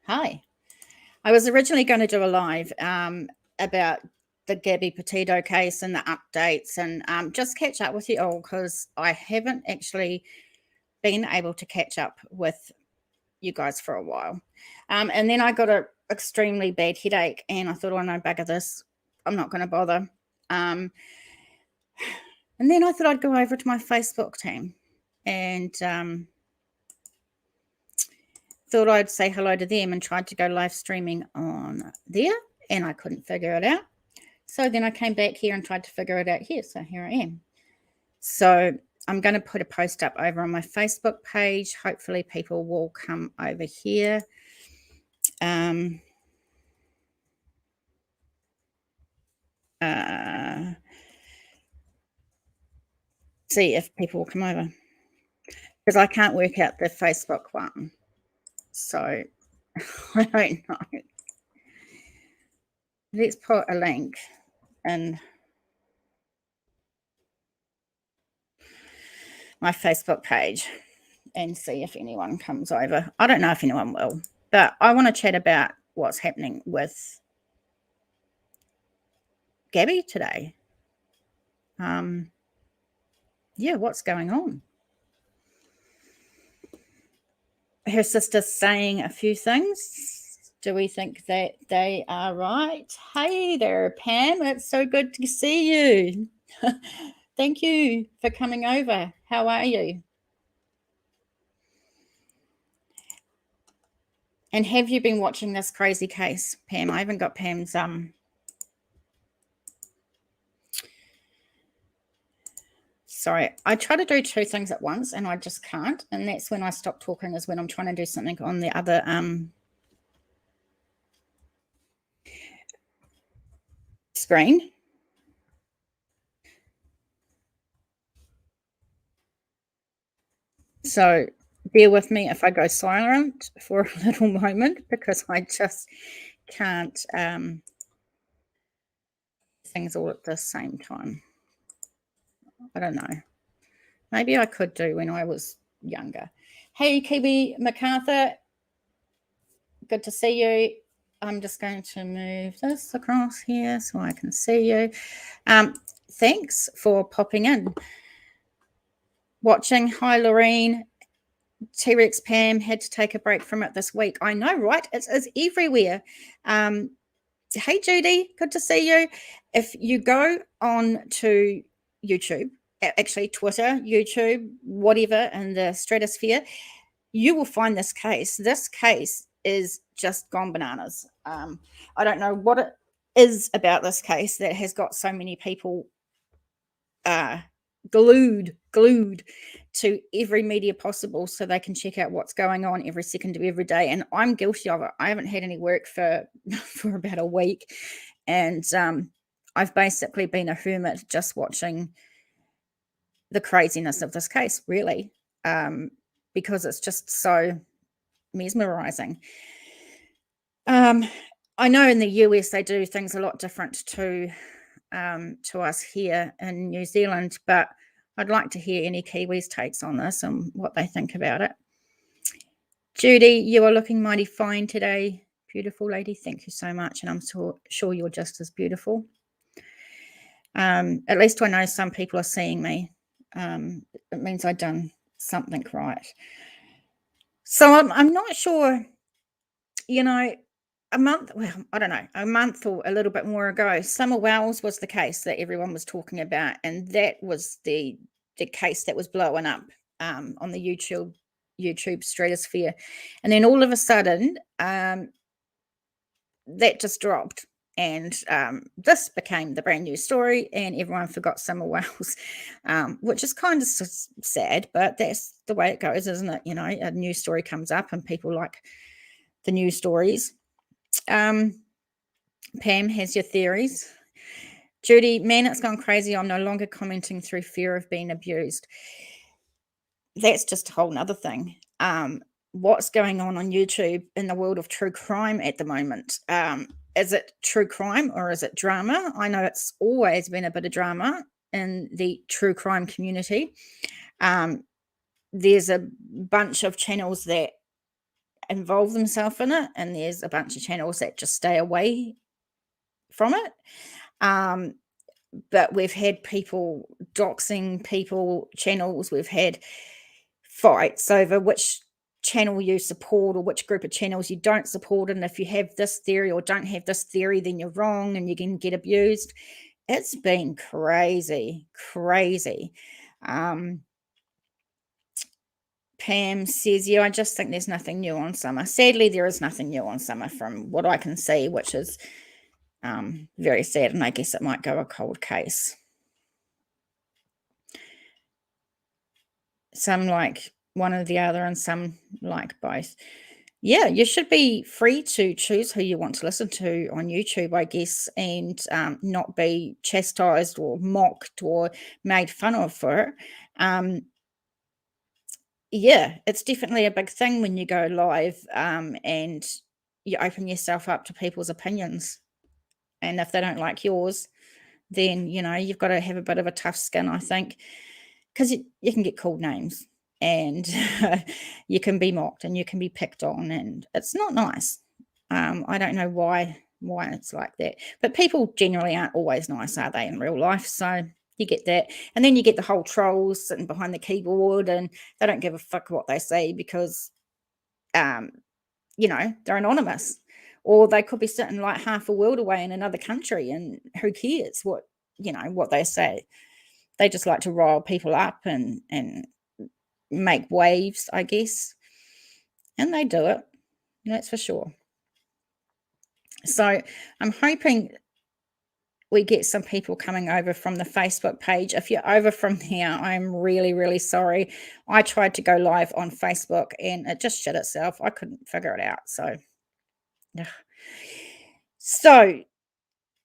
Hi. I was originally going to do a live about the GAbby Petito case and the updates and just catch up with you all because I haven't actually been able to catch up with you guys for a while. And then I got an extremely bad headache and I thought, oh no, bugger this. I'm not going to bother. And then I thought I'd go over to my Facebook team and thought I'd say hello to them and tried to go live streaming on there and I couldn't figure it out. So then I came back here and tried to figure it out here. So here I am. So I'm going to put a post up over on my Facebook page. Hopefully people will come over here. See if people will come over. Because I can't work out the Facebook one. So I don't know. Let's put a link in my Facebook page and see if anyone comes over. I don't know if anyone will, but I want to chat about what's happening with GAbby today. Yeah, what's going on? Her sister's saying a few things. Do we think that they are right? Hey there, Pam. It's so good to see you. Thank you for coming over. How are you? And have you been watching this crazy case, Pam? I haven't got Pam's sorry, I try to do two things at once and I just can't. And that's when I stop talking, is when I'm trying to do something on the other screen. So bear with me if I go silent for a little moment because I just can't things all at the same time. I don't know. Maybe I could do when I was younger. Hey, Kiwi MacArthur. Good to see you. I'm just going to move this across here so I can see you. Thanks for popping in. Watching. Hi, Lorraine. T-Rex Pam had to take a break from it this week. I know, right? It's everywhere. Hey, Judy. Good to see you. If you go on to YouTube, actually Twitter, YouTube, whatever, in the stratosphere, you will find this case. This case is just gone bananas. I don't know what it is about this case that has got so many people glued to every media possible so they can check out what's going on every second of every day. And I'm guilty of it. I haven't had any work for about a week. And I've basically been a hermit just watching the craziness of this case, really, because it's just so mesmerizing. I know in the US they do things a lot different to us here in New Zealand, but I'd like to hear any Kiwis' takes on this and what they think about it. Judy, you are looking mighty fine today. Beautiful lady. Thank you so much. And I'm sure you're just as beautiful. At least I know some people are seeing me. It means I've done something right. So I'm not sure, a month or a little bit more ago, Summer Wells was the case that everyone was talking about. And that was the case that was blowing up on the YouTube stratosphere. And then all of a sudden, that just dropped. And this became the brand new story and everyone forgot Summer Wells, which is kind of sad, but that's the way it goes, isn't it? A new story comes up and people like the new stories. Pam has your theories. Judy, man, it's gone crazy. I'm no longer commenting through fear of being abused. That's just a whole nother thing. What's going on YouTube in the world of true crime at the moment? Is it true crime or is it drama? I know it's always been a bit of drama in the true crime community. There's a bunch of channels that involve themselves in it, and there's a bunch of channels that just stay away from it. But we've had people doxing people channels. We've had fights over which channel you support or which group of channels you don't support, and if you have this theory or don't have this theory, then you're wrong and you can get abused. It's been crazy. Pam says, yeah, I just think there's nothing new on Summer. Sadly, there is nothing new on Summer from what I can see, which is very sad, and I guess it might go a cold case. Some like one or the other and some like both. Yeah, you should be free to choose who you want to listen to on YouTube, I guess, and not be chastised or mocked or made fun of for it. Yeah, it's definitely a big thing when you go live, and you open yourself up to people's opinions. And if they don't like yours, then, you've got to have a bit of a tough skin, I think, because you can get called names, and you can be mocked and you can be picked on, and it's not nice. I don't know why it's like that, but people generally aren't always nice, are they, in real life? So you get that, and then you get the whole trolls sitting behind the keyboard, and they don't give a fuck what they say because, they're anonymous, or they could be sitting like half a world away in another country, and who cares what they say? They just like to rile people up and make waves, I guess. And they do it. That's for sure. So I'm hoping we get some people coming over from the Facebook page. If you're over from there, I'm really, really sorry. I tried to go live on Facebook and it just shit itself. I couldn't figure it out. So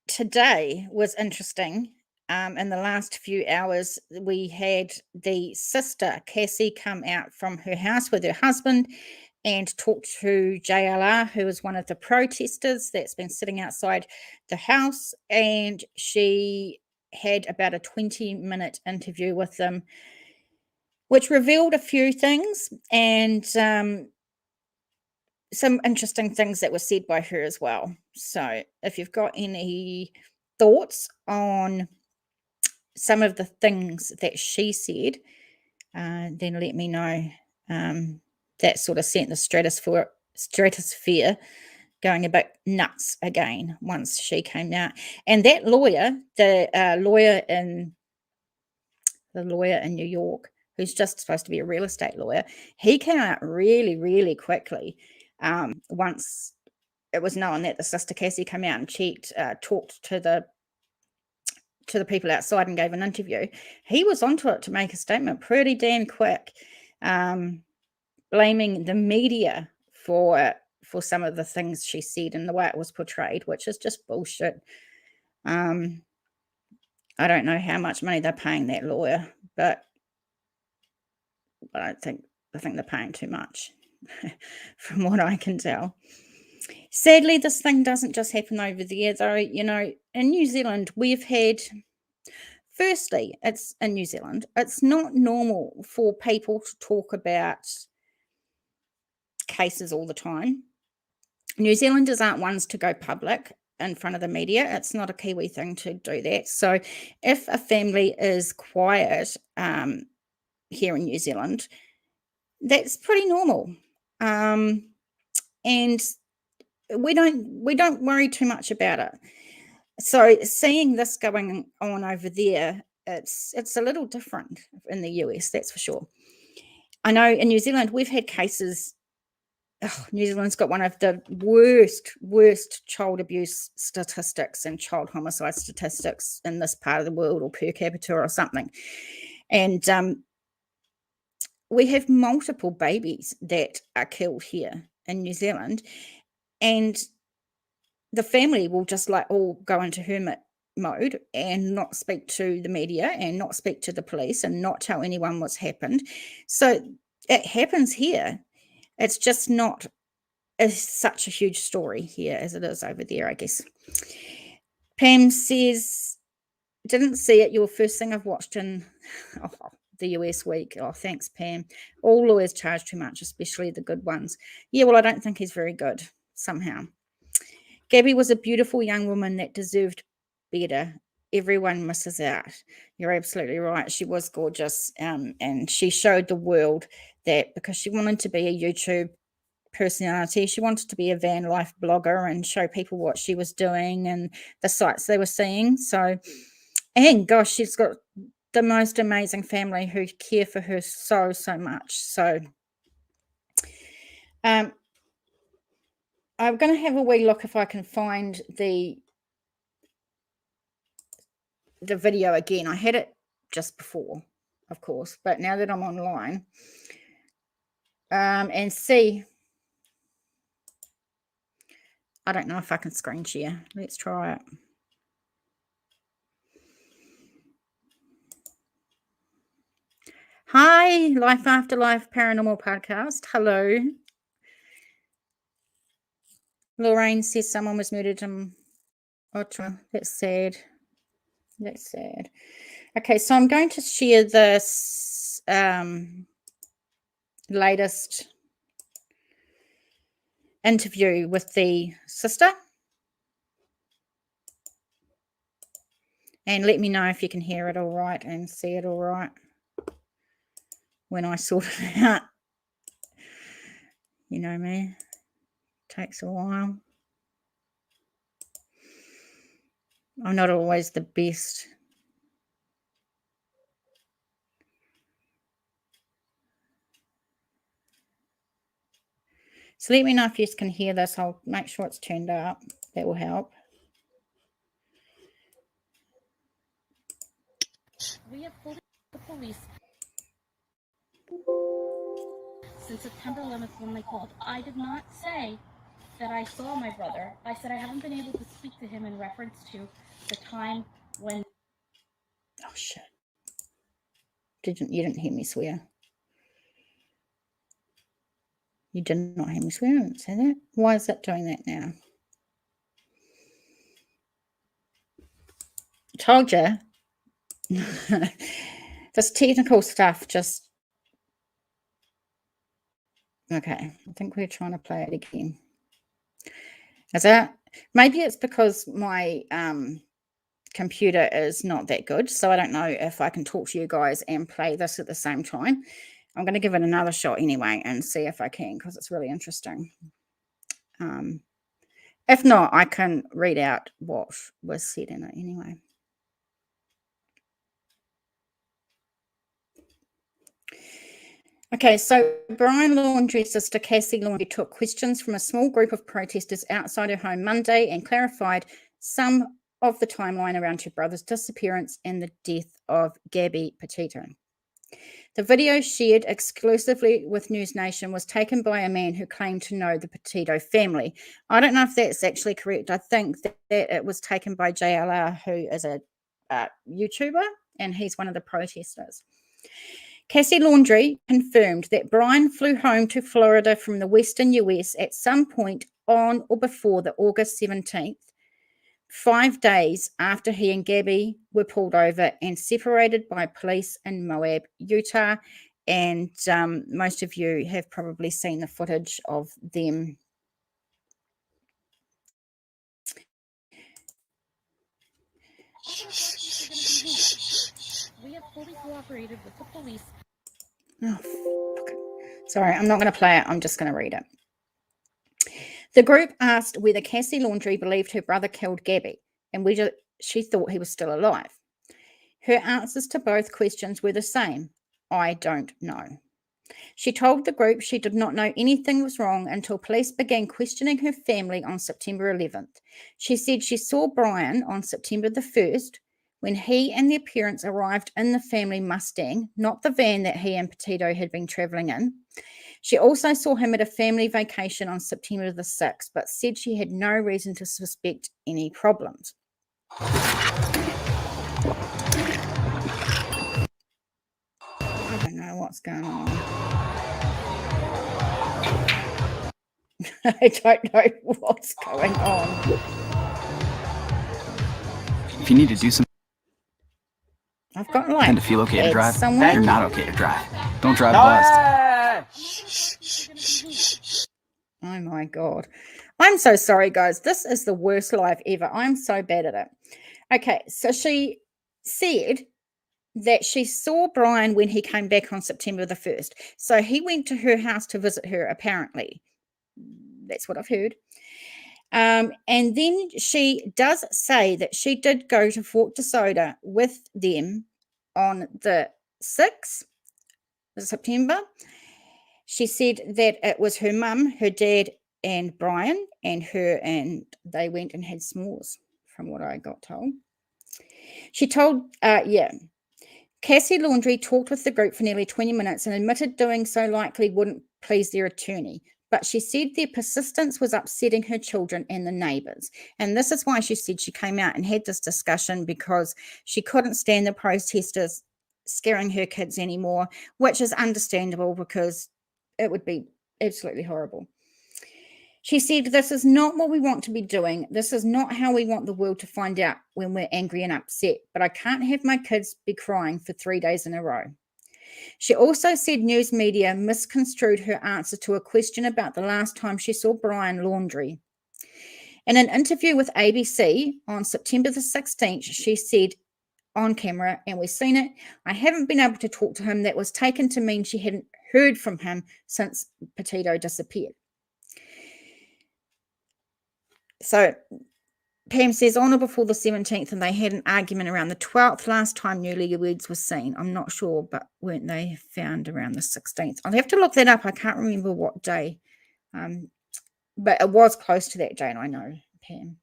today was interesting. In the last few hours, we had the sister, Cassie, come out from her house with her husband and talk to JLR, who is one of the protesters that's been sitting outside the house. And she had about a 20-minute interview with them, which revealed a few things and some interesting things that were said by her as well. So if you've got any thoughts on some of the things that she said, then let me know. That sort of sent the stratosphere going a bit nuts again once she came out. And that lawyer, the lawyer in New York, who's just supposed to be a real estate lawyer, he came out really, really quickly. Once it was known that the sister Cassie came out and talked to the people outside and gave an interview, he was onto it to make a statement pretty damn quick, blaming the media for some of the things she said and the way it was portrayed, which is just bullshit. I don't know how much money they're paying that lawyer, but I think they're paying too much from what I can tell. Sadly, this thing doesn't just happen over there, though. In New Zealand, we've had... Firstly, it's in New Zealand. It's not normal for people to talk about cases all the time. New Zealanders aren't ones to go public in front of the media. It's not a Kiwi thing to do that. So if a family is quiet here in New Zealand, that's pretty normal. And we don't worry too much about it. So seeing this going on over there, it's a little different in the US, that's for sure. I know in New Zealand, we've had cases. New Zealand's got one of the worst child abuse statistics and child homicide statistics in this part of the world, or per capita or something. And we have multiple babies that are killed here in New Zealand, and the family will just all go into hermit mode and not speak to the media and not speak to the police and not tell anyone what's happened. So it happens here. It's just not such a huge story here as it is over there, I guess. Pam says, didn't see it. Your first thing I've watched in the US week. Oh, thanks, Pam. All lawyers charge too much, especially the good ones. Yeah, well, I don't think he's very good somehow. GAbby was a beautiful young woman that deserved better. Everyone misses out. You're absolutely right. She was gorgeous, and she showed the world that because she wanted to be a YouTube personality, she wanted to be a van life blogger and show people what she was doing and the sights they were seeing. So, and gosh, she's got the most amazing family who care for her so much. So, I'm going to have a wee look if I can find the video again. I had it just before, of course, but now that I'm online, and see, I don't know if I can screen share. Let's try it. Hi, Life After Life Paranormal Podcast. Hello. Lorraine says someone was murdered in Ottawa. That's sad. That's sad. Okay, so I'm going to share this latest interview with the sister. And let me know if you can hear it all right and see it all right when I sort it out. You know me. Takes a while. I'm not always the best. So let me know if you can hear this. I'll make sure it's turned up. That will help. We have pulled the police since September 11th when they called. I did not say that I saw my brother. I said I haven't been able to speak to him in reference to the time when... Oh, shit. You didn't hear me swear. You did not hear me swear. I didn't say that. Why is that doing that now? Told you. This technical stuff just... Okay, I think we're trying to play it again. Is that... Maybe it's because my computer is not that good, so I don't know if I can talk to you guys and play this at the same time. I'm going to give it another shot anyway and see if I can, because it's really interesting. If not, I can read out what was said in it anyway. Okay, so Brian Laundrie's sister Cassie Laundrie took questions from a small group of protesters outside her home Monday and clarified some of the timeline around her brother's disappearance and the death of GAbby Petito. The video shared exclusively with News Nation was taken by a man who claimed to know the Petito family. I don't know if that's actually correct. I think that it was taken by JLR, who is a YouTuber, and he's one of the protesters. Cassie Laundrie confirmed that Brian flew home to Florida from the western US at some point on or before the August 17th, 5 days after he and GAbby were pulled over and separated by police in Moab, Utah. And most of you have probably seen the footage of them. We have fully cooperated with the police. Oh, fuck. Sorry, I'm not going to play it. I'm just going to read it. The group asked whether Cassie Laundrie believed her brother killed GAbby and whether she thought he was still alive. Her answers to both questions were the same. I don't know. She told the group she did not know anything was wrong until police began questioning her family on September 11th. She said she saw Brian on September the 1st when he and their parents arrived in the family Mustang, not the van that he and Petito had been traveling in. She also saw him at a family vacation on September the 6th, but said she had no reason to suspect any problems. I don't know what's going on. I don't know what's going on. If you need to do some... I've got like And to feel okay to ads drive, somewhere. you're not okay to drive. Don't drive buzzed. Oh my God. I'm so sorry, guys. This is the worst live ever. I'm so bad at it. Okay, so she said that she saw Brian when he came back on September the 1st. So he went to her house to visit her, apparently. That's what I've heard. And then she does say that she did go to Fort DeSoto with them on the 6th of September. She said that it was her mum, her dad, and Brian and her, and they went and had s'mores, from what I got told. She told, Cassie Laundrie talked with the group for nearly 20 minutes and admitted doing so likely wouldn't please their attorney. But she said their persistence was upsetting her children and the neighbours. And this is why she said she came out and had this discussion, because she couldn't stand the protesters scaring her kids anymore, which is understandable because it would be absolutely horrible. She said, this is not what we want to be doing. This is not how we want the world to find out when we're angry and upset. But I can't have my kids be crying for 3 days in a row. She also said news media misconstrued her answer to a question about the last time she saw Brian Laundrie. In an interview with ABC on September the 16th, she said on camera, and we've seen it, I haven't been able to talk to him. That was taken to mean she hadn't heard from him since Petito disappeared. So Pam says on or before the 17th, and they had an argument around the 12th last time newlyweds were seen. I'm not sure, but weren't they found around the 16th? I'll have to look that up. I can't remember what day, but it was close to that date, I know, Pam.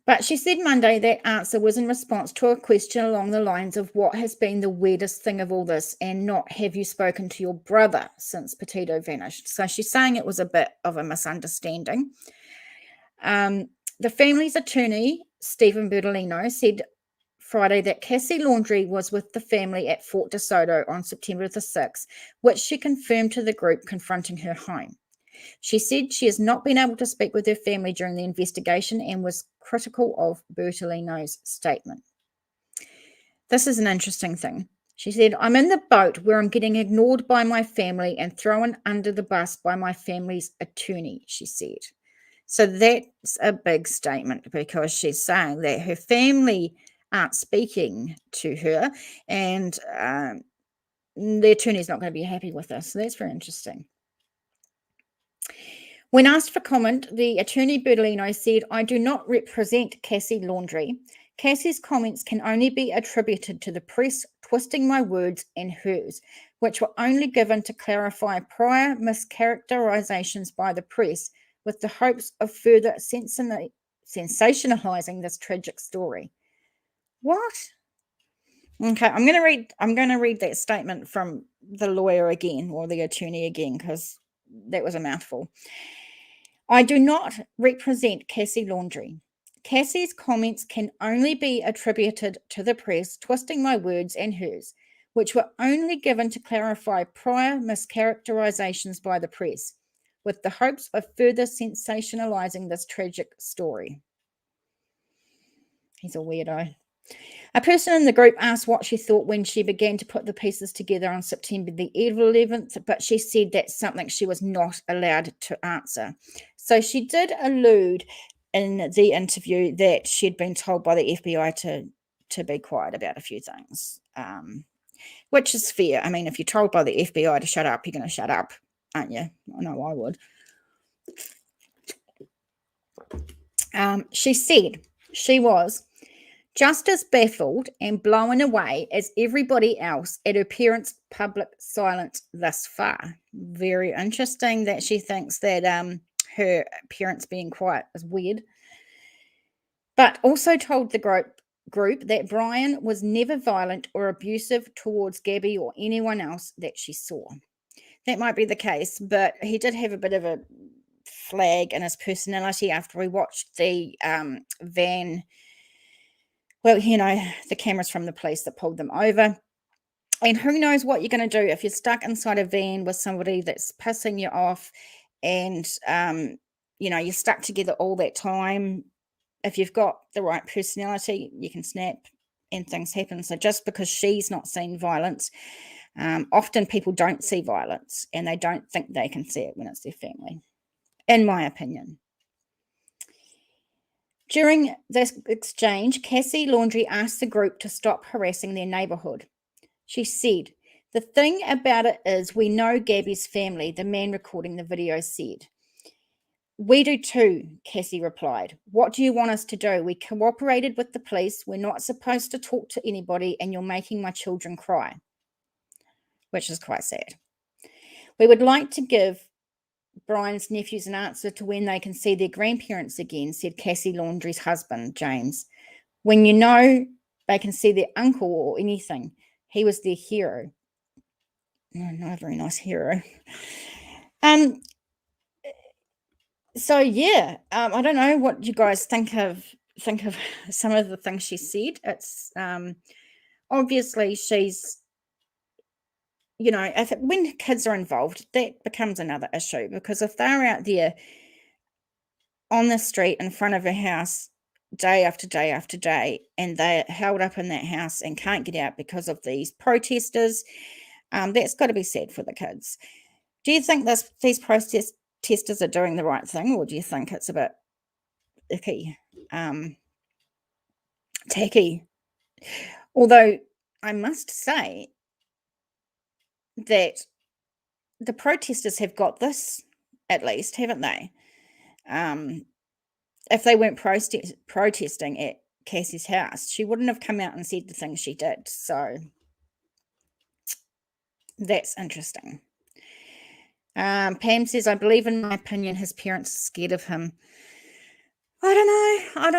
But she said Monday that answer was in response to a question along the lines of what has been the weirdest thing of all this, and not have you spoken to your brother since Petito vanished. So she's saying it was a bit of a misunderstanding. The family's attorney, Stephen Bertolino, said Friday that Cassie Laundrie was with the family at Fort DeSoto on September the 6th, which she confirmed to the group confronting her home. She said she has not been able to speak with her family during the investigation and was critical of Bertolino's statement. This is an interesting thing. She said, I'm in the boat where I'm getting ignored by my family and thrown under the bus by my family's attorney, she said. So that's a big statement, because she's saying that her family aren't speaking to her, and the attorney's not going to be happy with this. So that's very interesting. When asked for comment, the attorney Bertolino said, I do not represent Cassie Laundrie. Cassie's comments can only be attributed to the press twisting my words and hers, which were only given to clarify prior mischaracterizations by the press, with the hopes of further sensationalizing this tragic story. What? Okay, I'm going to read that statement from the lawyer again, or the attorney again, because that was a mouthful. I do not represent Cassie Laundrie. Cassie's comments can only be attributed to the press twisting my words and hers, which were only given to clarify prior mischaracterizations by the press, with the hopes of further sensationalizing this tragic story. He's a weirdo. A person in the group asked what she thought when she began to put the pieces together on September the 11th, but she said that's something she was not allowed to answer. So she did allude in the interview that she'd been told by the FBI to be quiet about a few things, which is fair. I mean, if you're told by the FBI to shut up, you're going to shut up, aren't you? I know I would. She said she was just as baffled and blown away as everybody else at her parents' public silence thus far. Very interesting that she thinks that her parents being quiet is weird. But also told the group that Brian was never violent or abusive towards GAbby or anyone else that she saw. That might be the case, but he did have a bit of a flag in his personality after we watched the van. Well, you know, the cameras from the police that pulled them over. And who knows what you're going to do if you're stuck inside a van with somebody that's pissing you off, and, you know, you're stuck together all that time. if you've got the right personality, you can snap and things happen. So just because she's not seen violence, often people don't see violence and they don't think they can see it when it's their family, in my opinion. During this exchange, Cassie Laundrie asked the group to stop harassing their neighborhood. She said, "The thing about it is we know Gabby's family," the man recording the video said. "We do too," Cassie replied. "What do you want us to do? We cooperated with the police. We're not supposed to talk to anybody, and you're making my children cry," which is quite sad. "We would like to give Brian's nephews an answer to when they can see their grandparents again," said Cassie Laundrie's husband, James. "When you know they can see their uncle or anything. He was their hero." No, not a very nice hero. So yeah, I don't know what you guys think of some of the things she said. It's obviously she's, when kids are involved, that becomes another issue, because if they're out there on the street in front of a house day after day after day, and they're held up in that house and can't get out because of these protesters, that's got to be sad for the kids. Do you think these protesters are doing the right thing, or do you think it's a bit icky, tacky? Although I must say that the protesters have got this, at least, haven't they? If they weren't protesting at Cassie's house, she wouldn't have come out and said the things she did. So that's interesting. Pam says, "I believe, in my opinion, his parents are scared of him." I don't know. I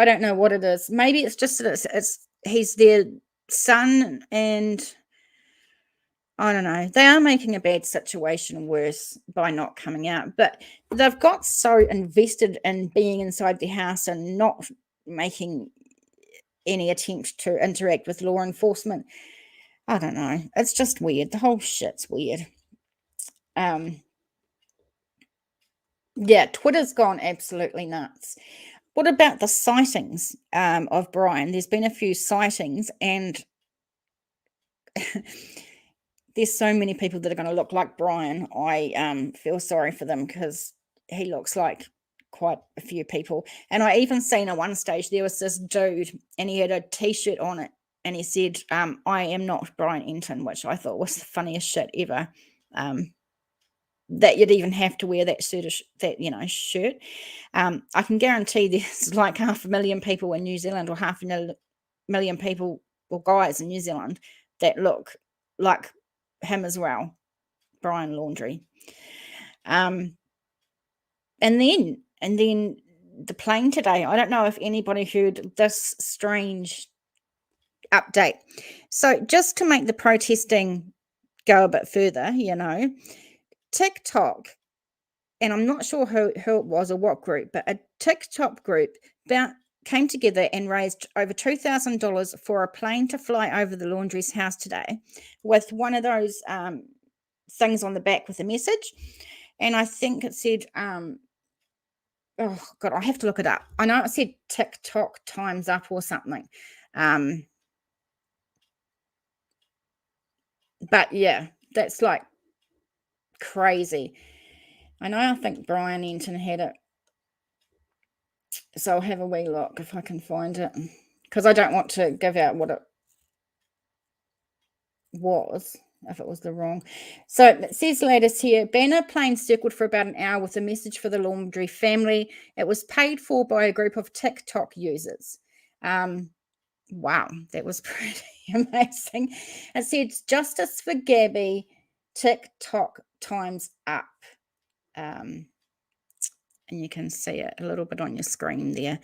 don't know what it is. Maybe it's just that he's their son, and I don't know. They are making a bad situation worse by not coming out, but they've got so invested in being inside the house and not making any attempt to interact with law enforcement. I don't know. It's just weird. The whole shit's weird. Yeah, Twitter's gone absolutely nuts. What about the sightings of Brian? There's been a few sightings, and there's so many people that are going to look like Brian. I feel sorry for them, because he looks like quite a few people. And I even seen at one stage there was this dude, and he had a T-shirt on it, and he said, "I am not Brian Enton," which I thought was the funniest shit ever. That you'd even have to wear that sort of shirt. I can guarantee there's like 500,000 people in New Zealand, or 500,000 people or guys in New Zealand that look like him as well, Brian Laundrie. And then the plane today. I don't know if anybody heard this strange update. So just to make the protesting go a bit further, TikTok, and I'm not sure who it was or what group, but a TikTok group came together and raised over $2,000 for a plane to fly over the Laundrie's house today, with one of those things on the back with a message. And I think it said, oh God, I have to look it up. I know it said TikTok times up or something. But yeah, that's like crazy. I think Brian Enton had it. So I'll have a wee look if I can find it, because I don't want to give out what it was if it was the wrong. So it says latest here, banner plane circled for about an hour with a message for the Laundrie family. It was paid for by a group of TikTok users. Wow, that was pretty amazing. It said, "Justice for Gabby, TikTok times up." And you can see it a little bit on your screen there.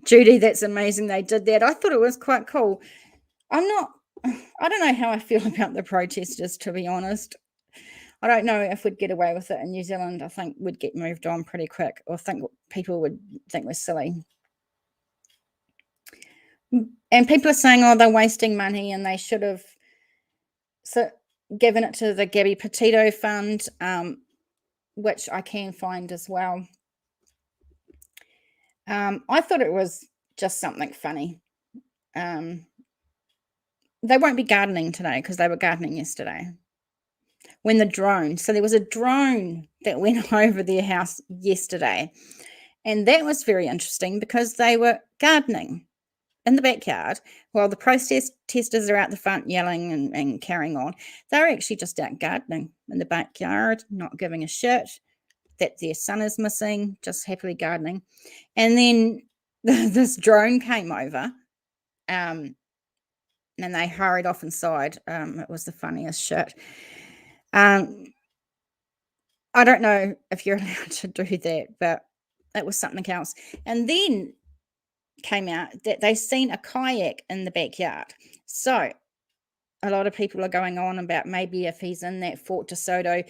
Judy, that's amazing they did that. I thought it was quite cool. I don't know how I feel about the protesters, to be honest. I don't know if we'd get away with it in New Zealand. I think we'd get moved on pretty quick, or think people would think we're silly. And people are saying, oh, they're wasting money and they should have given it to the GAbby Petito fund. which I can find as well. I thought it was just something funny. They won't be gardening today because they were gardening yesterday. When the drone, so there was a drone that went over their house yesterday, and that was very interesting because they were gardening in the backyard while the protesters are out the front yelling and carrying on. They're actually just out gardening in the backyard, not giving a shit that their son is missing, just happily gardening. And then this drone came over, and they hurried off inside. It was the funniest shit. I don't know if you're allowed to do that, but it was something else. And then came out that they seen a kayak in the backyard. So a lot of people are going on about maybe if he's in that Fort DeSoto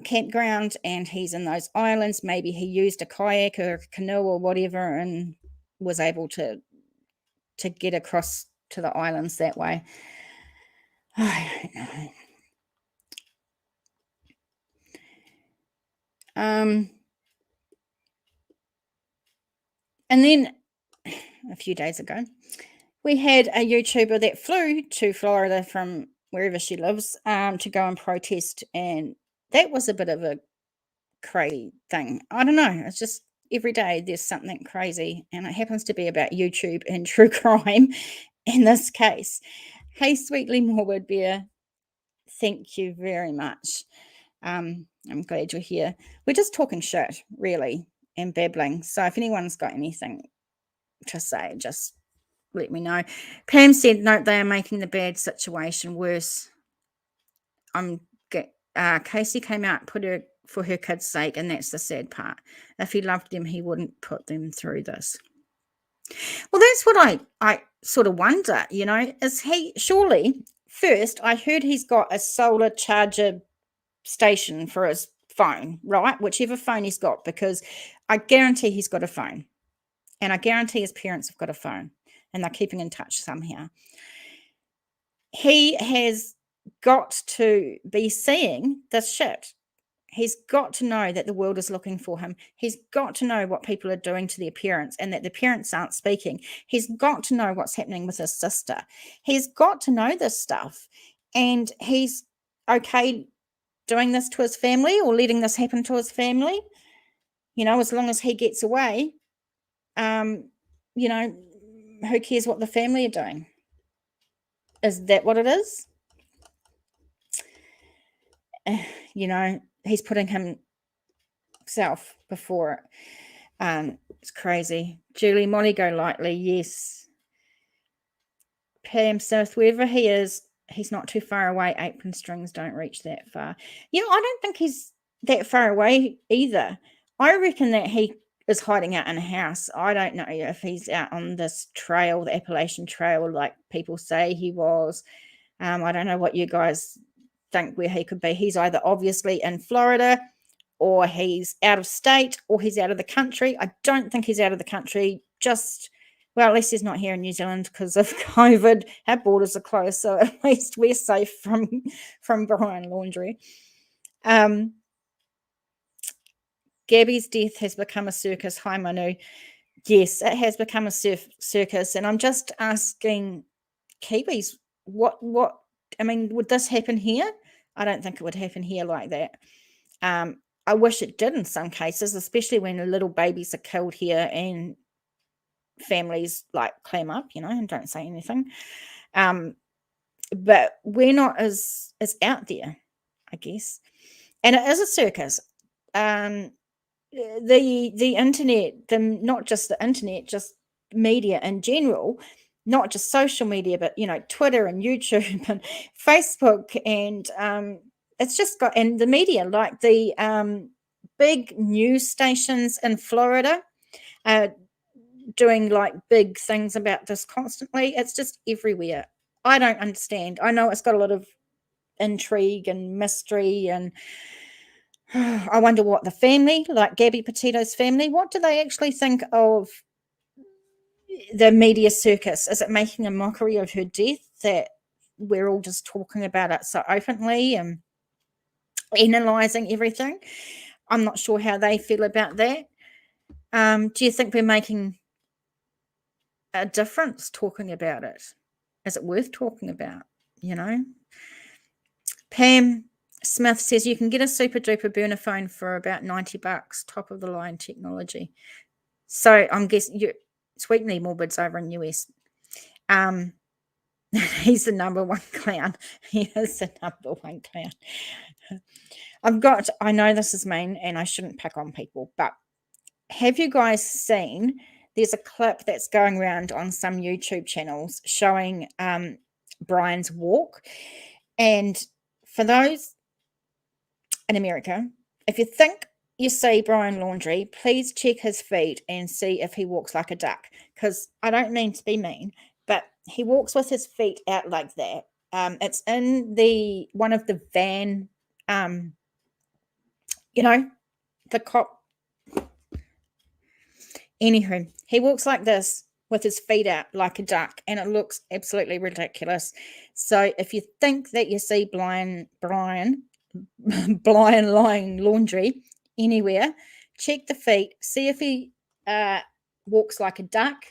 campground and he's in those islands, maybe he used a kayak or a canoe or whatever and was able to get across to the islands that way. I don't know. And then a few days ago, we had a YouTuber that flew to Florida from wherever she lives to go and protest. And that was a bit of a crazy thing. I don't know. It's just every day there's something crazy. And it happens to be about YouTube and true crime in this case. Hey, Sweetly Morbid Bear, thank you very much. I'm glad you're here. We're just talking shit, really, and babbling. So if anyone's got anything to say, just let me know. Pam said, no, they are making the bad situation worse. Casey came out, put her for her kids' sake, and that's the sad part. If he loved them, he wouldn't put them through this. Well, that's what I sort of wonder, is he, surely, first, I heard he's got a solar charger station for his phone, right? Whichever phone he's got, because I guarantee he's got a phone. And I guarantee his parents have got a phone and they're keeping in touch somehow. He has got to be seeing this shit. He's got to know that the world is looking for him. He's got to know what people are doing to their parents and that the parents aren't speaking. He's got to know what's happening with his sister. He's got to know this stuff. And he's okay doing this to his family or letting this happen to his family. As long as he gets away, who cares what the family are doing? Is that what it is? He's putting himself before it. It's crazy. Julie, Molly, go lightly. Yes. Pam Smith, wherever he is, he's not too far away. Apron strings don't reach that far. I don't think he's that far away either. I reckon that he is hiding out in a house. I don't know if he's out on this trail, the Appalachian Trail, like people say he was. I don't know what you guys think where he could be. He's either obviously in Florida or he's out of state or he's out of the country. I don't think he's out of the country. Well, at least he's not here in New Zealand because of COVID. Our borders are closed, so at least we're safe from Brian Laundrie. Gabby's death has become a circus. Hi, Manu. Yes, it has become a circus. And I'm just asking Kiwis, what, would this happen here? I don't think it would happen here like that. I wish it did in some cases, especially when little babies are killed here and families clam up, and don't say anything. But we're not as out there, I guess. And it is a circus. The internet, not just the internet, just media in general, not just social media, but Twitter and YouTube and Facebook, and it's just got, and the media, like the big news stations in Florida, doing big things about this constantly. It's just everywhere. I don't understand. I know it's got a lot of intrigue and mystery, and I wonder what the family, like GAbby Petito's family, what do they actually think of the media circus? Is it making a mockery of her death that we're all just talking about it so openly and analysing everything? I'm not sure how they feel about that. Do you think we're making a difference talking about it? Is it worth talking about, you know? Pam Smith says you can get a super duper burner phone for about $90, top of the line technology. So I'm guessing Sweetly Morbid's over in US. He's the number one clown. He is the number one clown. I know this is mean and I shouldn't pick on people, but have you guys seen, there's a clip that's going around on some YouTube channels showing Brian's walk. And for those in America, if you think you see Brian Laundrie, please check his feet and see if he walks like a duck. Because I don't mean to be mean, but he walks with his feet out like that. It's in one of the van, the cop. Anywho, he walks like this with his feet out like a duck, and it looks absolutely ridiculous. So if you think that you see Brian lying laundry anywhere, check the feet, see if he walks like a duck,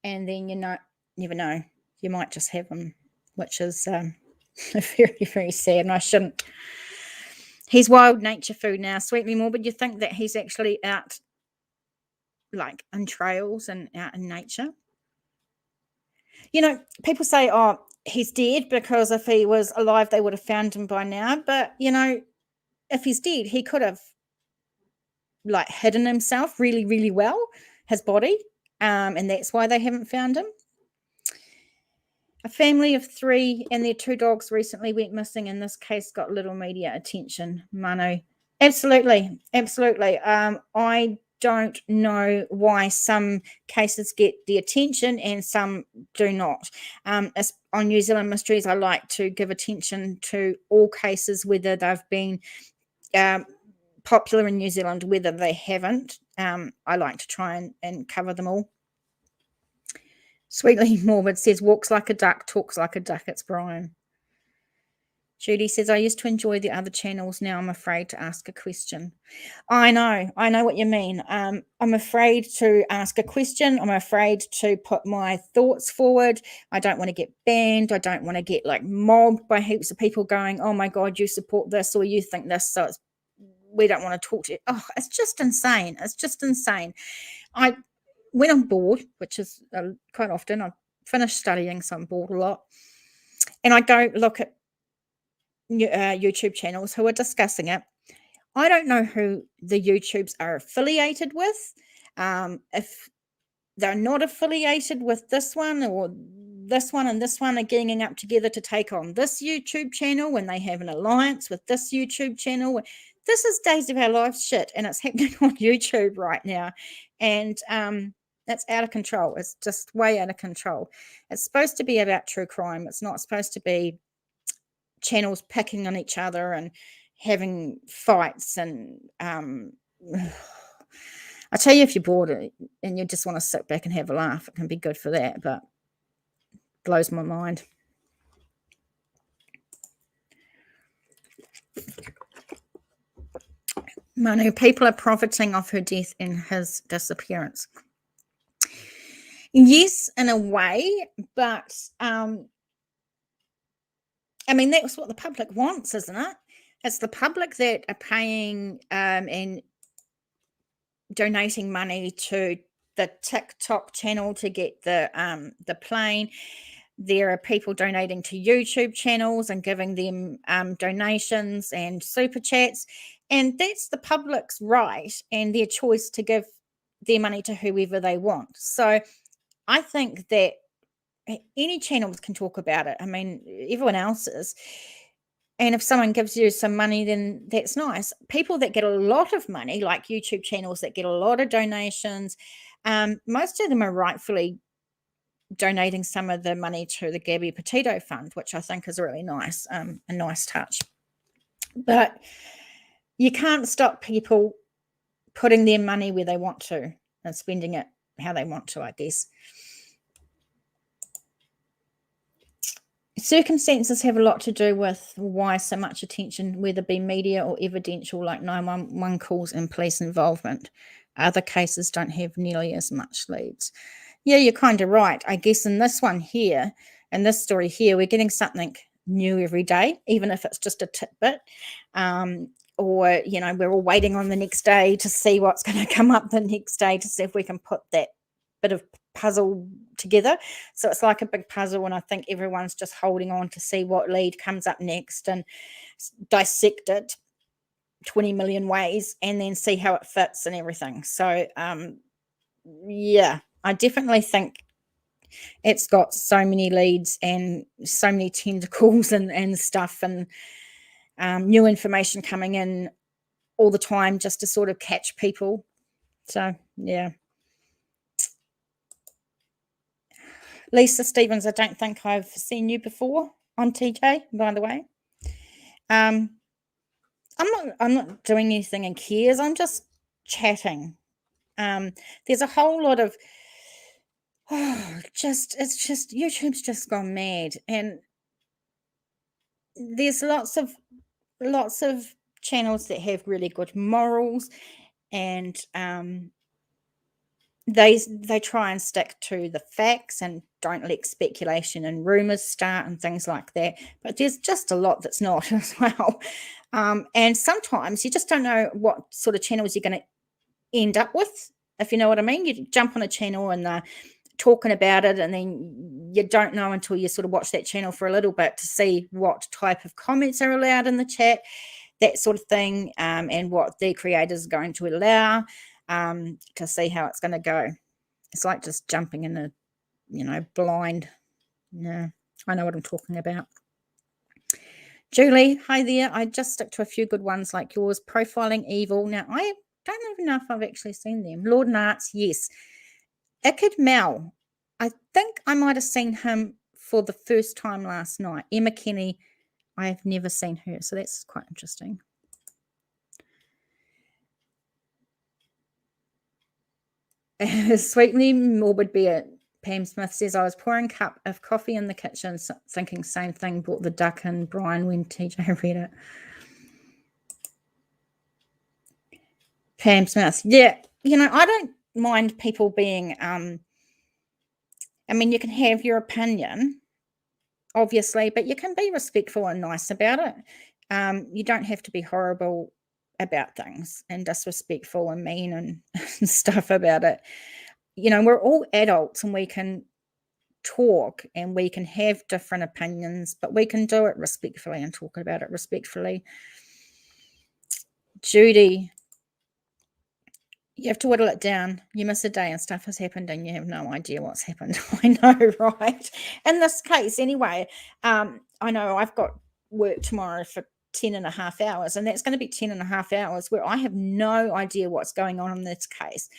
and then never know, you might just have him, which is very, very sad, and I shouldn't. He's wild nature food now. Sweetly Morbid, you think that he's actually out like in trails and out in nature? People say, oh, he's dead, because if he was alive they would have found him by now. But if he's dead, he could have like hidden himself really, really well, his body, and that's why they haven't found him. A family of 3 and their 2 dogs recently went missing, and this case got little media attention. Manu, absolutely. I don't know why some cases get the attention and some do not. As on New Zealand Mysteries, I like to give attention to all cases, whether they've been popular in New Zealand, whether they haven't. I like to try and cover them all. Sweetly Morbid says, walks like a duck, talks like a duck. It's Brian. Judy says, I used to enjoy the other channels. Now I'm afraid to ask a question. I know what you mean. I'm afraid to ask a question. I'm afraid to put my thoughts forward. I don't want to get banned. I don't want to get like mobbed by heaps of people going, oh my God, you support this or you think this. So we don't want to talk to you. Oh, it's just insane. When I'm bored, which is quite often, I've finished studying, so I'm bored a lot, and I go look at YouTube channels who are discussing it. I don't know who the YouTubes are affiliated with. If they're not affiliated with this one, or this one and this one are ganging up together to take on this YouTube channel when they have an alliance with this YouTube channel. This is Days of Our Lives shit, and it's happening on YouTube right now. And that's out of control. It's just way out of control. It's supposed to be about true crime. It's not supposed to be channels picking on each other and having fights. And I tell you, if you're bored and you just want to sit back and have a laugh, it can be good for that, but it blows my mind. Manu, people are profiting off her death and his disappearance. Yes, in a way, but I mean, that's what the public wants, isn't it? It's the public that are paying and donating money to the TikTok channel to get the plane. There are people donating to YouTube channels and giving them donations and super chats, and that's the public's right and their choice to give their money to whoever they want. So I think that any channels can talk about it. I mean, everyone else's. And if someone gives you some money, then that's nice. People that get a lot of money, like YouTube channels that get a lot of donations, most of them are rightfully donating some of the money to the GAbby Petito fund, which I think is really nice, a nice touch. But you can't stop people putting their money where they want to and spending it how they want to, I guess. Circumstances have a lot to do with why so much attention, whether it be media or evidential, like 911 calls and police involvement. Other cases don't have nearly as much leads. Yeah, you're kind of right. I guess in this one here, in this story here, we're getting something new every day, even if it's just a tidbit. Or, you know, we're all waiting on the next day to see what's going to come up the next day to see if we can put that bit of puzzle together. So it's like a big puzzle, and I think everyone's just holding on to see what lead comes up next and dissect it 20 million ways and then see how it fits and everything. So yeah, I definitely think it's got so many leads and so many tentacles and stuff, and new information coming in all the time just to sort of catch people. So yeah. Lisa Stevens, I don't think I've seen you before on TJ, by the way. I'm not doing anything in cares. I'm just chatting. There's a whole lot of it's just YouTube's just gone mad, and there's lots of channels that have really good morals, and they try and stick to the facts and don't let speculation and rumors start and things like that. But there's just a lot that's not as well. And sometimes you just don't know what sort of channels you're going to end up with, if you know what I mean. You jump on a channel and they're talking about it, and then you don't know until you sort of watch that channel for a little bit to see what type of comments are allowed in the chat, that sort of thing, and what the creators are going to allow, to see how it's going to go. It's like just jumping in a, blind. Yeah, I know what I'm talking about. Julie, hi there. I just stick to a few good ones like yours. Profiling Evil. Now, I don't even know if I've actually seen them. Lord Narts, yes. Ikid Mel, I think I might have seen him for the first time last night. Emma Kenny, I have never seen her, so that's quite interesting. Sweetly Morbid Beer, Pam Smith says, I was pouring a cup of coffee in the kitchen, thinking same thing, brought the duck in, Brian, when TJ read it. Pam Smith, yeah, I don't mind people being, you can have your opinion, obviously, but you can be respectful and nice about it. You don't have to be horrible about things and disrespectful and mean and stuff about it. We're all adults and we can talk and we can have different opinions, but we can do it respectfully and talk about it respectfully. Judy, you have to whittle it down. You miss a day and stuff has happened and you have no idea what's happened. I know, right? In this case, anyway, I know I've got work tomorrow for 10.5 hours, and that's going to be 10.5 hours where I have no idea what's going on in this case.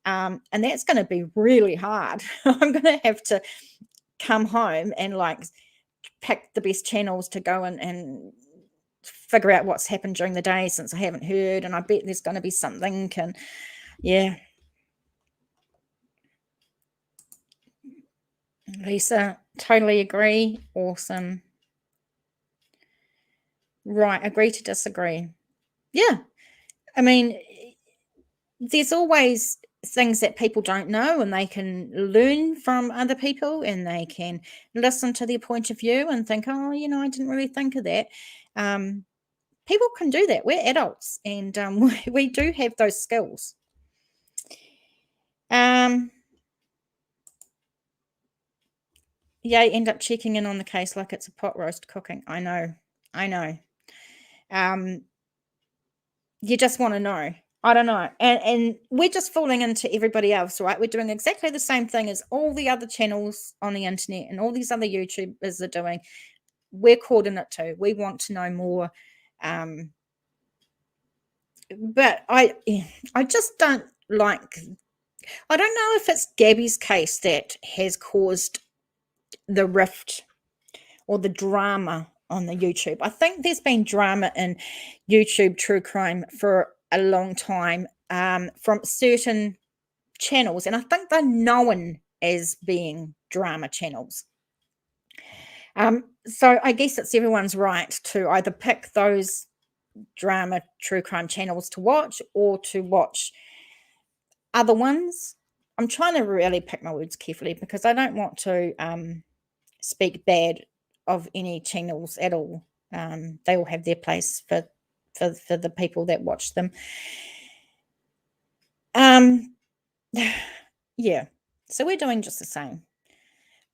And that's going to be really hard. I'm going to have to come home and pick the best channels to go and figure out what's happened during the day since I haven't heard. And I bet there's going to be something. And yeah. Lisa, totally agree. Awesome. Right. Agree to disagree. Yeah. There's always things that people don't know, and they can learn from other people and they can listen to their point of view and think, oh, I didn't really think of that. People can do that. We're adults, and we do have those skills. Yeah, end up checking in on the case like it's a pot roast cooking. I know. You just want to know. I don't know. And we're just falling into everybody else, right? We're doing exactly the same thing as all the other channels on the internet and all these other YouTubers are doing. We're caught in it too. We want to know more. But I just don't like, I don't know if it's GAbby's case that has caused the rift or the drama on the YouTube. I think there's been drama in YouTube true crime for a long time, from certain channels, and I think they're known as being drama channels. So I guess it's everyone's right to either pick those drama true crime channels to watch or to watch other ones. I'm trying to really pick my words carefully because I don't want to speak bad of any channels at all. They all have their place for the people that watch them. Yeah, so we're doing just the same,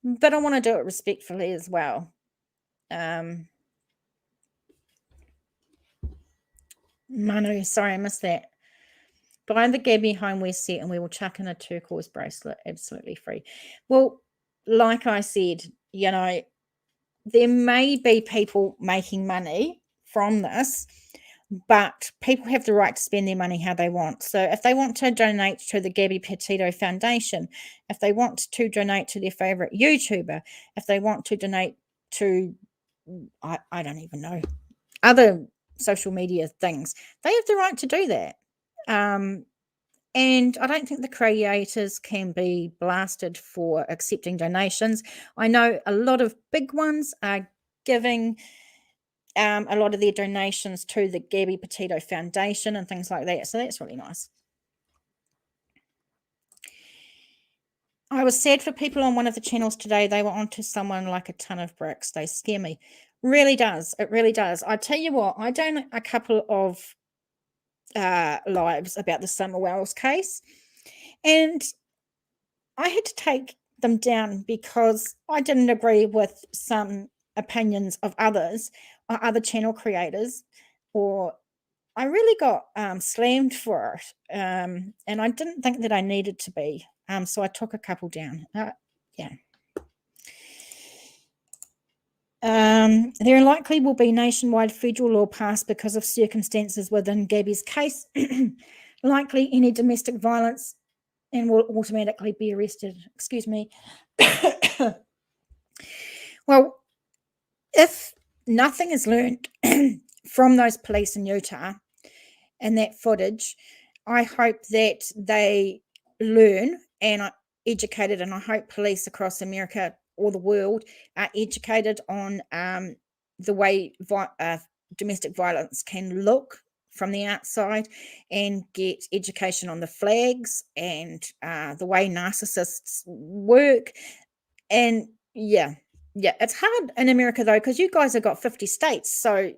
but I want to do it respectfully as well. Manu, sorry, I missed that. Buy the GAbby homeware set and we will chuck in a turquoise bracelet, absolutely free. Well, like I said, you know, there may be people making money from this, but people have the right to spend their money how they want. So if they want to donate to the GAbby Petito Foundation, if they want to donate to their favorite YouTuber, if they want to donate to, I don't even know, other social media things, they have the right to do that. And I don't think the creators can be blasted for accepting donations. I know a lot of big ones are giving a lot of their donations to the GAbby Petito Foundation and things like that. So that's really nice. I was sad for people on one of the channels today. They were onto someone like a ton of bricks. They scare me. Really does. It really does. I tell you what, I done a couple of lives about the Summer Wells case, and I had to take them down because I didn't agree with some opinions of others or other channel creators, or I really got slammed for it, and I didn't think that I needed to be. So I took a couple down. Yeah. There likely will be nationwide federal law passed because of circumstances within GAbby's case. Likely any domestic violence and will automatically be arrested. Excuse me. Well, if nothing is learned from those police in Utah and that footage, I hope that they learn and are educated, and I hope police across America or the world are educated on the way domestic violence can look from the outside, and get education on the flags and the way narcissists work. And yeah, it's hard in America though, because you guys have got 50 states, so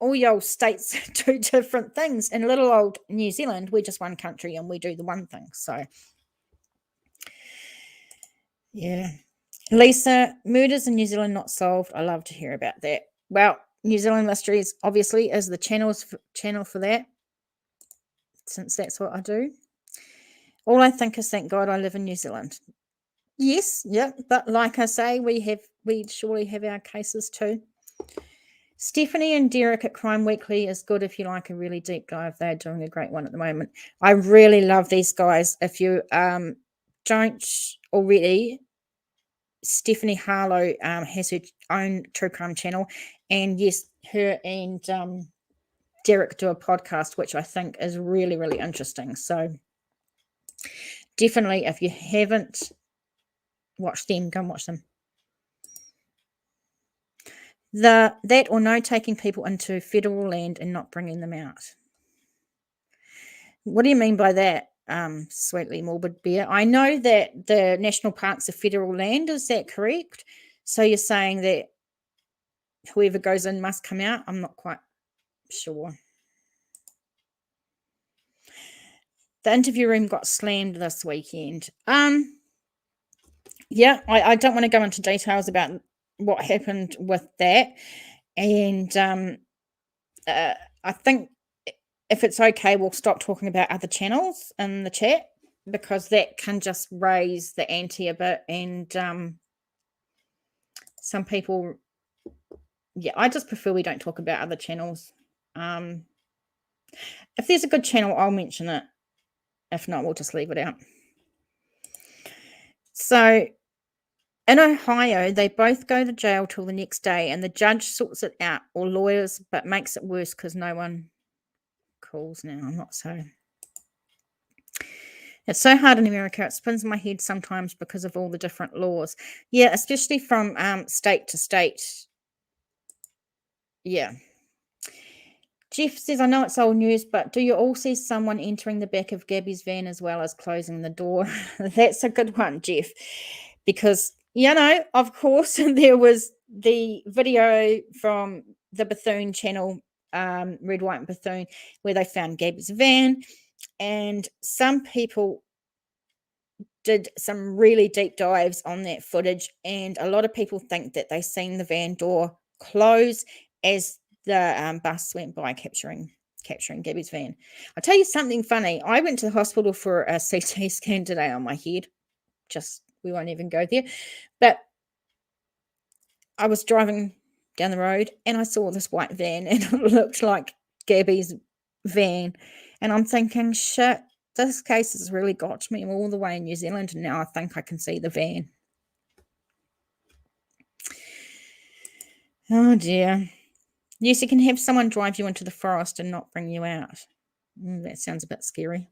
all your states do different things. In little old New Zealand, we're just one country and we do the one thing. So yeah. Lisa, murders in New Zealand not solved. I love to hear about that. Well, New Zealand Mysteries obviously is the channel for that, since that's what I do. All I think is, thank God I live in New Zealand. Yes, yeah, but like I say, we surely have our cases too. Stephanie and Derek at Crime Weekly is good if you like a really deep dive. They're doing a great one at the moment. I really love these guys. If you don't already, Stephanie Harlow has her own true crime channel, and yes, her and Derek do a podcast, which I think is really, really interesting. So definitely, if you haven't watched them, go and watch them. That or no taking people into federal land and not bringing them out. What do you mean by that, Sweetly Morbid Bear? I know that the national parks are federal land. Is that correct? So you're saying that whoever goes in must come out? I'm not quite sure. The interview room got slammed this weekend. Yeah, I don't want to go into details about what happened with that. And I think if it's okay, we'll stop talking about other channels in the chat, because that can just raise the ante a bit. And some people, yeah, I just prefer we don't talk about other channels. If there's a good channel, I'll mention it. If not, we'll just leave it out. So in Ohio, they both go to jail till the next day, and the judge sorts it out, or lawyers, but makes it worse because no one calls now. I'm not so. It's so hard in America. It spins my head sometimes because of all the different laws. Yeah, especially from state to state. Yeah. Jeff says, I know it's old news, but do you all see someone entering the back of Gabby's van as well as closing the door? That's a good one, Jeff, because, of course, there was the video from the Bethune channel, Red, White, and Bethune, where they found Gabby's van, and some people did some really deep dives on that footage, and a lot of people think that they seen the van door close as the bus went by, capturing Gabby's van. I'll tell you something funny. I went to the hospital for a CT scan today on my head. We won't even go there. But I was driving down the road and I saw this white van and it looked like Gabby's van. And I'm thinking, shit, this case has really got me all the way in New Zealand, and now I think I can see the van. Oh, dear. Yes, you can have someone drive you into the forest and not bring you out. That sounds a bit scary.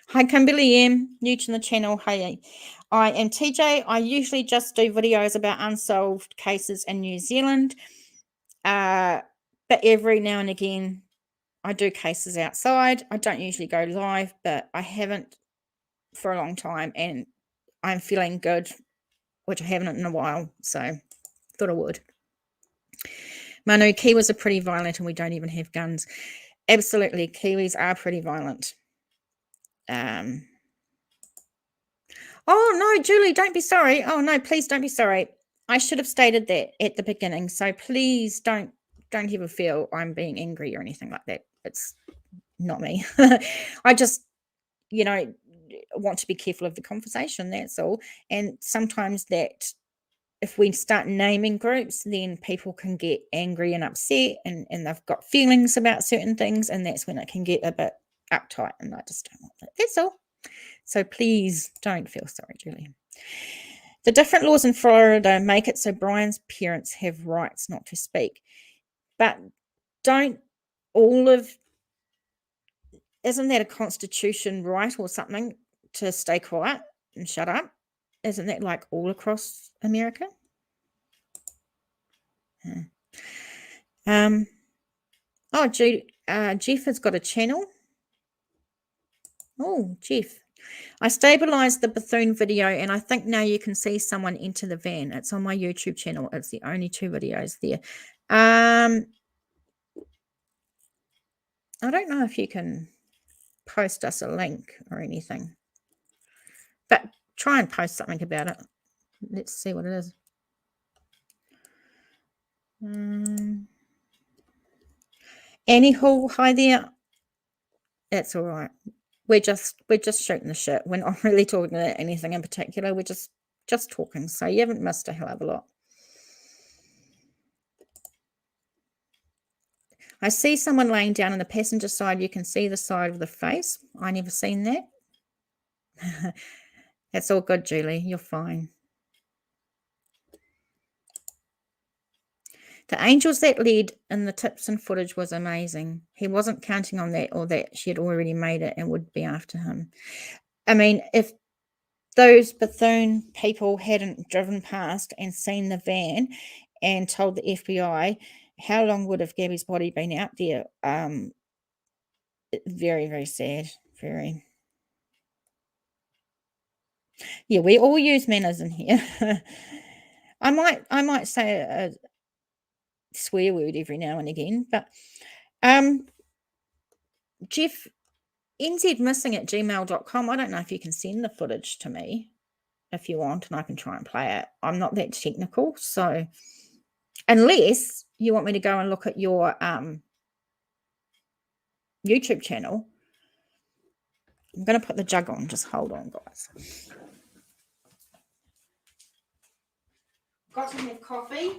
Hi, Kimberly M. New to the channel. Hey, I am TJ. I usually just do videos about unsolved cases in New Zealand. But every now and again, I do cases outside. I don't usually go live, but I haven't for a long time, and I'm feeling good, which I haven't in a while, so thought I would. Manu, Kiwis are pretty violent and we don't even have guns. Absolutely, Kiwis are pretty violent. Oh, no, Julie, don't be sorry. Oh, no, please don't be sorry. I should have stated that at the beginning, so please don't ever feel I'm being angry or anything like that. It's not me. I just, want to be careful of the conversation, that's all. And sometimes that if we start naming groups, then people can get angry and upset and they've got feelings about certain things, and that's when it can get a bit uptight, and I just don't want that. That's all. So please don't feel sorry, Julie. The different laws in Florida make it so Brian's parents have rights not to speak. But isn't that a constitution right or something to stay quiet and shut up? Isn't that like all across America? Oh, Jeff has got a channel. Oh, Jeff. I stabilized the Bethune video, and I think now you can see someone enter the van. It's on my YouTube channel. It's the only 2 videos there. I don't know if you can post us a link or anything, but try and post something about it. Let's see what it is. Annie Hall, hi there. That's all right. We're just shooting the shit. We're not really talking about anything in particular. We're just talking. So you haven't missed a hell of a lot. I see someone laying down on the passenger side. You can see the side of the face. I never seen that. That's all good, Julie. You're fine. The angels that led in the tips and footage was amazing. He wasn't counting on that, or that she had already made it and would be after him. I mean, if those Bethune people hadn't driven past and seen the van and told the FBI, how long would have Gabby's body been out there? Very, very sad. Very. Yeah, we all use manners in here. I might say a swear word every now and again, but Jeff, nzmissing@gmail.com. I don't know if you can send the footage to me if you want, and I can try and play it. I'm not that technical, so unless you want me to go and look at your YouTube channel, I'm going to put the jug on. Just hold on, guys. Got to have coffee.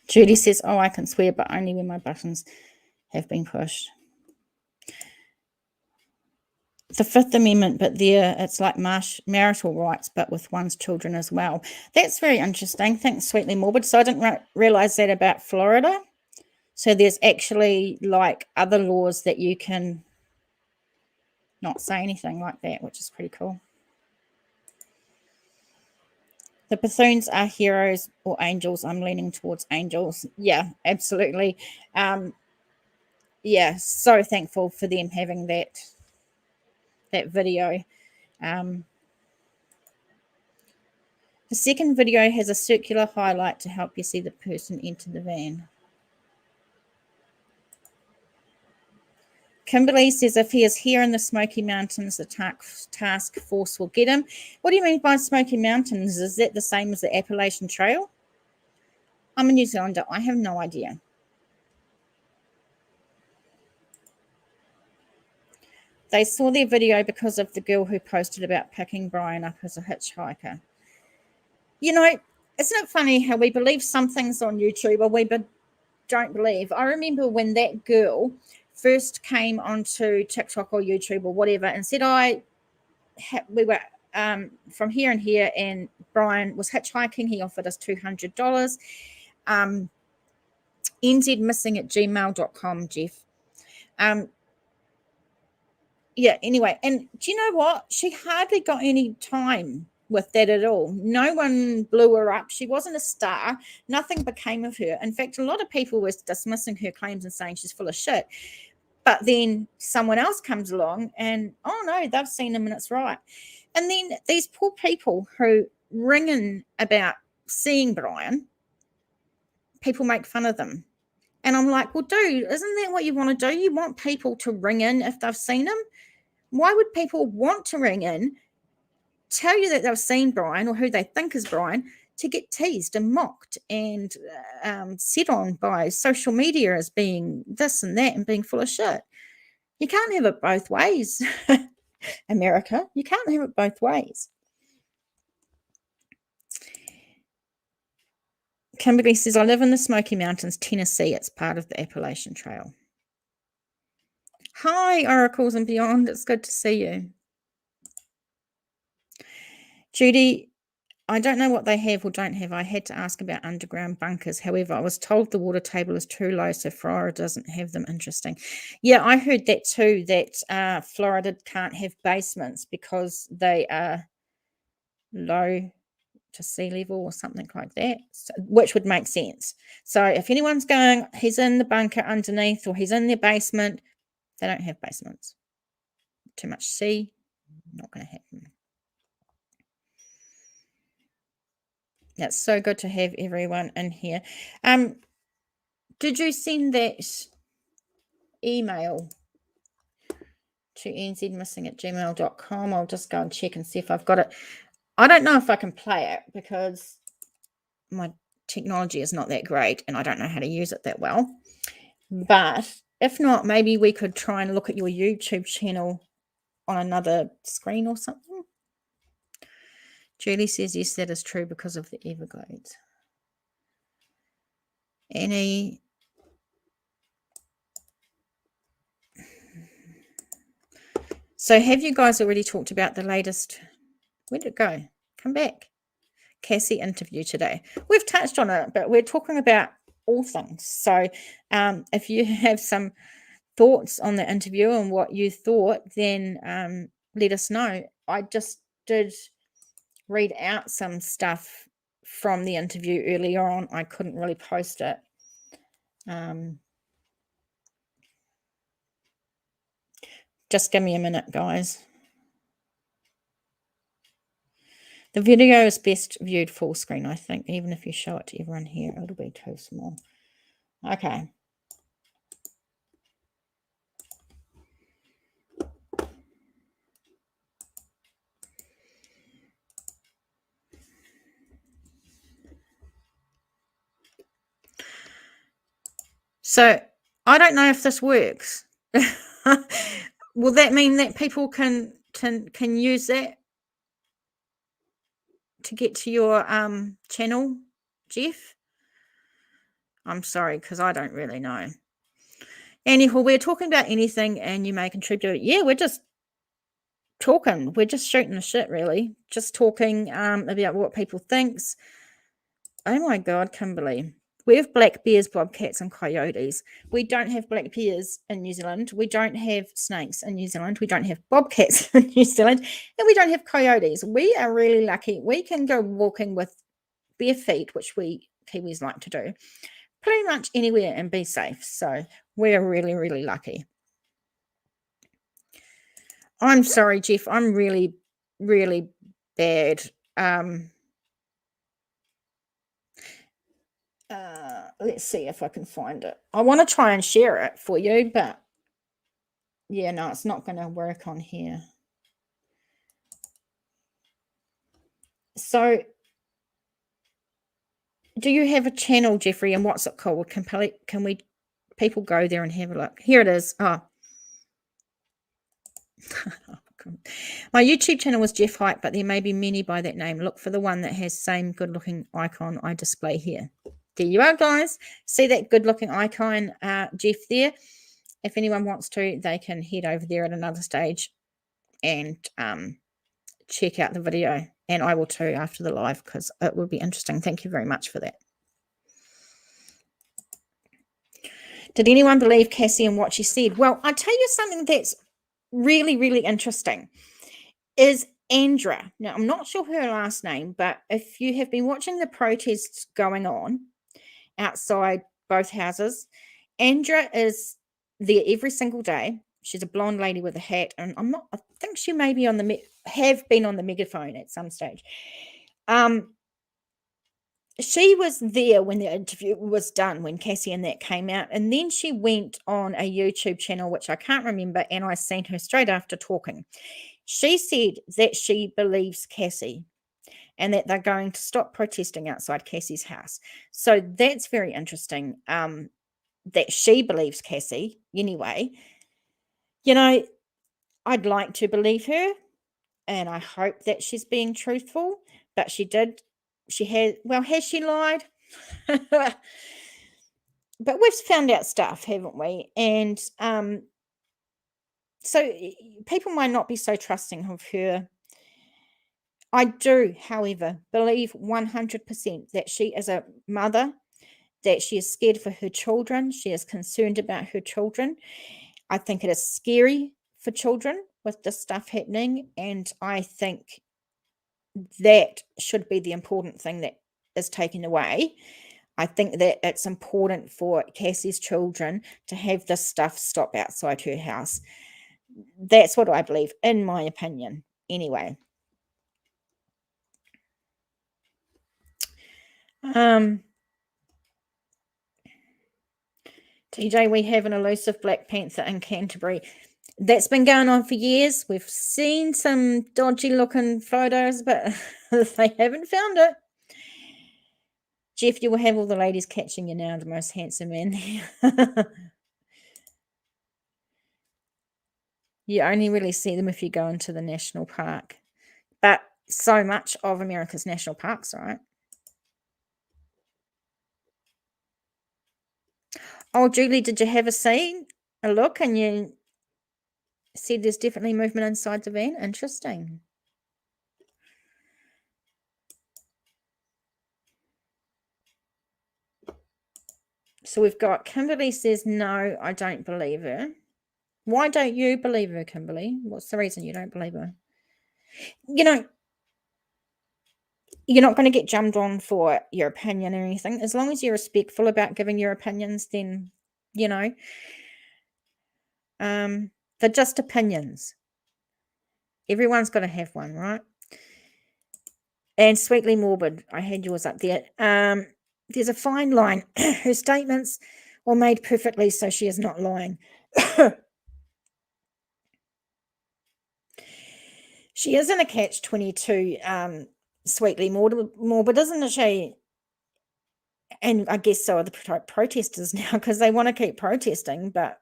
Judy says, oh, I can swear, but only when my buttons have been pushed. the Fifth Amendment, but there it's like marital rights, but with one's children as well. That's very interesting. Thanks, Sweetly Morbid. So I didn't realize that about Florida. So there's actually like other laws that you can not say anything like that, which is pretty cool. The Bethunes are heroes or angels. I'm leaning towards angels. Yeah, absolutely. Yeah, so thankful for them having that video. The second video has a circular highlight to help you see the person enter the van. Kimberly says if he is here in the Smoky Mountains, the task force will get him. What do you mean by Smoky Mountains? Is that the same as the Appalachian Trail? I'm a New Zealander. I have no idea. They saw their video because of the girl who posted about picking Brian up as a hitchhiker. You know, isn't it funny how we believe some things on YouTube or we don't believe? I remember when that girl first came onto TikTok or YouTube or whatever and said, we were from here and here, and Brian was hitchhiking. He offered us $200. nzmissing@gmail.com, Jeff. Yeah, anyway, and do you know what? She hardly got any time with that at all. No one blew her up. She wasn't a star. Nothing became of her. In fact, a lot of people were dismissing her claims and saying she's full of shit. But then someone else comes along and, oh no, they've seen him and it's right. And then these poor people who ring in about seeing Brian, people make fun of them. And I'm like, well, dude, isn't that what you want to do? You want people to ring in if they've seen him? Why would people want to ring in, tell you that they've seen Brian or who they think is Brian, to get teased and mocked and set on by social media as being this and that and being full of shit? You can't have it both ways, America. You can't have it both ways. Kimberly says, I live in the Smoky Mountains, Tennessee. It's part of the Appalachian Trail. Hi, Oracles and Beyond. It's good to see you. Judy, I don't know what they have or don't have. I had to ask about underground bunkers. However, I was told the water table is too low, so Florida doesn't have them. Interesting. Yeah, I heard that too, that Florida can't have basements because they are low to sea level or something like that, which would make sense. So if anyone's going, he's in the bunker underneath or he's in their basement, they don't have basements. Too much sea, not going to happen. That's so good to have everyone in here. Did you send that email to nzmissing@gmail.com? I'll just go and check and see if I've got it. I don't know if I can play it because my technology is not that great and I don't know how to use it that well. But if not, maybe we could try and look at your YouTube channel on another screen or something. Julie says, yes, that is true because of the Everglades. Annie. So have you guys already talked about the latest? Where did it go? Come back. Cassie interview today. We've touched on it, but we're talking about all things. So if you have some thoughts on the interview and what you thought, then let us know. I just did read out some stuff from the interview earlier on. I couldn't really post it. Just give me a minute, guys. The video is best viewed full screen, I think. Even if you show it to everyone here, it'll be too small. Okay. So I don't know if this works. Will that mean that people can use that to get to your channel, Jeff? I'm sorry, because I don't really know. Anyhow, we're talking about anything and you may contribute. Yeah, we're just talking. We're just shooting the shit, really. Just talking about what people thinks. Oh my God, Kimberly. We have black bears, bobcats, and coyotes. We don't have black bears in New Zealand. We don't have snakes in New Zealand. We don't have bobcats in New Zealand. And we don't have coyotes. We are really lucky. We can go walking with bare feet, which we Kiwis like to do, pretty much anywhere and be safe. So we're really, really lucky. I'm sorry, Jeff. I'm really, really bad. Let's see if I can find it. I want to try and share it for you, but yeah, no, it's not going to work on here. So do you have a channel, Jeffrey, and what's it called? Can we people go there and have a look? Here it is. Oh. My YouTube channel was Jeff Hype, but there may be many by that name. Look for the one that has same good-looking icon I display here. There you are, guys. See that good-looking icon, Jeff, there? If anyone wants to, they can head over there at another stage and check out the video. And I will too after the live because it will be interesting. Thank you very much for that. Did anyone believe Cassie and what she said? Well, I'll tell you something that's really, really interesting is Andra. Now, I'm not sure her last name, but if you have been watching the protests going on outside both houses, Andra is there every single day. She's a blonde lady with a hat, and I think she may be have been on the megaphone at some stage. She was there when the interview was done, when Cassie and that came out, and then she went on a YouTube channel, which I can't remember, and I seen her straight after talking. She said that she believes Cassie and that they're going to stop protesting outside Cassie's house. So that's very interesting, that she believes Cassie anyway. You know, I'd like to believe her, and I hope that she's being truthful, but she did. She had, well, has she lied? But we've found out stuff, haven't we? And so people might not be so trusting of her. I do, however, believe 100% that she is a mother, that she is scared for her children. She is concerned about her children. I think it is scary for children with this stuff happening. And I think that should be the important thing that is taken away. I think that it's important for Cassie's children to have this stuff stop outside her house. That's what I believe, in my opinion, anyway. TJ, we have an elusive Black Panther in Canterbury. That's been going on for years. We've seen some dodgy looking photos, but they haven't found it. Jeff, you will have all the ladies catching you now, the most handsome man. You only really see them if you go into the national park. But so much of America's national parks, right? Oh, Julie, did you have a look, and you said there's definitely movement inside the van? Interesting. So we've got Kimberly says, no, I don't believe her. Why don't you believe her, Kimberly? What's the reason you don't believe her? You know, you're not going to get jumped on for your opinion or anything. As long as you're respectful about giving your opinions, then, you know, they're just opinions. Everyone's got to have one, right? And Sweetly Morbid, I had yours up there. There's a fine line. Her statements were made perfectly, so she is not lying. She is in a catch-22, Sweetly Morbid, isn't she? And I guess so are the protesters now, because they want to keep protesting, but,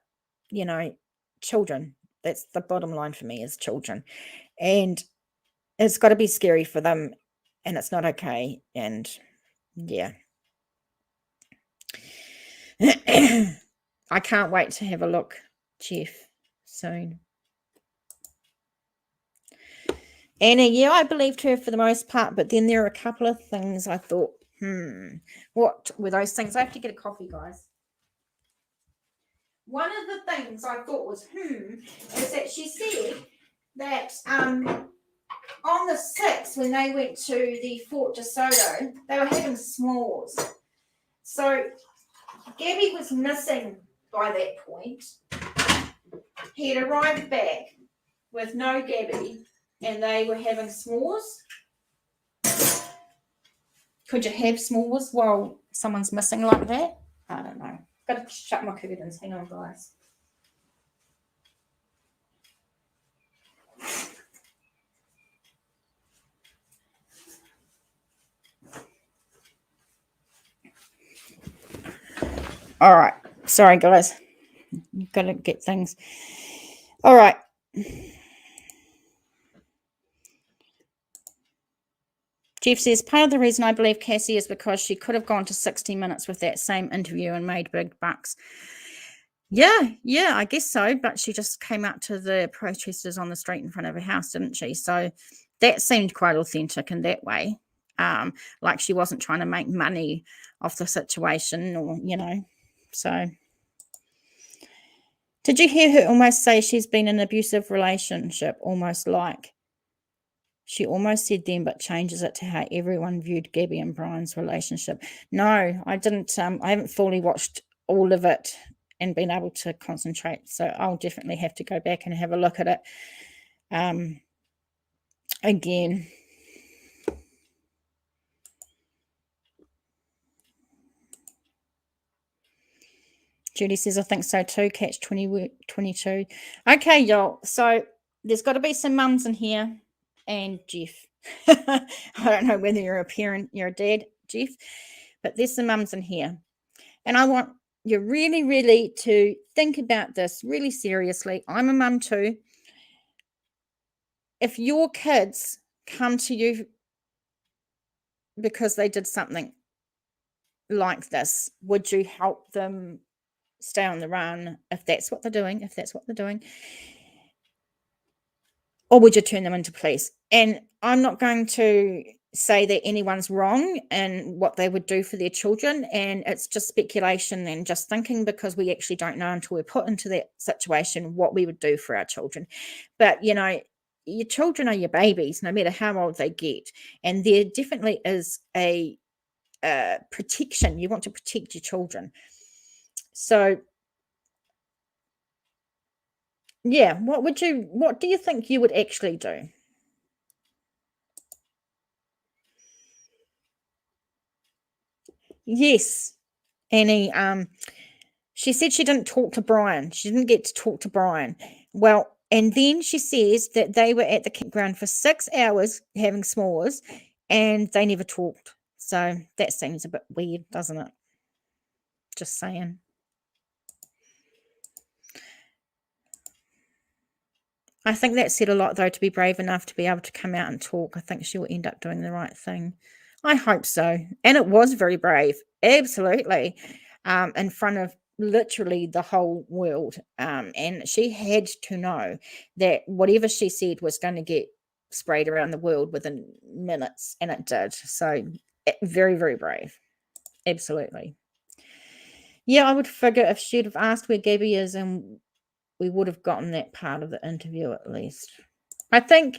you know, children, that's the bottom line for me, is children. And it's got to be scary for them, and it's not okay. And yeah. I can't wait to have a look, Jeff, soon. Anna, yeah, I believed her for the most part, but then there are a couple of things I thought, what were those things? I have to get a coffee, guys. One of the things I thought was, is that she said that on the 6th, when they went to the Fort DeSoto, they were having s'mores. So GAbby was missing by that point. He had arrived back with no GAbby, and they were having s'mores. Could you have s'mores while someone's missing like that? I don't know. Got to shut my curtains. Hang on, guys. All right. Sorry, guys. You've got to get things. All right. Jeff says, part of the reason I believe Cassie is because she could have gone to 60 Minutes with that same interview and made big bucks. Yeah, I guess so. But she just came out to the protesters on the street in front of her house, didn't she? So that seemed quite authentic in that way. Like she wasn't trying to make money off the situation or, so. Did you hear her almost say she's been in an abusive relationship, almost like? She almost said then, but changes it to how everyone viewed GAbby and Brian's relationship. No, I didn't. I haven't fully watched all of it and been able to concentrate. So I'll definitely have to go back and have a look at it again. Judy says, I think so too. Catch 22. Okay, y'all. So there's got to be some mums in here. And Jeff. I don't know whether you're a parent, you're a dad, Jeff, but there's some mums in here. And I want you really, really to think about this really seriously. I'm a mum too. If your kids come to you because they did something like this, would you help them stay on the run if that's what they're doing? Or would you turn them into police? And I'm not going to say that anyone's wrong in what they would do for their children. And it's just speculation and just thinking, because we actually don't know until we're put into that situation what we would do for our children. But, your children are your babies, no matter how old they get. And there definitely is a protection. You want to protect your children. So, yeah, what do you think you would actually do? Yes, Annie. She said she didn't talk to Brian. She didn't get to talk to Brian. Well, and then she says that they were at the campground for 6 hours having s'mores and they never talked. So that seems a bit weird, doesn't it? Just saying. I think that said a lot, though, to be brave enough to be able to come out and talk. I think she will end up doing the right thing. I hope so. And it was very brave. Absolutely. In front of literally the whole world. And she had to know that whatever she said was going to get sprayed around the world within minutes. And it did. So very, very brave. Absolutely. Yeah, I would figure if she'd have asked where GAbby is, and we would have gotten that part of the interview at least. I think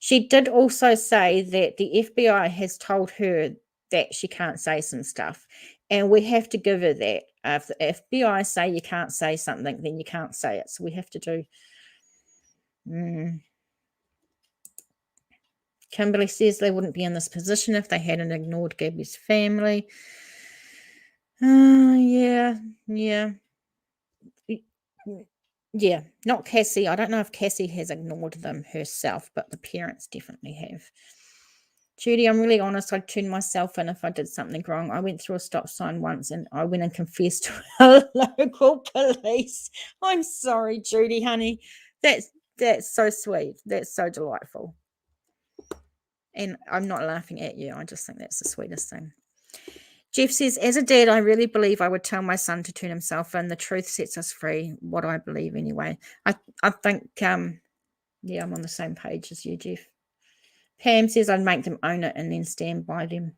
she did also say that the FBI has told her that she can't say some stuff. And we have to give her that. If the FBI say you can't say something, then you can't say it. So we have to do. Kimberly says they wouldn't be in this position if they hadn't ignored GAbby's family. Yeah. Yeah, not Cassie. I don't know if Cassie has ignored them herself, but the parents definitely have. Judy, I'm really honest. I'd turn myself in if I did something wrong. I went through a stop sign once and I went and confessed to a local police. I'm sorry, Judy, honey. That's so sweet. That's so delightful. And I'm not laughing at you. I just think that's the sweetest thing. Jeff says, as a dad, I really believe I would tell my son to turn himself in. The truth sets us free. What I believe anyway. I think, yeah, I'm on the same page as you, Jeff. Pam says I'd make them own it and then stand by them.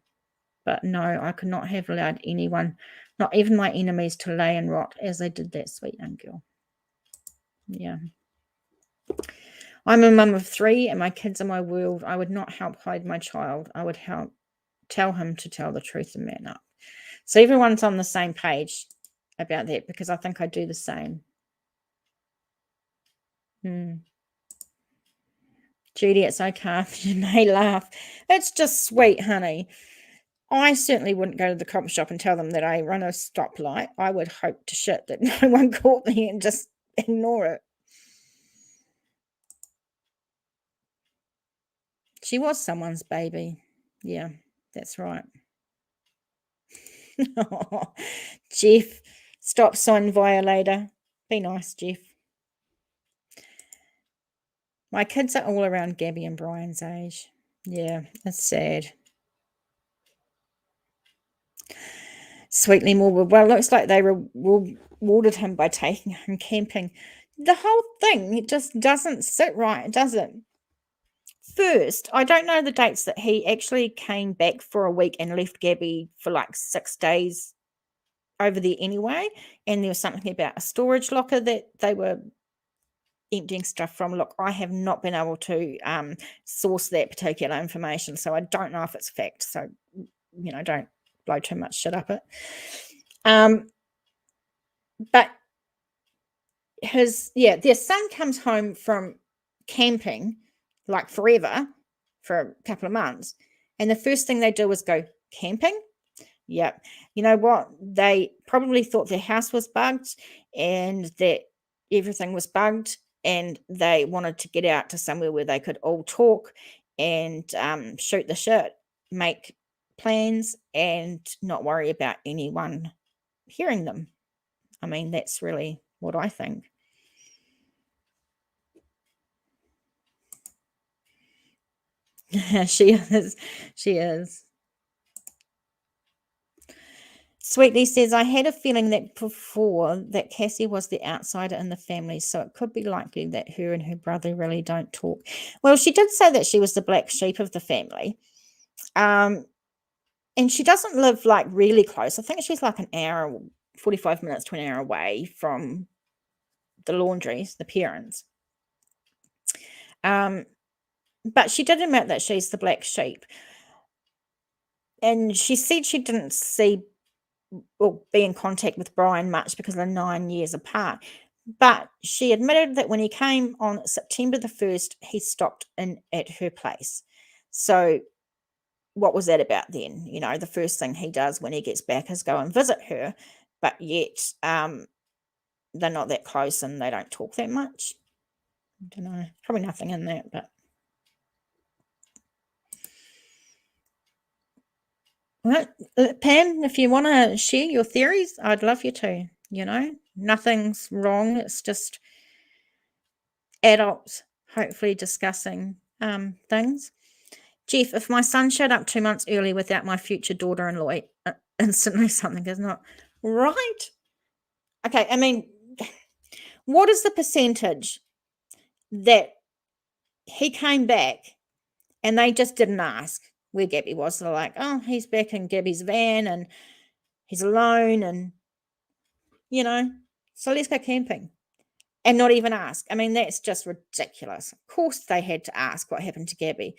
But no, I could not have allowed anyone, not even my enemies, to lay and rot as they did that sweet young girl. Yeah. I'm a mum of 3 and my kids are my world. I would not help hide my child. I would help tell him to tell the truth and man up. So everyone's on the same page about that, because I think I do the same. Judy, it's okay if you may laugh. It's just sweet, honey. I certainly wouldn't go to the cop shop and tell them that I run a stoplight. I would hope to shit that no one caught me and just ignore it. She was someone's baby. Yeah, that's right. Oh, Jeff, stop sign violator. Be nice, Jeff. My kids are all around Gabby and Brian's age. Yeah, that's sad. Sweetly morbid. Well, it looks like they rewarded him by taking him camping. The whole thing, it just doesn't sit right, does it? First, I don't know the dates that he actually came back for a week and left Gabby for like 6 days over there anyway. And there was something about a storage locker that they were emptying stuff from. Look, I have not been able to source that particular information, so I don't know if it's fact. So, don't blow too much shit up it. But their son comes home from camping like forever for a couple of months, and the first thing they do is go camping. Yep. You know what? They probably thought their house was bugged and that everything was bugged, and they wanted to get out to somewhere where they could all talk and shoot the shit, make plans, and not worry about anyone hearing them. I mean, that's really what I think. She is. Sweetly says, I had a feeling that before that Cassie was the outsider in the family, so it could be likely that her and her brother really don't talk. Well, she did say that she was the black sheep of the family. And she doesn't live like really close. I think she's like an hour, 45 minutes to an hour away from the laundries, the parents. But she did admit that she's the black sheep. And she said she didn't see or be in contact with Brian much because they're 9 years apart. But she admitted that when he came on September the 1st, he stopped in at her place. So what was that about then? The first thing he does when he gets back is go and visit her, but yet they're not that close and they don't talk that much. I don't know. Probably nothing in that, but well, Pam, if you want to share your theories, I'd love you to. Nothing's wrong. It's just adults hopefully discussing things. Jeff, if my son showed up 2 months early without my future daughter-in-law, instantly something is not right. Okay, I mean, what is the percentage that he came back and they just didn't ask where Gabby was? They're like, oh, he's back in Gabby's van and he's alone and, so let's go camping. And not even ask. I mean, that's just ridiculous. Of course they had to ask what happened to Gabby.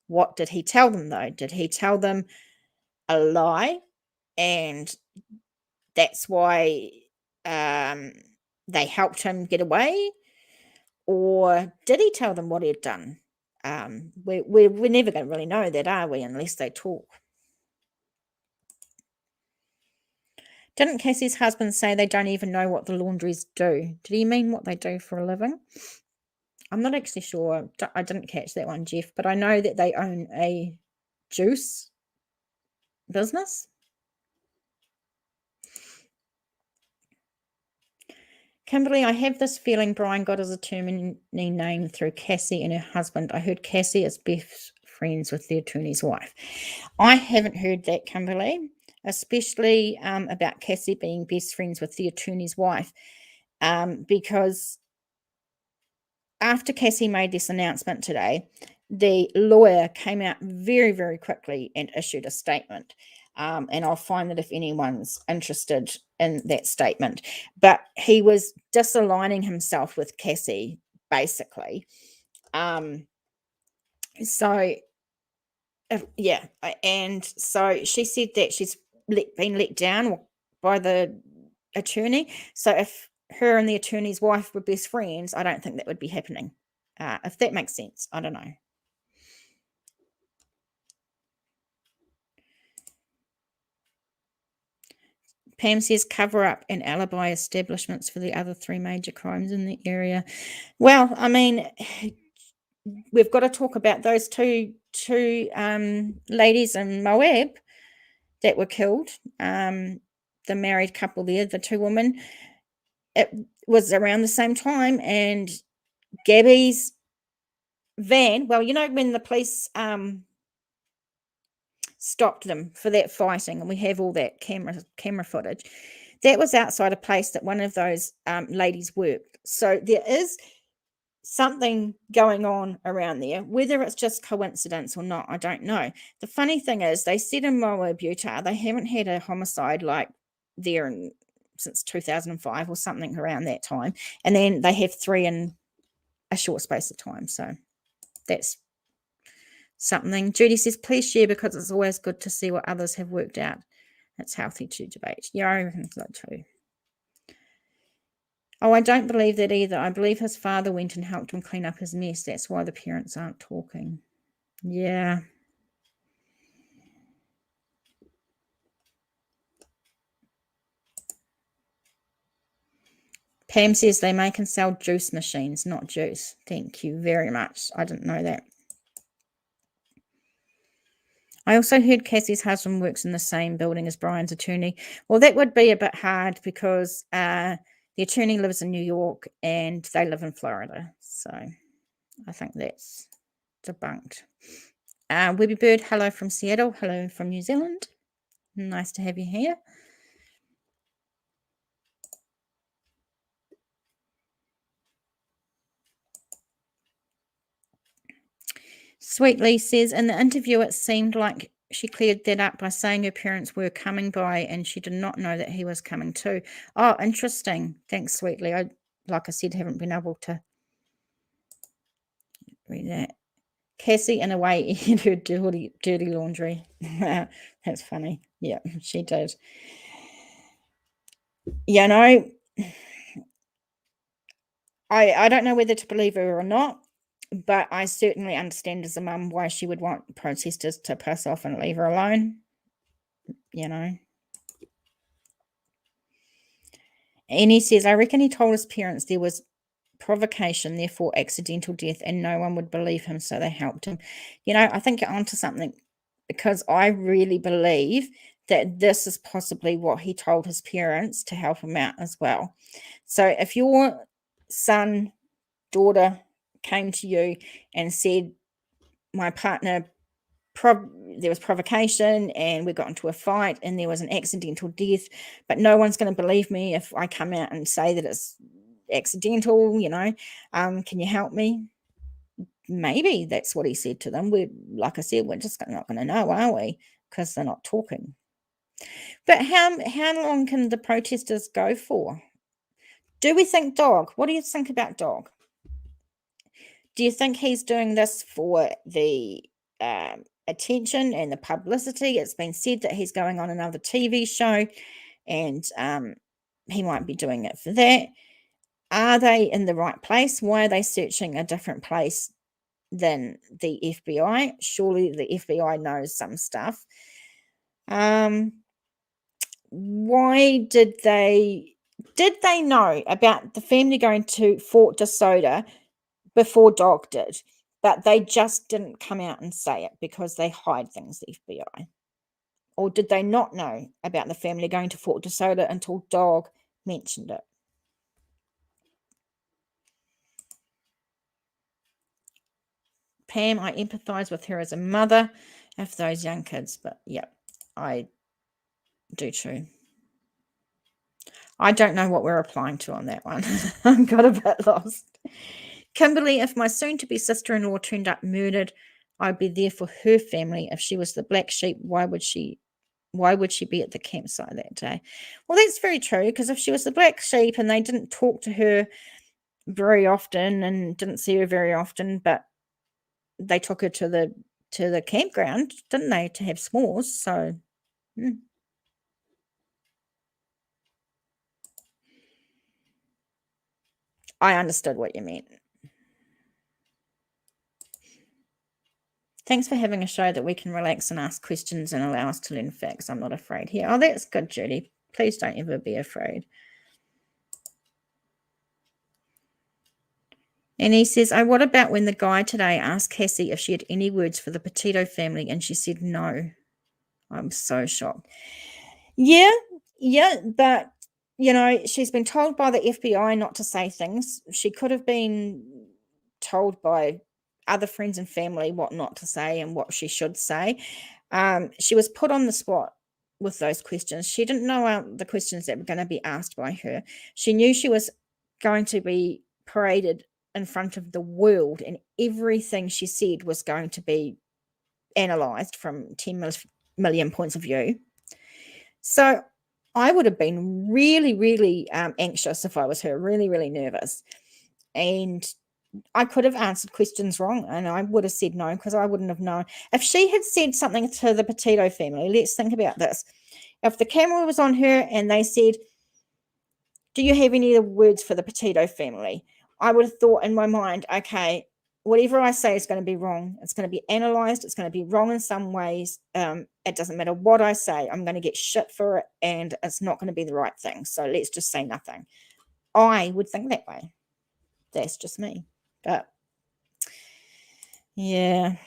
What did he tell them, though? Did he tell them a lie? And that's why they helped him get away? Or did he tell them what he had done? We're never going to really know that, are we, unless they talk. Didn't Cassie's husband say they don't even know what the laundries do? Did he mean what they do for a living? I'm not actually sure. I didn't catch that one, Jeff, but I know that they own a juice business. Kimberly, I have this feeling Brian got his attorney name through Cassie and her husband. I heard Cassie is best friends with the attorney's wife. I haven't heard that, Kimberly, especially about Cassie being best friends with the attorney's wife, because after Cassie made this announcement today, the lawyer came out very, very quickly and issued a statement. And I'll find that if anyone's interested in that statement. But he was disaligning himself with Cassie, basically. So, yeah. And so she said that she's been let down by the attorney. So if her and the attorney's wife were best friends, I don't think that would be happening. If that makes sense. I don't know. Pam says cover up and alibi establishments for the other 3 major crimes in the area. Well, I mean, we've got to talk about those two ladies in Moab that were killed. The married couple there, the 2 women. It was around the same time, and Gabby's van. Well, you know when the police stopped them for that fighting, and we have all that camera footage. That was outside a place that one of those ladies worked. So there is something going on around there. Whether it's just coincidence or not, I don't know. The funny thing is, they said in Moab, Utah, they haven't had a homicide like there since 2005 or something around that time. And then they have 3 in a short space of time. So that's something. Judy says, please share because it's always good to see what others have worked out. It's healthy to debate. Yeah, I think so too. Oh, I don't believe that either. I believe his father went and helped him clean up his mess. That's why the parents aren't talking. Yeah. Pam says they make and sell juice machines, not juice. Thank you very much. I didn't know that. I also heard Cassie's husband works in the same building as Brian's attorney. Well, that would be a bit hard because the attorney lives in New York and they live in Florida. So I think that's debunked. Webby Bird, hello from Seattle. Hello from New Zealand. Nice to have you here. Sweetly says, in the interview, it seemed like she cleared that up by saying her parents were coming by and she did not know that he was coming too. Oh, interesting. Thanks, Sweetly. Like I said, haven't been able to read that. Cassie, in a way, in her dirty laundry. That's funny. Yeah, she did. You know, I don't know whether to believe her or not, but I certainly understand as a mum why she would want protesters to piss off and leave her alone. You know. And he says, I reckon he told his parents there was provocation, therefore accidental death, and no one would believe him, so they helped him. You know, I think you're onto something because I really believe that this is possibly what he told his parents to help him out as well. So if your son, daughter came to you and said, my partner, there was provocation and we got into a fight and there was an accidental death, but no one's going to believe me if I come out and say that it's accidental, you know, can you help me? Maybe that's what he said to them. Like I said, we're just not going to know, are we? Because they're not talking. But how long can the protesters go for? Do we think Dog? What do you think about Dog? Do you think he's doing this for the attention and the publicity? It's been said that he's going on another TV show and he might be doing it for that. Are they in the right place? Why are they searching a different place than the FBI? Surely the FBI knows some stuff. Why did they know about the family going to Fort DeSoto before Dog did, but they just didn't come out and say it because they hide things, the FBI? Or did they not know about the family going to Fort DeSoto until Dog mentioned it? Pam, I empathize with her as a mother of those young kids, but yeah, I do too. I don't know what we're applying to on that one. I got a bit lost. Kimberly, if my soon-to-be sister-in-law turned up murdered, I'd be there for her family. If she was the black sheep, why would she be at the campsite that day? Well, that's very true, because if she was the black sheep and they didn't talk to her very often and didn't see her very often, but they took her to the campground, didn't they, to have s'mores? So I understood what you meant. Thanks for having a show that we can relax and ask questions and allow us to learn facts. I'm not afraid here. Oh, that's good, Judy. Please don't ever be afraid. And he says, oh, what about when the guy today asked Cassie if she had any words for the Petito family and she said no? I'm so shocked. Yeah, but, she's been told by the FBI not to say things. She could have been told by other friends and family what not to say and what she should say. She was put on the spot with those questions. She didn't know the questions that were going to be asked by her. She knew she was going to be paraded in front of the world, and everything she said was going to be analyzed from 10 million points of view. So I would have been really, really anxious if I was her, really, really nervous. And I could have answered questions wrong, and I would have said no because I wouldn't have known. If she had said something to the Petito family, let's think about this. If the camera was on her and they said, do you have any other words for the Petito family? I would have thought in my mind, okay, whatever I say is going to be wrong. It's going to be analyzed. It's going to be wrong in some ways. It doesn't matter what I say. I'm going to get shit for it, and it's not going to be the right thing. So let's just say nothing. I would think that way. That's just me. But yeah,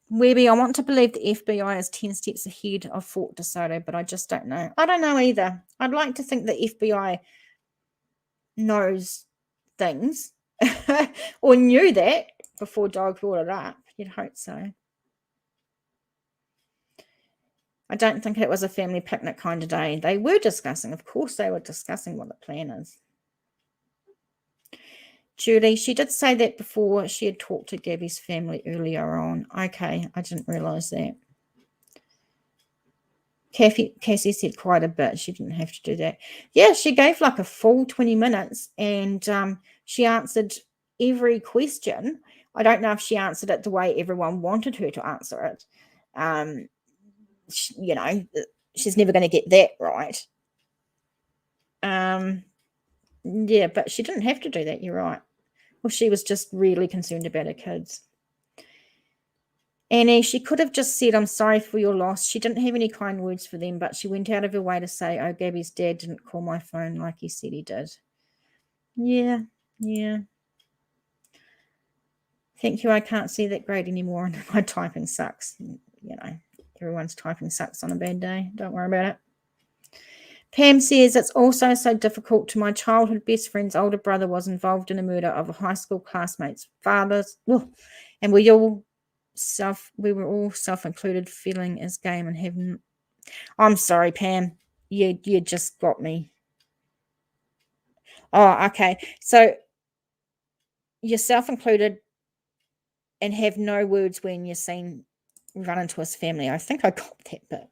Webby, I want to believe the FBI is 10 steps ahead of Fort DeSoto, but I just don't know. I don't know either. I'd like to think the FBI knows things or knew that before Dog brought it up. You'd hope so. I don't think it was a family picnic kind of day. They were discussing, of course they were discussing what the plan is. Julie, she did say that before she had talked to Gabby's family earlier on. Okay, I didn't realise that. Cassie said quite a bit. She didn't have to do that. Yeah, she gave like a full 20 minutes and she answered every question. I don't know if she answered it the way everyone wanted her to answer it. She's never going to get that right. Yeah, but she didn't have to do that. You're right. Well, she was just really concerned about her kids. Annie, she could have just said, I'm sorry for your loss. She didn't have any kind words for them, but she went out of her way to say, oh, Gabby's dad didn't call my phone like he said he did. Yeah. Thank you. I can't see that great anymore, and my typing sucks. Everyone's typing sucks on a bad day. Don't worry about it. Pam says, it's also so difficult. To my childhood best friend's older brother was involved in a murder of a high school classmate's father's, and we were all self-included, feeling as game and having. I'm sorry, Pam. You just got me. Oh, okay. So you're self-included and have no words when you're seen run into his family. I think I got that bit.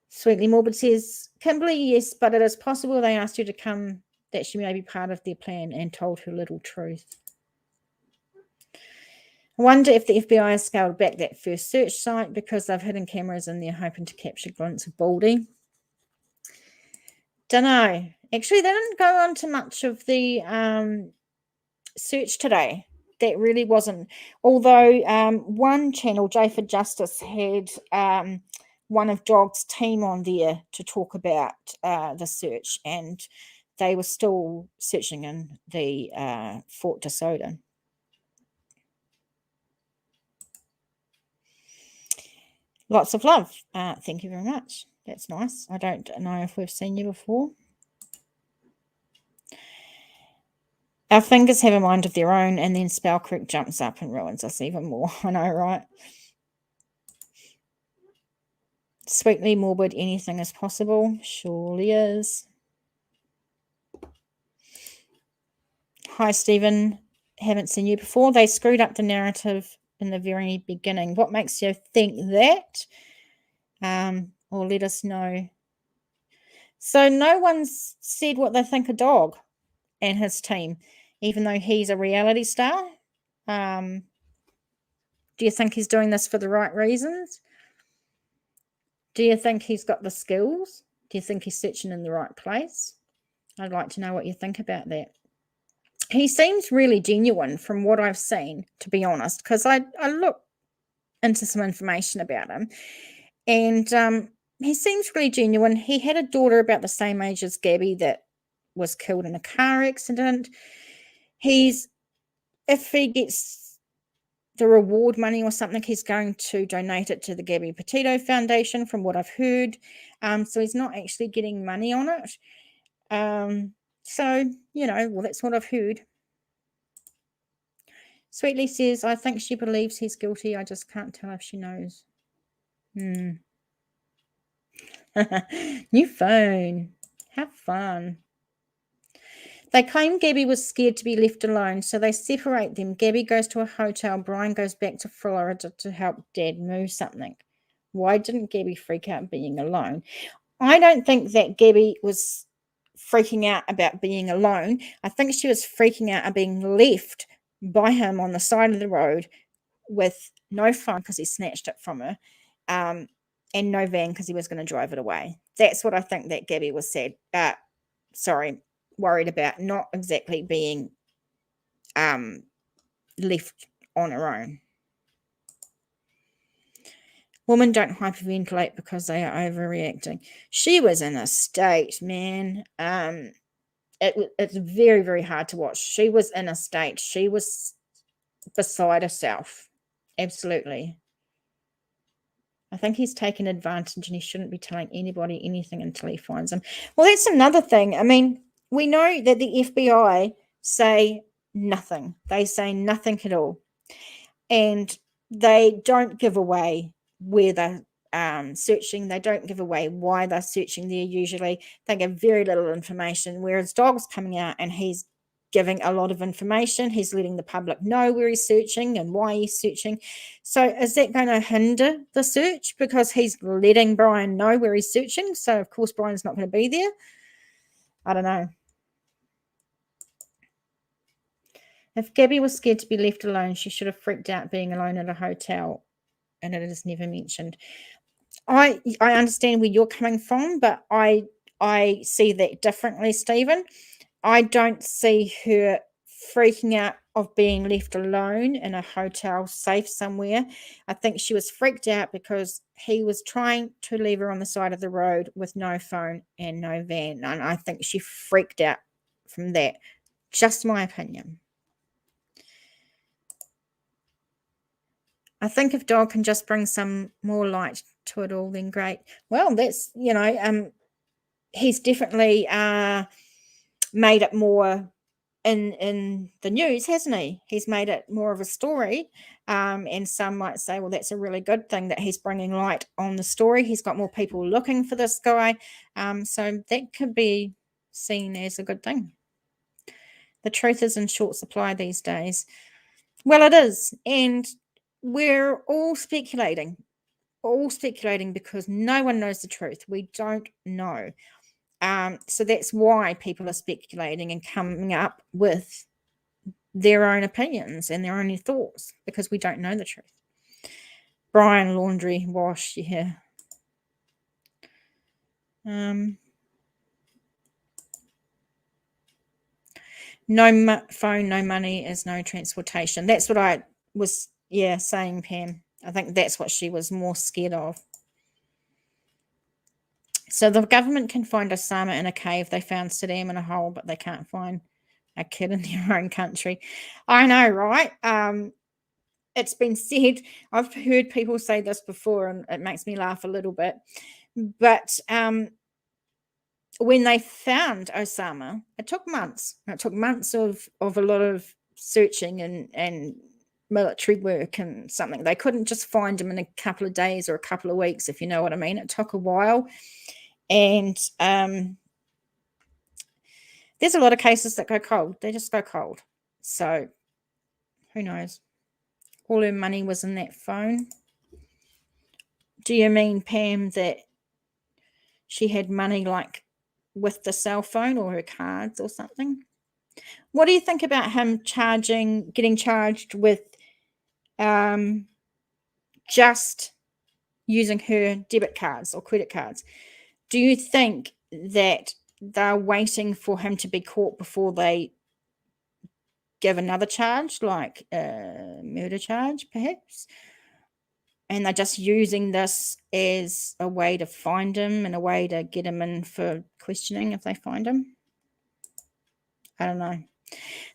Sweetly Morbid says, Kimberly, yes, but it is possible they asked you to come, that she may be part of their plan, and told her little truth. I wonder if the FBI has scaled back that first search site because they've hidden cameras in there hoping to capture a glimpse of Baldy. Don't know. Actually, they didn't go on to much of the search today. That really wasn't. Although one channel, J for Justice, had one of Dog's team on there to talk about the search, and they were still searching in the Fort DeSoto. Lots of love. Thank you very much. That's nice. I don't know if we've seen you before. Our fingers have a mind of their own, and then Spell Creek jumps up and ruins us even more. I know, right? Sweetly Morbid, anything is possible. Surely is. Hi, Stephen. Haven't seen you before. They screwed up the narrative in the very beginning. What makes you think that? Or let us know. So no one's said what they think of Dog and his team, even though he's a reality star. Do you think he's doing this for the right reasons? Do you think he's got the skills? Do you think he's searching in the right place? I'd like to know what you think about that. He seems really genuine from what I've seen, to be honest, because I looked into some information about him. And he seems really genuine. He had a daughter about the same age as GAbby that was killed in a car accident. If he gets the reward money or something, he's going to donate it to the GAbby Petito Foundation, from what I've heard. So he's not actually getting money on it. So, well, that's what I've heard. Sweetly says, I think she believes he's guilty. I just can't tell if she knows. New phone. Have fun. They claim GAbby was scared to be left alone, so they separate them. GAbby goes to a hotel. Brian goes back to Florida to help Dad move something. Why didn't GAbby freak out being alone? I don't think that GAbby was freaking out about being alone. I think she was freaking out at being left by him on the side of the road with no phone because he snatched it from her, and no van because he was going to drive it away. That's what I think that GAbby was worried about, not exactly being left on her own. Women don't hyperventilate because they are overreacting. She was in a state, man. It's very, very hard to watch. She was in a state. She was beside herself. Absolutely. I think he's taken advantage and he shouldn't be telling anybody anything until he finds them. Well, that's another thing. I mean, we know that the FBI say nothing. They say nothing at all. And they don't give away where they're searching. They don't give away why they're searching there usually. They give very little information, whereas Dog's coming out and he's giving a lot of information. He's letting the public know where he's searching and why he's searching. So is that going to hinder the search because he's letting Brian know where he's searching? So, of course, Brian's not going to be there. I don't know. If GAbby was scared to be left alone, she should have freaked out being alone at a hotel, and it is never mentioned. I understand where you're coming from, but I see that differently, Stephen. I don't see her freaking out of being left alone in a hotel safe somewhere. I think she was freaked out because he was trying to leave her on the side of the road with no phone and no van. And I think she freaked out from that. Just my opinion. I think if Dog can just bring some more light to it all, then great. Well, that's, he's definitely made it more in the news, hasn't he? He's made it more of a story. And some might say, well, that's a really good thing that he's bringing light on the story. He's got more people looking for this guy. So that could be seen as a good thing. The truth is in short supply these days. Well, it is. And we're all speculating because no one knows the truth. We don't know. So that's why people are speculating and coming up with their own opinions and their own thoughts because we don't know the truth. Brian, laundry, wash, yeah. No phone, no money is no transportation. That's what I was, saying, Pam. I think that's what she was more scared of. So the government can find Osama in a cave. They found Saddam in a hole, but they can't find a kid in their own country. I know, right? It's been said, I've heard people say this before, and it makes me laugh a little bit. But when they found Osama, it took months. It took months of a lot of searching and military work and something. They couldn't just find him in a couple of days or a couple of weeks, if you know what I mean. It took a while. And There's a lot of cases that go cold. They just go cold. So who knows? All her money was in that phone. Do you mean, Pam, that she had money like with the cell phone or her cards or something? What do you think about him getting charged with just using her debit cards or credit cards? Do you think that they're waiting for him to be caught before they give another charge, like a murder charge, perhaps? And they're just using this as a way to find him and a way to get him in for questioning if they find him? I don't know.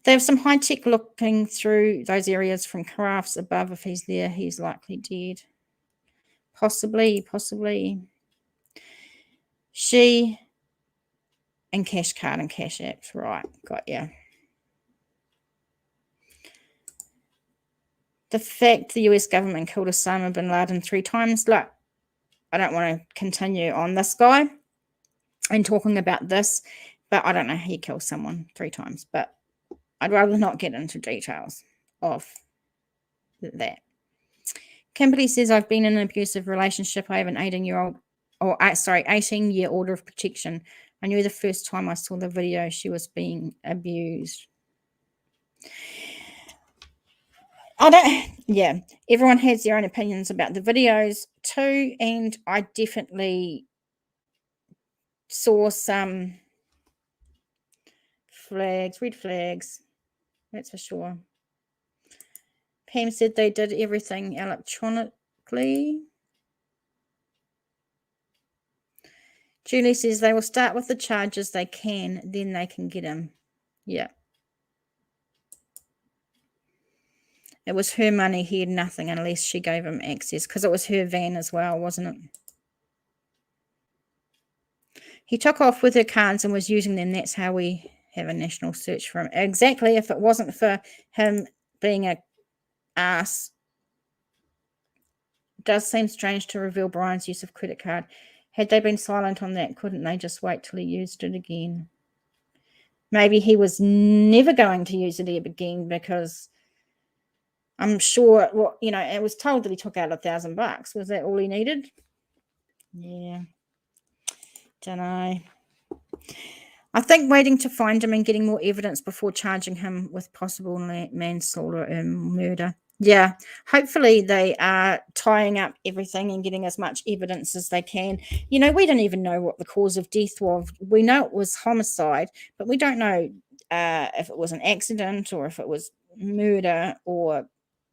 They have some high tech looking through those areas from crafts above. If he's there, he's likely dead. Possibly. She and cash card and cash apps. Right, got ya. The fact the US government killed Osama bin Laden 3 times. Look, I don't want to continue on this guy and talking about this, but I don't know how you kill someone 3 times. But I'd rather not get into details of that. Kimberly says, I've been in an abusive relationship. I have an 18-year order of protection. I knew the first time I saw the video she was being abused. Everyone has their own opinions about the videos too, and I definitely saw some red flags, that's for sure. Pam said they did everything electronically. Julie says they will start with the charges they can, then they can get him. Yeah. It was her money. He had nothing unless she gave him access, because it was her van as well, wasn't it? He took off with her cards and was using them. That's how we have a national search for him. Exactly. If it wasn't for him being a ass, it does seem strange to reveal Brian's use of credit card. Had they been silent on that, couldn't they just wait till he used it again? Maybe he was never going to use it again, because I'm sure, it was told that he took out $1,000. Was that all he needed? Yeah. Don't know. I think waiting to find him and getting more evidence before charging him with possible manslaughter and murder. Yeah, hopefully they are tying up everything and getting as much evidence as they can. We don't even know what the cause of death was. We know it was homicide, but we don't know if it was an accident or if it was murder, or,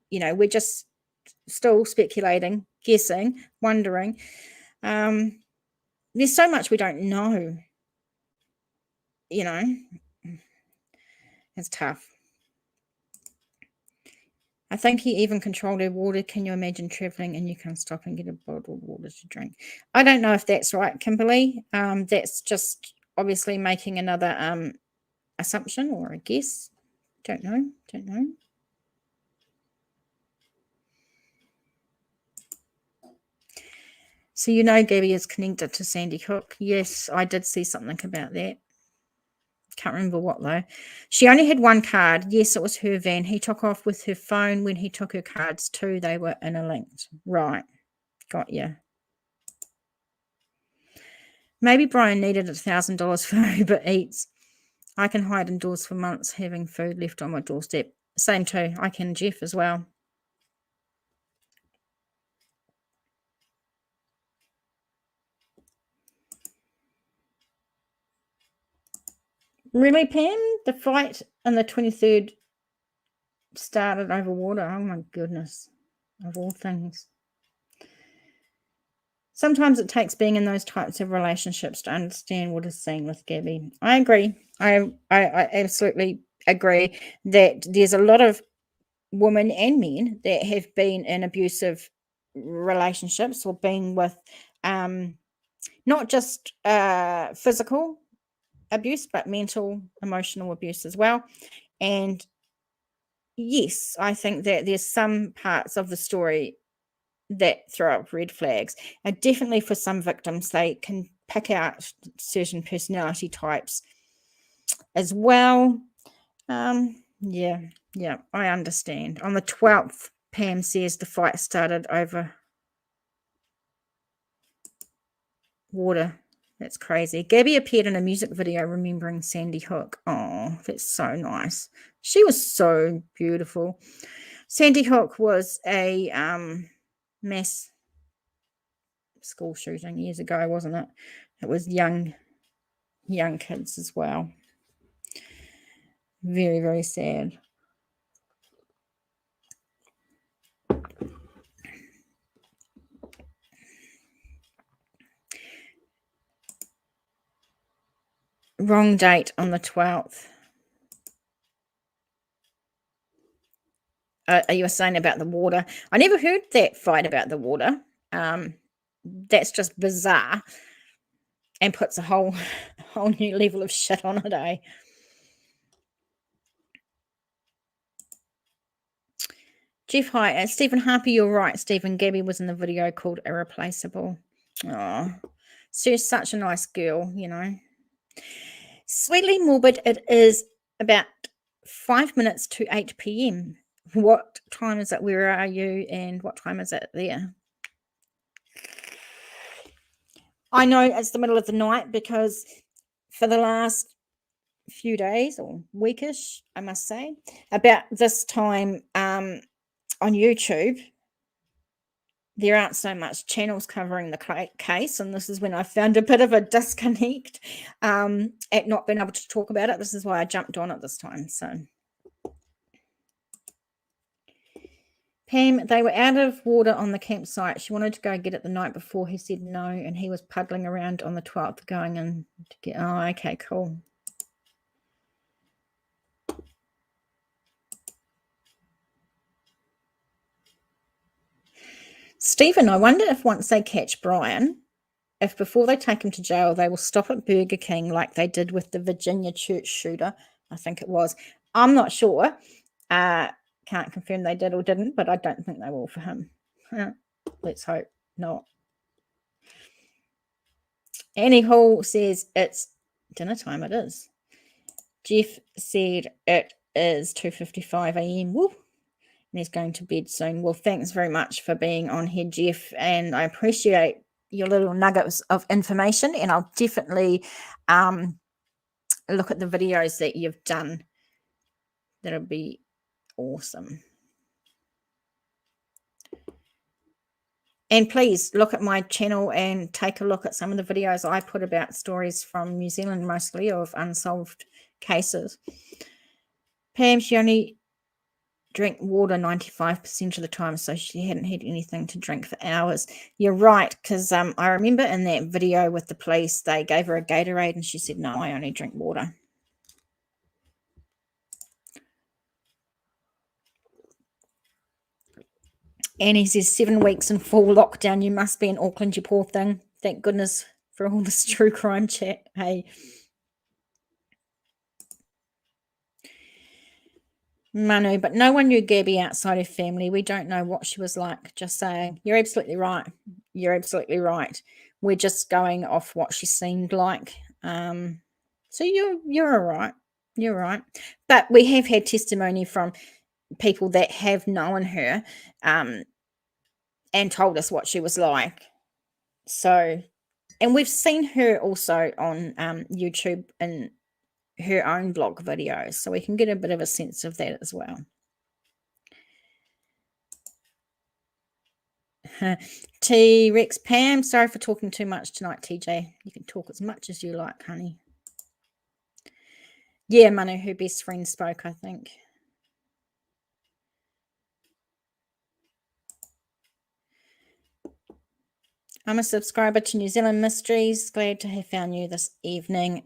we're just still speculating, guessing, wondering. There's so much we don't know. It's tough. I think he even controlled her water. Can you imagine traveling and you can't stop and get a bottled water to drink? I don't know if that's right, Kimberly. That's just obviously making another assumption or a guess. Don't know. So Gabby is connected to Sandy Hook. Yes, I did see something about that. Can't remember what though. She only had one card. Yes, it was her van. He took off with her phone. When he took her cards too, they were interlinked. Right. Got you. Maybe Brian needed $1,000 for Uber Eats. I can hide indoors for months having food left on my doorstep. Same too. I can, Jeff, as well. Really, Pam? The fight on the 23rd started over water. Oh, my goodness. Of all things. Sometimes it takes being in those types of relationships to understand what is seen with Gabby. I agree. I absolutely agree that there's a lot of women and men that have been in abusive relationships or been with not just physical abuse, but mental, emotional abuse as well. And yes, I think that there's some parts of the story that throw up red flags. And definitely for some victims, they can pick out certain personality types as well. Yeah, I understand. On the 12th, Pam says the fight started over water. That's crazy. GAbby appeared in a music video remembering Sandy Hook. Oh, that's so nice. She was so beautiful. Sandy Hook was a mass school shooting years ago, wasn't it? It was young kids as well. Very, very sad. Wrong date on the 12th. You were saying about the water. I never heard that fight about the water. That's just bizarre and puts a whole new level of shit on it, eh? Jeff, hi. Stephen Harper, you're right. Stephen, GAbby was in the video called Irreplaceable. Oh, she's such a nice girl, you know. Sweetly Morbid, it is about 5 minutes to 8 p.m. What time is it? Where are you? And what time is it there? I know it's the middle of the night because for the last few days or weekish, I must say, about this time on YouTube, there aren't so much channels covering the case, and this is when I found a bit of a disconnect at not being able to talk about it. This is why I jumped on it this time. So, Pam, they were out of water on the campsite. She wanted to go get it the night before. He said no, and he was puddling around on the 12th going in to get... Oh, okay, cool. Stephen, I wonder if once they catch Brian, if before they take him to jail, they will stop at Burger King like they did with the Virginia church shooter, I think it was. I'm not sure. Can't confirm they did or didn't, but I don't think they will for him. Let's hope not. Annie Hall says it's dinner time. It is. Jeff said it is 2:55 a.m. Woo. And he's going to bed soon. Well, thanks very much for being on here, Jeff, and I appreciate your little nuggets of information, and I'll definitely look at the videos that you've done. That'll be awesome. And please look at my channel and take a look at some of the videos I put about stories from New Zealand, mostly of unsolved cases. Pam, she only drank water 95% of the time, so she hadn't had anything to drink for hours. You're right, because I remember in that video with the police, they gave her a Gatorade and she said, no, I only drink water. And he says 7 weeks in full lockdown. You must be in Auckland, you poor thing. Thank goodness for all this true crime chat. Hey. Manu, but no one knew GAbby outside her family. We don't know what she was like. Just saying. You're absolutely right. You're absolutely right. We're just going off what she seemed like. So you're all right. You're right. But we have had testimony from people that have known her and told us what she was like. So, and we've seen her also on YouTube and her own blog videos, so we can get a bit of a sense of that as well. T-Rex Pam, sorry for talking too much tonight, TJ. You can talk as much as you like, honey. Yeah, Manu, her best friend spoke, I think. I'm a subscriber to New Zealand Mysteries. Glad to have found you this evening.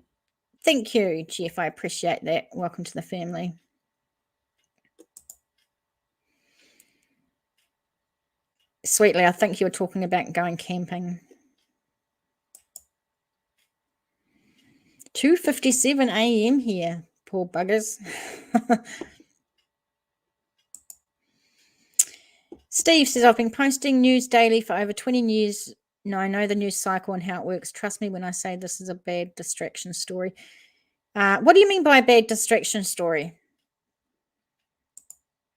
Thank you, Jeff. I appreciate that. Welcome to the family. Sweetly, I think you were talking about going camping. 2:57 a.m. here. Poor buggers. Steve says, I've been posting news daily for over 20 years. No, I know the news cycle and how it works. Trust me when I say this is a bad distraction story. What do you mean by a bad distraction story?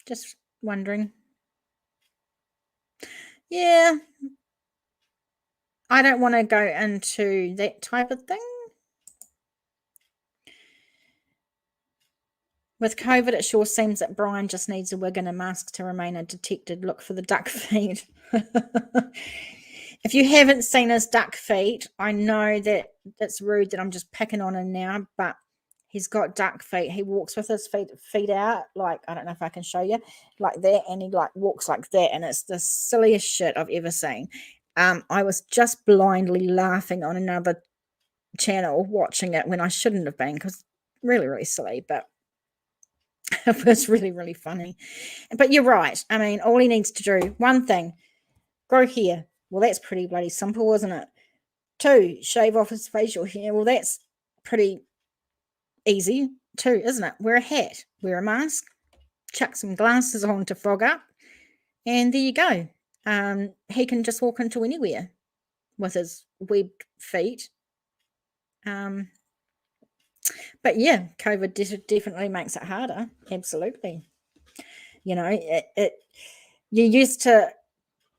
Just wondering. Yeah. I don't want to go into that type of thing. With COVID, it sure seems that Brian just needs a wig and a mask to remain undetected. Look for the duck feet. If you haven't seen his duck feet, I know that it's rude that I'm just picking on him now, but he's got duck feet. He walks with his feet out, like, I don't know if I can show you, like that, and he like walks like that, and it's the silliest shit I've ever seen. I was just blindly laughing on another channel watching it when I shouldn't have been, because really, really silly, but it was really, really funny. But you're right. I mean, all he needs to do, one thing, grow hair. Well, that's pretty bloody simple, isn't it? 2, shave off his facial hair. Well, that's pretty easy too, isn't it? Wear a hat, wear a mask, chuck some glasses on to fog up, and there you go. He can just walk into anywhere with his webbed feet. But yeah, COVID definitely makes it harder. Absolutely. You know, you're used to,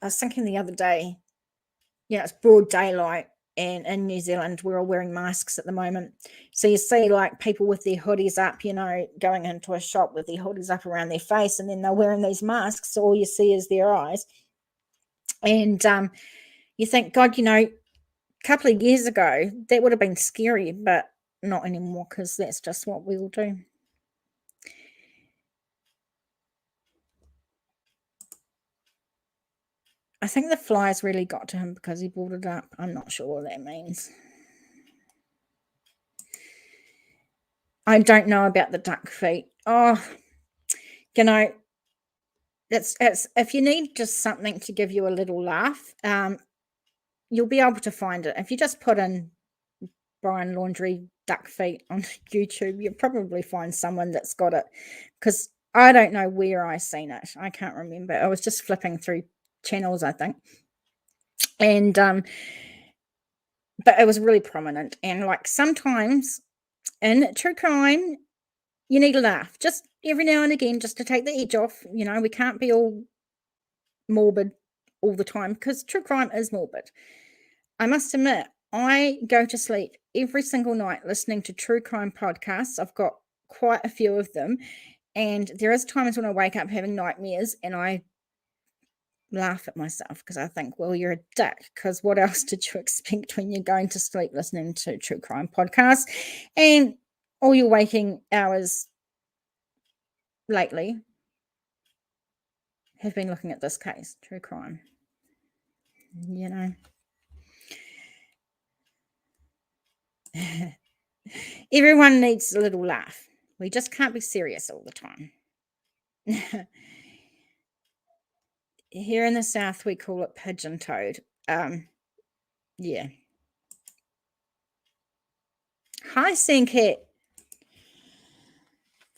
I was thinking the other day, it's broad daylight, and in New Zealand, we're all wearing masks at the moment. So you see like people with their hoodies up, going into a shop with their hoodies up around their face, and then they're wearing these masks. So all you see is their eyes. And you think, God, a couple of years ago, that would have been scary, but not anymore, because that's just what we all do. I think the flies really got to him because he brought it up. I'm not sure what that means. I don't know about the duck feet. Oh, it's if you need just something to give you a little laugh, you'll be able to find it. If you just put in Brian Laundrie duck feet on YouTube, you'll probably find someone that's got it, because I don't know where I seen it. I can't remember. I was just flipping through channels, I think. And but it was really prominent. And like sometimes in true crime, you need a laugh just every now and again, just to take the edge off. We can't be all morbid all the time, because true crime is morbid. I must admit, I go to sleep every single night listening to true crime podcasts. I've got quite a few of them, and there is times when I wake up having nightmares and I laugh at myself, because I think, well, you're a dick, because what else did you expect when you're going to sleep listening to true crime podcasts, and all your waking hours lately have been looking at this case, true crime. Everyone needs a little laugh. We just can't be serious all the time. Here in the South, we call it pigeon-toed. Yeah. Hi, Sankat.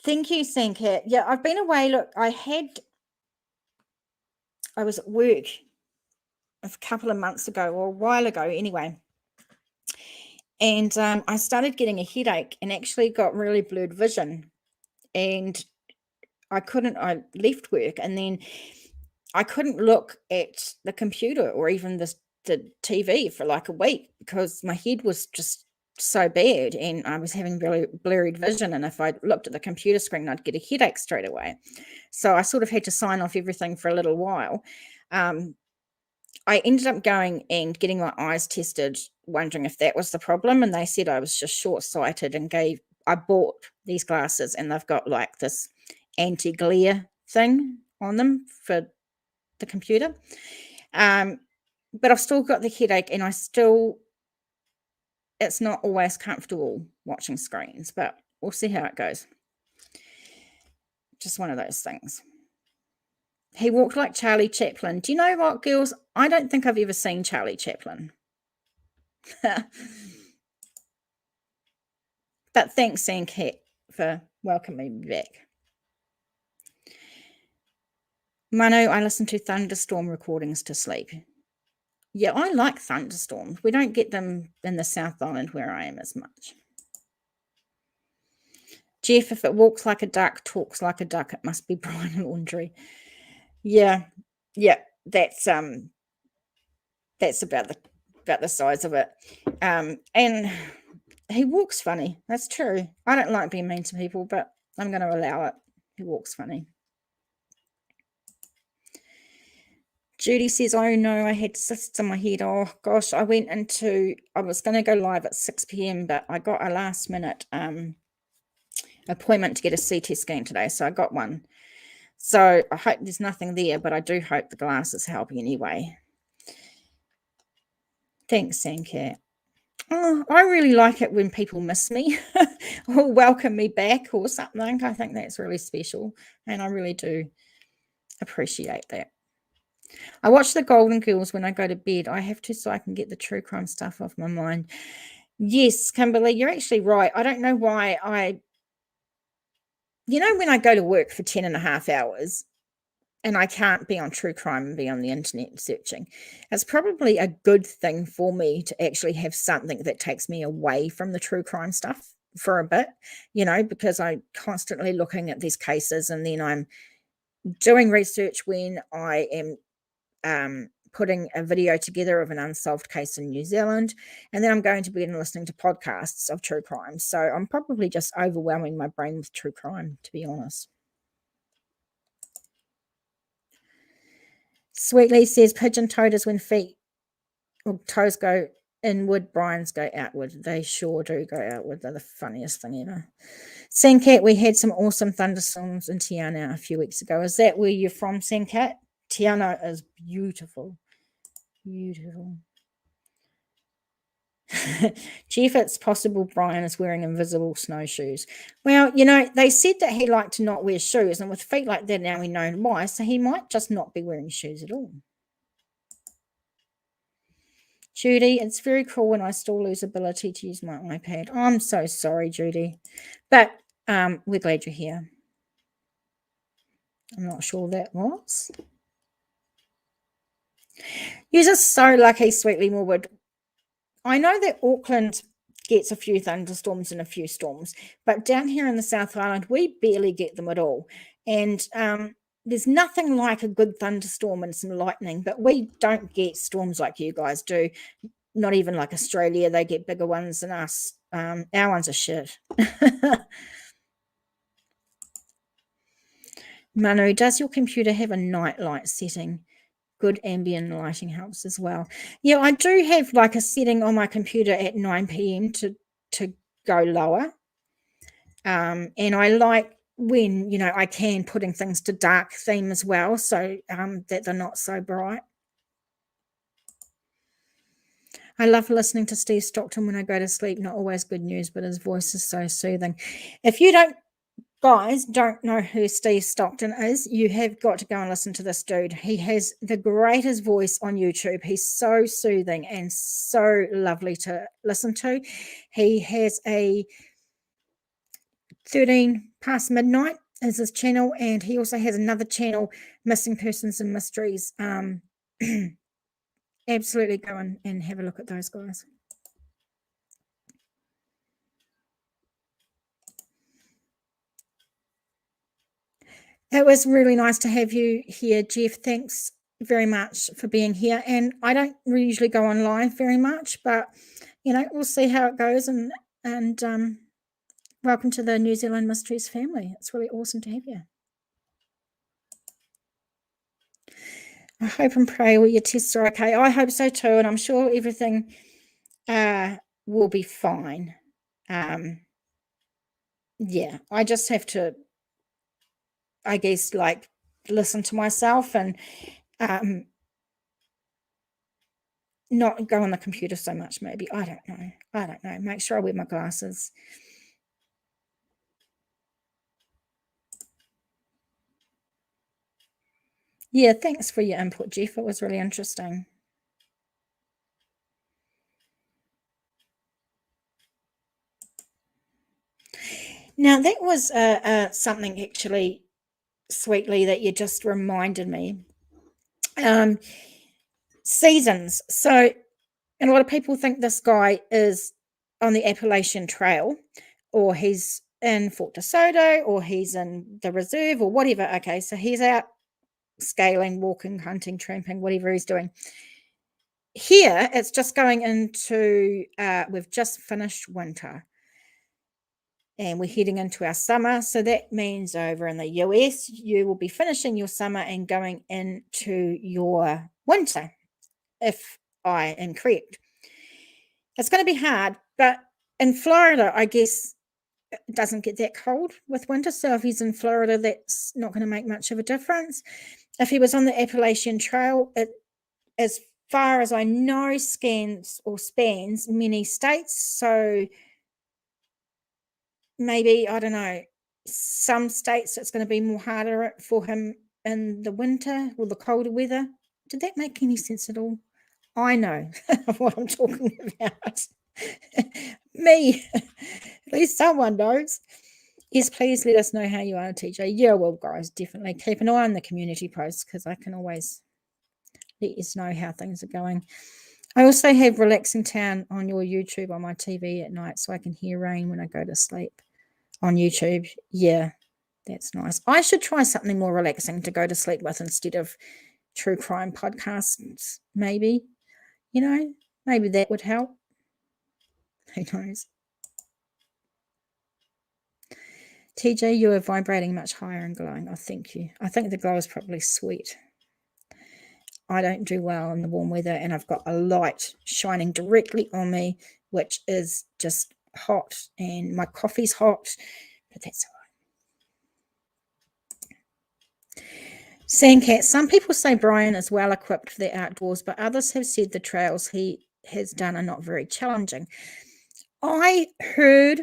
Thank you, Sankat. Yeah, I've been away. Look, I was at work a couple of months ago, or a while ago anyway, and I started getting a headache and actually got really blurred vision, and I left work, and then I couldn't look at the computer or even the TV for like a week, because my head was just so bad and I was having really blurred vision, and if I looked at the computer screen, I'd get a headache straight away. So I sort of had to sign off everything for a little while. I ended up going and getting my eyes tested, wondering if that was the problem, and they said I was just short-sighted, and I bought these glasses, and they've got like this anti-glare thing on them for the computer. But I've still got the headache, and it's not always comfortable watching screens, but we'll see how it goes. Just one of those things. He walked like Charlie Chaplin. Do you know what, girls? I don't think I've ever seen Charlie Chaplin. But thanks, Sankat, for welcoming me back. Manu, I listen to thunderstorm recordings to sleep. Yeah, I like thunderstorms. We don't get them in the South Island where I am as much. Jeff, if it walks like a duck, talks like a duck, it must be Brian Laundry. Yeah, that's about the size of it. And he walks funny. That's true. I don't like being mean to people, but I'm going to allow it. He walks funny. Judy says, oh no, I had cysts in my head. Oh gosh, I was going to go live at 6 p.m, but I got a last minute appointment to get a CT scan today, so I got one. So I hope there's nothing there, but I do hope the glasses help anyway. Thanks, Sandcat. Oh, I really like it when people miss me or welcome me back or something. I think that's really special, and I really do appreciate that. I watch the Golden Girls when I go to bed. I have to so I can get the true crime stuff off my mind. Yes, Kimberly, you're actually right. I don't know why when I go to work for 10 and a half hours and I can't be on true crime and be on the internet searching, it's probably a good thing for me to actually have something that takes me away from the true crime stuff for a bit, because I'm constantly looking at these cases, and then I'm doing research when I am putting a video together of an unsolved case in New Zealand, and then I'm going to bed and listening to podcasts of true crime. So I'm probably just overwhelming my brain with true crime, to be honest. Sweetly says pigeon-toed is when feet or toes go inward, Brian's go outward. They sure do go outward. They're the funniest thing ever. Sandcat, we had some awesome thunderstorms in Tiana a few weeks ago. Is that where you're from, Sandcat? Tiana is beautiful. Beautiful. Jeff, it's possible Brian is wearing invisible snowshoes. Well, they said that he liked to not wear shoes, and with feet like that now we know why, so he might just not be wearing shoes at all. Judy, it's very cool when I still lose ability to use my iPad. I'm so sorry, Judy, but we're glad you're here. I'm not sure that was. You're just so lucky, Sweetly Morwood. I know that Auckland gets a few thunderstorms and a few storms, but down here in the South Island, we barely get them at all. And there's nothing like a good thunderstorm and some lightning, but we don't get storms like you guys do. Not even like Australia. They get bigger ones than us. Our ones are shit. Manu, does your computer have a night light setting? Good ambient lighting helps as well. Yeah, I do have like a setting on my computer at 9 p.m. to go lower. And I like when, I can putting things to dark theme as well, so that they're not so bright. I love listening to Steve Stockton when I go to sleep. Not always good news, but his voice is so soothing. If you guys don't know who Steve Stockton is, you have got to go and listen to this dude. He has the greatest voice on YouTube. He's so soothing and so lovely to listen to. He has a 13 past midnight is his channel, and he also has another channel, Missing Persons and Mysteries. Absolutely go and have a look at those guys. It was really nice to have you here, Jeff. Thanks very much for being here. And I don't usually go on live very much, but we'll see how it goes. And welcome to the New Zealand Mysteries family. It's really awesome to have you. I hope and pray all your tests are okay. I hope so too, and I'm sure everything will be fine. Yeah, I just have to, I guess, like listen to myself and not go on the computer so much, maybe. I don't know. Make sure I wear my glasses. Yeah, thanks for your input, Jeff. It was really interesting. Now, that was something actually, Sweetly, that you just reminded me. Seasons. So, and a lot of people think this guy is on the Appalachian Trail, or he's in Fort DeSoto or he's in the reserve or whatever. Okay, so he's out scaling, walking, hunting, tramping, whatever he's doing. Here, it's just going into, we've just finished winter and we're heading into our summer. So that means over in the US, you will be finishing your summer and going into your winter, if I am correct. It's going to be hard, but in Florida, I guess it doesn't get that cold with winter. So if he's in Florida, that's not going to make much of a difference. If he was on the Appalachian Trail, it, as far as I know, spans many states. So maybe, I don't know, some states it's going to be more harder for him in the winter or the colder weather. Did that make any sense at all? I know what I'm talking about. Me. At least someone knows. Yes, please let us know how you are, TJ. Yeah, well, guys, definitely keep an eye on the community posts because I can always let you know how things are going. I also have Relaxing Town on your YouTube on my TV at night so I can hear rain when I go to sleep on YouTube. Yeah, that's nice. I should try something more relaxing to go to sleep with instead of true crime podcasts, maybe. You know, maybe that would help. Who knows? TJ, you are vibrating much higher and glowing. Oh, thank you. I think the glow is probably sweet. I don't do well in the warm weather, and I've got a light shining directly on me, which is just hot, and my coffee's hot, but that's all right. Sandcat, some people say Brian is well equipped for the outdoors, but others have said the trails he has done are not very challenging. I heard,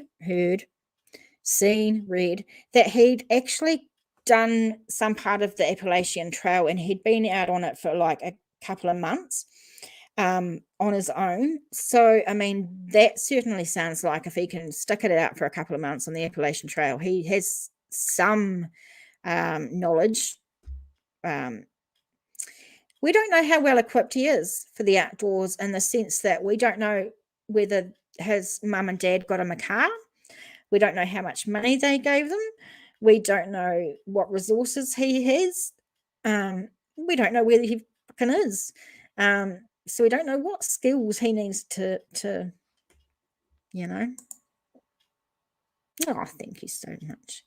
seen, read that he'd actually done some part of the Appalachian Trail and he'd been out on it for like a couple of months on his own. So, I mean, that certainly sounds like if he can stick it out for a couple of months on the Appalachian Trail, he has some knowledge. We don't know how well equipped he is for the outdoors in the sense that we don't know whether his mum and dad got him a car. We don't know how much money they gave them. We don't know what resources he has. We don't know where he fucking is. So we don't know what skills he needs to you know. Oh, thank you so much.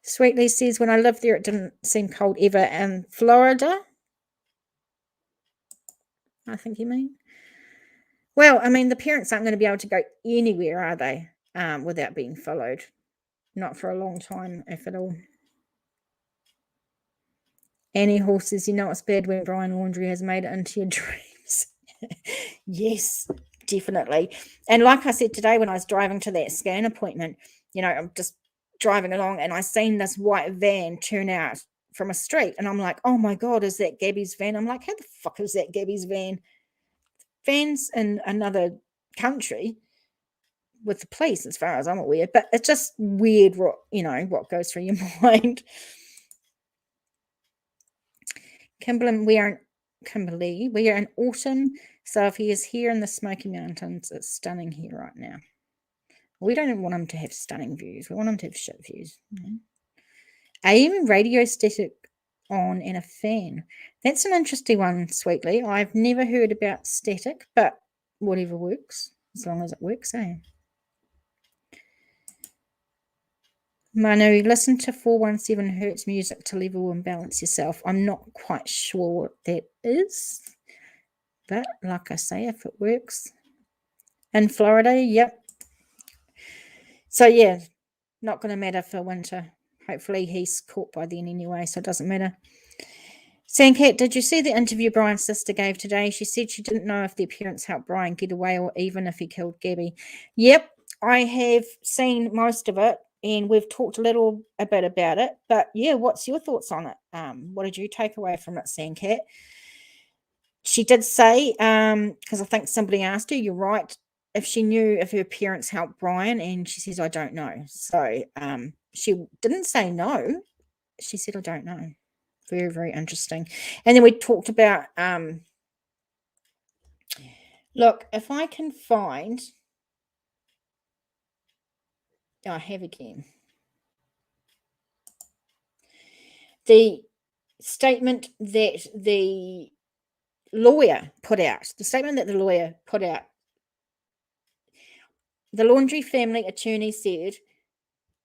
Sweetly says, when I lived there, it didn't seem cold ever. In Florida, I think you mean. Well, I mean, the parents aren't going to be able to go anywhere, are they, without being followed? Not for a long time, if at all. Annie Hall says, you know it's bad when Brian Laundrie has made it into your dreams. Yes, definitely. And like I said today when I was driving to that scan appointment, you know, I'm just driving along and I seen this white van turn out from a street. And I'm like, oh my God, is that Gabby's van? I'm like, how the fuck is that Gabby's van? Vans in another country with the police, as far as I'm aware. But it's just weird what, you know, what goes through your mind. Kimberley, we are in autumn, so if he is here in the Smoky Mountains, it's stunning here right now. We don't want him to have stunning views. We want him to have shit views. AM radio static on and a fan. That's an interesting one, Sweetly. I've never heard about static, but whatever works, as long as it works, eh? Manu, listen to 417 hertz music to level and balance yourself. I'm not quite sure what that is, but like I say, if it works. In Florida, yep. So yeah, not going to matter for winter. Hopefully he's caught by then anyway, so it doesn't matter. Sandcat, did you see the interview Brian's sister gave today? She said she didn't know if the appearance helped Brian get away or even if he killed Gabby. Yep, I have seen most of it. And we've talked a bit about it. But, yeah, what's your thoughts on it? What did you take away from it, Sandcat? She did say, because I think somebody asked her, you're right, if she knew if her parents helped Brian, and she says, I don't know. So she didn't say no. She said, I don't know. Very, very interesting. And then we talked about, look, if I can find I have again. The statement that the lawyer put out, the Laundrie family attorney said,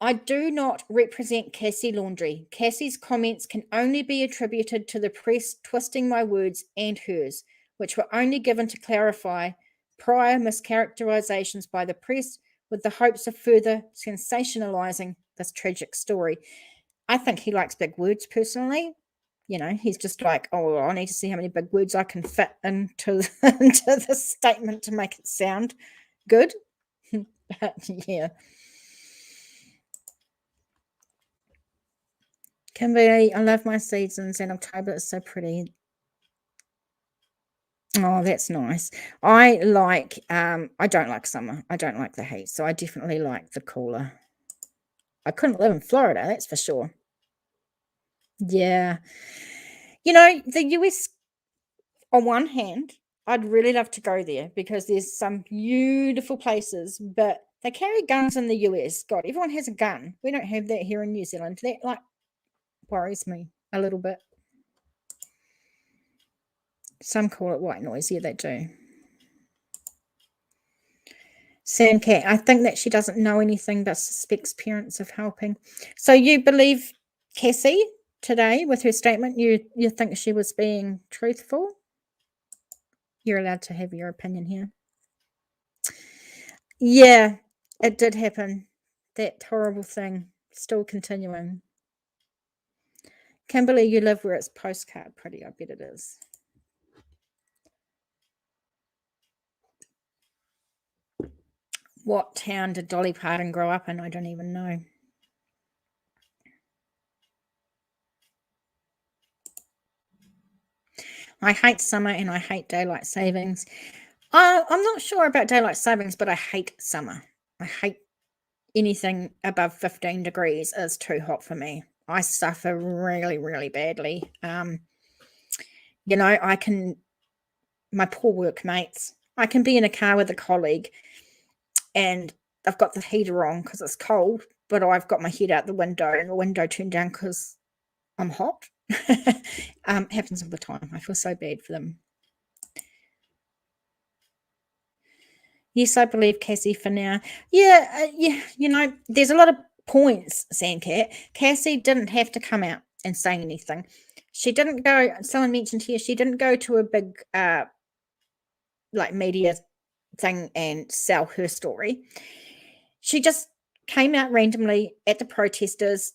I do not represent Cassie Laundrie. Cassie's comments can only be attributed to the press twisting my words and hers, which were only given to clarify prior mischaracterizations by the press with the hopes of further sensationalizing this tragic story. I think he likes big words personally. You know, he's just like, oh, I need to see how many big words I can fit into, into this statement to make it sound good. But yeah. Kimberly, I love my seasons, and October is so pretty. Oh, that's nice. I don't like summer. I don't like the heat, so I definitely like the cooler. I couldn't live in Florida, that's for sure. Yeah. You know, the US, on one hand, I'd really love to go there because there's some beautiful places, but they carry guns in the US. God, everyone has a gun. We don't have that here in New Zealand. That worries me a little bit. Some call it white noise. Yeah, they do. Sandcat, I think that she doesn't know anything but suspects parents of helping. So you believe Cassie today with her statement? You think she was being truthful? You're allowed to have your opinion here. Yeah, it did happen. That horrible thing still continuing. Kimberly, you live where it's postcard pretty. I bet it is. What town did Dolly Parton grow up in? I don't even know. I hate summer and I hate daylight savings. I'm not sure about daylight savings, but I hate summer. I hate anything above 15 degrees is too hot for me. I suffer really, really badly. You know, my poor workmates, I can be in a car with a colleague and I've got the heater on because it's cold, but I've got my head out the window and the window turned down because I'm hot. Happens all the time. I feel so bad for them. Yes, I believe Cassie for now. Yeah, you know, there's a lot of points, Sandcat. Cassie didn't have to come out and say anything. She didn't go, someone mentioned here, she didn't go to a big like media thing and sell her story. She just came out randomly at the protesters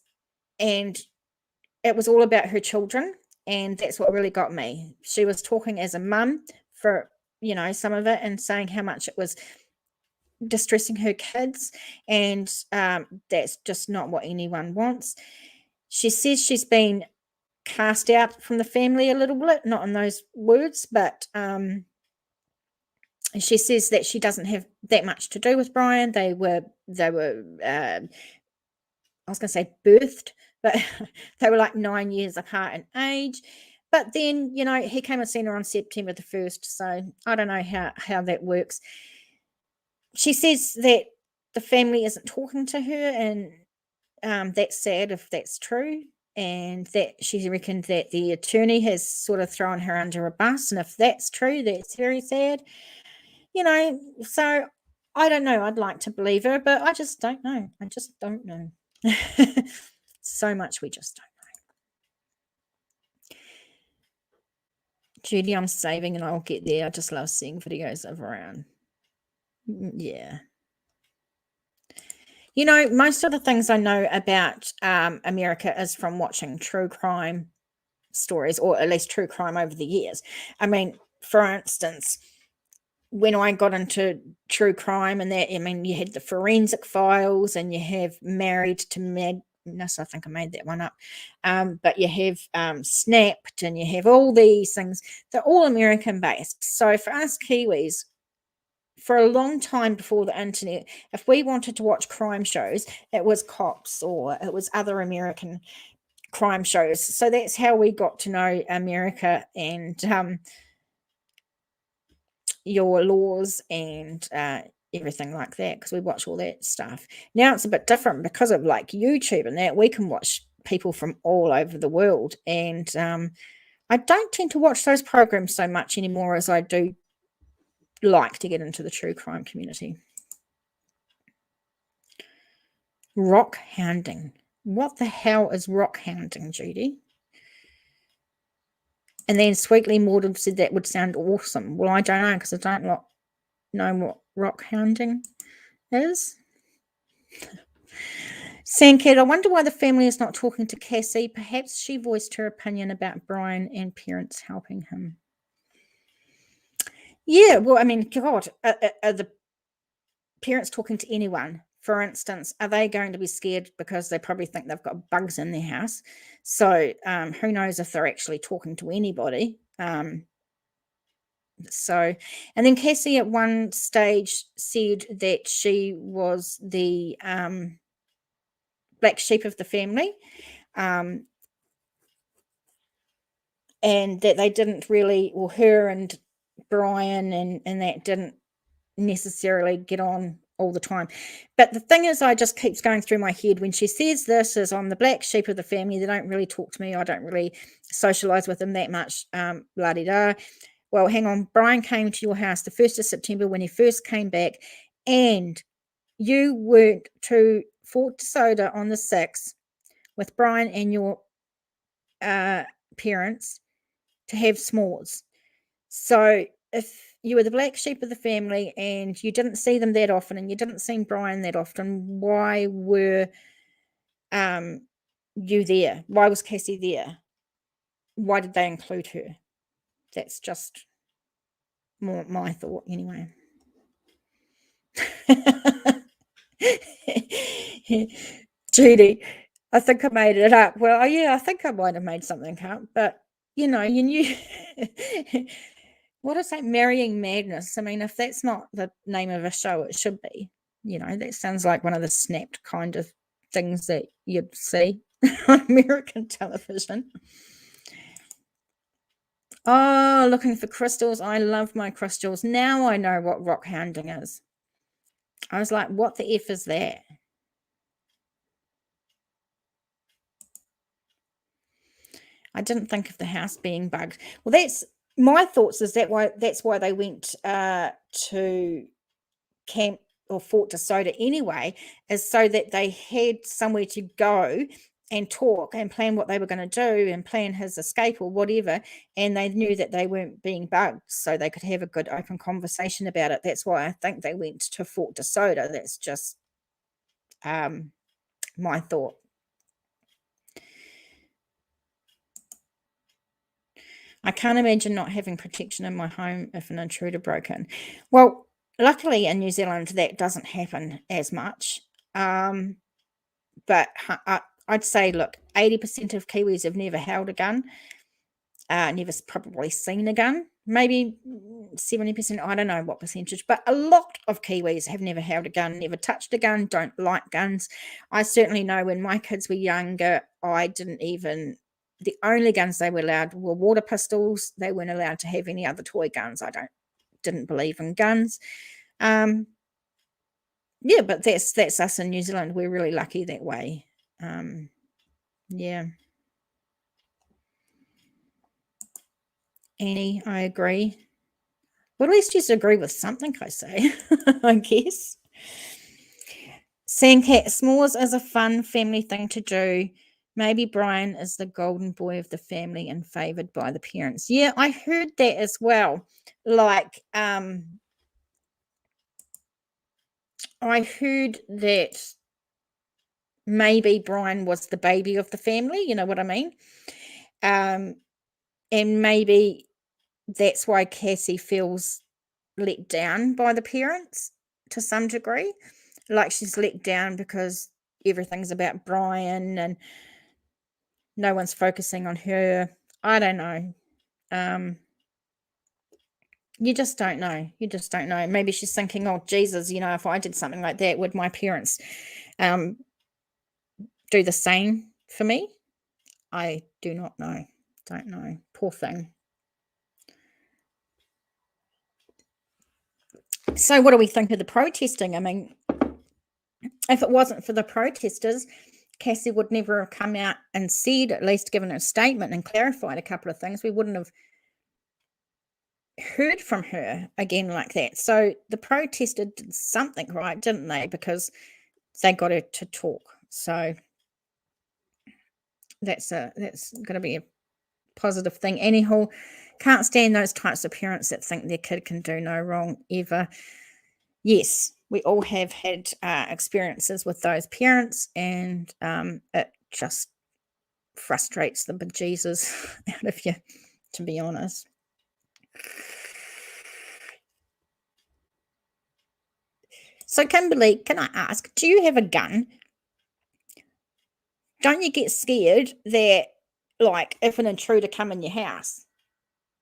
and it was all about her children, and that's what really got me. She was talking as a mum for, you know, some of it and saying how much it was distressing her kids, and that's just not what anyone wants. She says she's been cast out from the family a little bit, not in those words, but she says that she doesn't have that much to do with Brian. They were I was going to say birthed, but they were like 9 years apart in age. But then, you know, he came and seen her on September the 1st, so I don't know how that works. She says that the family isn't talking to her, and that's sad if that's true, and that she reckoned that the attorney has sort of thrown her under a bus, and if that's true, that's very sad. You know, so I don't know. I'd like to believe her, but I just don't know. I just don't know. So much we just don't know. Judy, I'm saving and I'll get there. I just love seeing videos of around. Yeah. You know, most of the things I know about America is from watching true crime stories, or at least true crime over the years. I mean, for instance, when I got into true crime and that, I mean, you had the Forensic Files and you have Married to Madness. I think I made that one up. But you have Snapped and you have all these things. They're all American based. So for us Kiwis, for a long time before the internet, if we wanted to watch crime shows, it was Cops or it was other American crime shows. So that's how we got to know America and your laws and everything like that, because we watch all that stuff. Now it's a bit different because of like YouTube and that. We can watch people from all over the world, and I don't tend to watch those programs so much anymore as I do like to get into the true crime community. Rock hounding. What the hell is rock hounding, Judy? And then Sweetly Mordred said that would sound awesome. Well, I don't know, because I don't know what rock hounding is. Sandcat, I wonder why the family is not talking to Cassie. Perhaps she voiced her opinion about Brian and parents helping him. Yeah, well, I mean, God, are the parents talking to anyone? For instance, are they going to be scared because they probably think they've got bugs in their house? So who knows if they're actually talking to anybody. So, and then Cassie at one stage said that she was the black sheep of the family, and that they didn't really, or her and Brian and that didn't necessarily get on all the time. But the thing is, I just keeps going through my head when she says this is I'm the black sheep of the family. They don't really talk to me. I don't really socialize with them that much. La-di-da. Well, hang on. Brian came to your house the 1st of September when he first came back, and you went to Fort DeSoto on the 6th with Brian and your parents to have s'mores. So if you were the black sheep of the family and you didn't see them that often and you didn't see Brian that often, why were you there? Why was Cassie there? Why did they include her? That's just more my thought anyway. Judy, I think I made it up. Well, yeah, I think I might have made something up, but you knew. What is that? Marrying Madness. I mean, if that's not the name of a show, it should be. That sounds like one of the snapped kind of things that you'd see on American television. Oh, looking for crystals. I love my crystals. Now I know what rock hounding is. I was like, what the F is that? I didn't think of the house being bugged. Well, that's my thoughts. Is that's why they went to camp or Fort DeSoto anyway, is so that they had somewhere to go and talk and plan what they were going to do and plan his escape or whatever. And they knew that they weren't being bugged, so they could have a good open conversation about it. That's why I think they went to Fort DeSoto. That's just my thought. I can't imagine not having protection in my home if an intruder broke in. Well, luckily in New Zealand, that doesn't happen as much. But I'd say, look, 80% of Kiwis have never held a gun, never probably seen a gun. Maybe 70%, I don't know what percentage, but a lot of Kiwis have never held a gun, never touched a gun, don't like guns. I certainly know when my kids were younger, the only guns they were allowed were water pistols. They weren't allowed to have any other toy guns. Didn't believe in guns. Yeah, but that's us in New Zealand. We're really lucky that way. Yeah. Annie, I agree. Well, at least you agree with something, I say, I guess. Sandcat, s'mores is a fun family thing to do. Maybe Brian is the golden boy of the family and favoured by the parents. Yeah, I heard that as well. Like, I heard that maybe Brian was the baby of the family, you know what I mean? And maybe that's why Cassie feels let down by the parents to some degree. Like she's let down because everything's about Brian and no one's focusing on her. I don't know. You just don't know. You just don't know. Maybe she's thinking, oh, Jesus, if I did something like that, would my parents do the same for me? I do not know. Don't know. Poor thing. So what do we think of the protesting? I mean, if it wasn't for the protesters, Cassie would never have come out and said, at least given a statement and clarified a couple of things. We wouldn't have heard from her again like that. So the protesters did something right, didn't they? Because they got her to talk. So that's going to be a positive thing. Anyhow, can't stand those types of parents that think their kid can do no wrong ever. Yes, we all have had experiences with those parents, and it just frustrates the bejesus out of you, to be honest. So, Kimberly, can I ask, do you have a gun? Don't you get scared that, like, if an intruder come in your house?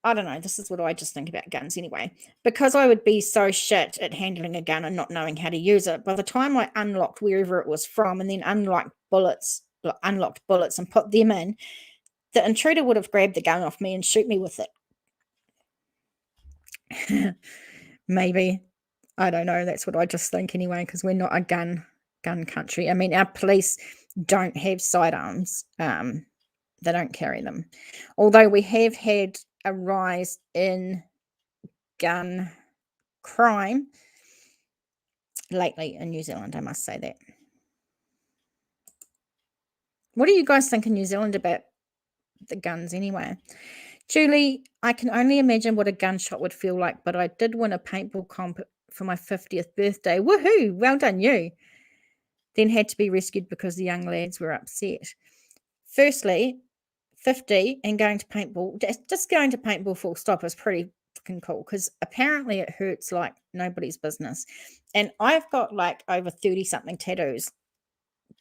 I don't know. This is what I just think about guns anyway. Because I would be so shit at handling a gun and not knowing how to use it, by the time I unlocked wherever it was from and then unlocked bullets and put them in, the intruder would have grabbed the gun off me and shoot me with it. Maybe. I don't know. That's what I just think anyway, because we're not a gun country. I mean, our police don't have sidearms. They don't carry them. Although we have had a rise in gun crime lately in New Zealand, I must say that. What do you guys think in New Zealand about the guns anyway? Julie, I can only imagine what a gunshot would feel like, but I did win a paintball comp for my 50th birthday. Woohoo! Well done, you. Then had to be rescued because the young lads were upset. Firstly, 50 and going to paintball, just going to paintball full stop is pretty fucking cool, because apparently it hurts like nobody's business. And I've got like over 30 something tattoos,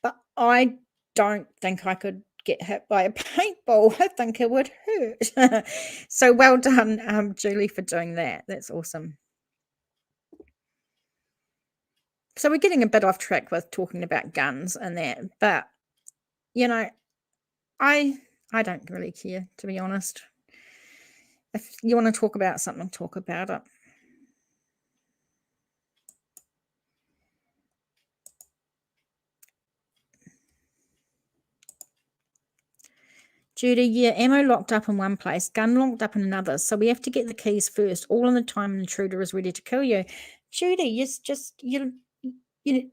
but I don't think I could get hit by a paintball. I think it would hurt. So well done, Julie, for doing that. That's awesome. So we're getting a bit off track with talking about guns and that, but you know, I don't really care, to be honest. If you want to talk about something, talk about it. Judy, yeah, ammo locked up in one place, gun locked up in another. So we have to get the keys first, all in the time an intruder is ready to kill you. Judy, you're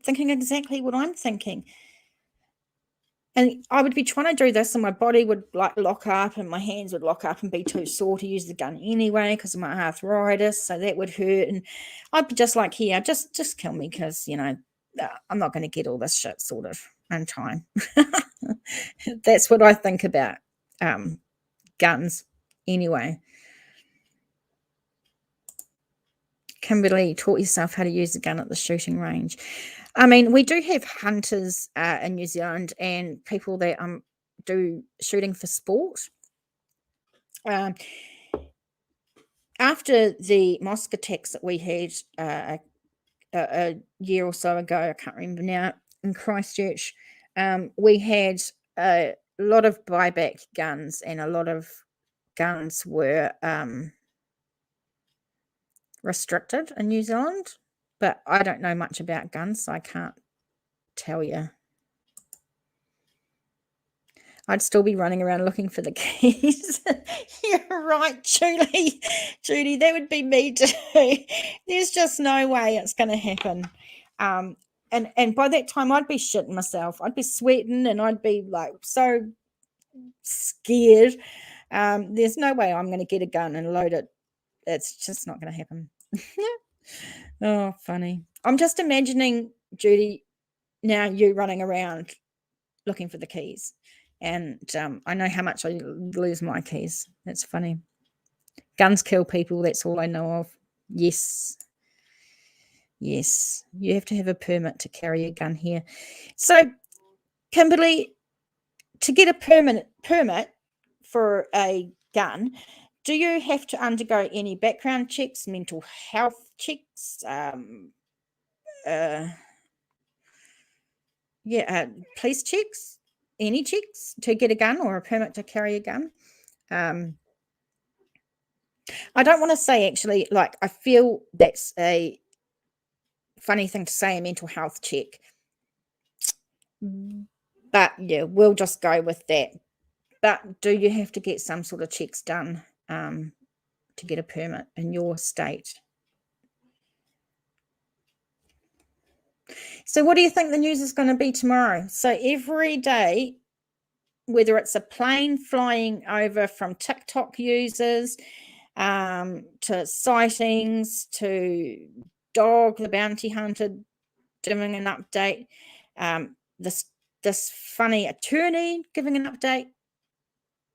thinking exactly what I'm thinking. And I would be trying to do this and my body would like lock up and my hands would lock up and be too sore to use the gun anyway because of my arthritis. So that would hurt. And I'd be just like, here, just kill me because, I'm not going to get all this shit sorted in time. That's what I think about guns anyway. Kimberly, taught yourself how to use a gun at the shooting range. I mean, we do have hunters in New Zealand and people that do shooting for sport. After the mosque attacks that we had a year or so ago, I can't remember now, in Christchurch, we had a lot of buyback guns and a lot of guns were restricted in New Zealand, but I don't know much about guns, so I can't tell you. I'd still be running around looking for the keys. You're right, Julie. Judy, that would be me too. There's just no way it's going to happen. And by that time, I'd be shitting myself. I'd be sweating and I'd be like so scared. There's no way I'm going to get a gun and load it. It's just not going to happen. Oh, funny. I'm just imagining, Judy, now you running around looking for the keys. And I know how much I lose my keys. That's funny. Guns kill people. That's all I know of. Yes. Yes. You have to have a permit to carry a gun here. So, Kimberly, to get a permit for a gun, do you have to undergo any background checks, mental health checks, police checks, any checks to get a gun or a permit to carry a gun? I don't want to say actually, like, I feel that's a funny thing to say, a mental health check. But yeah, we'll just go with that. But do you have to get some sort of checks done to get a permit in your state? So what do you think the news is going to be tomorrow? So every day, whether it's a plane flying over from TikTok users to sightings, to Dog the Bounty Hunter giving an update, this funny attorney giving an update,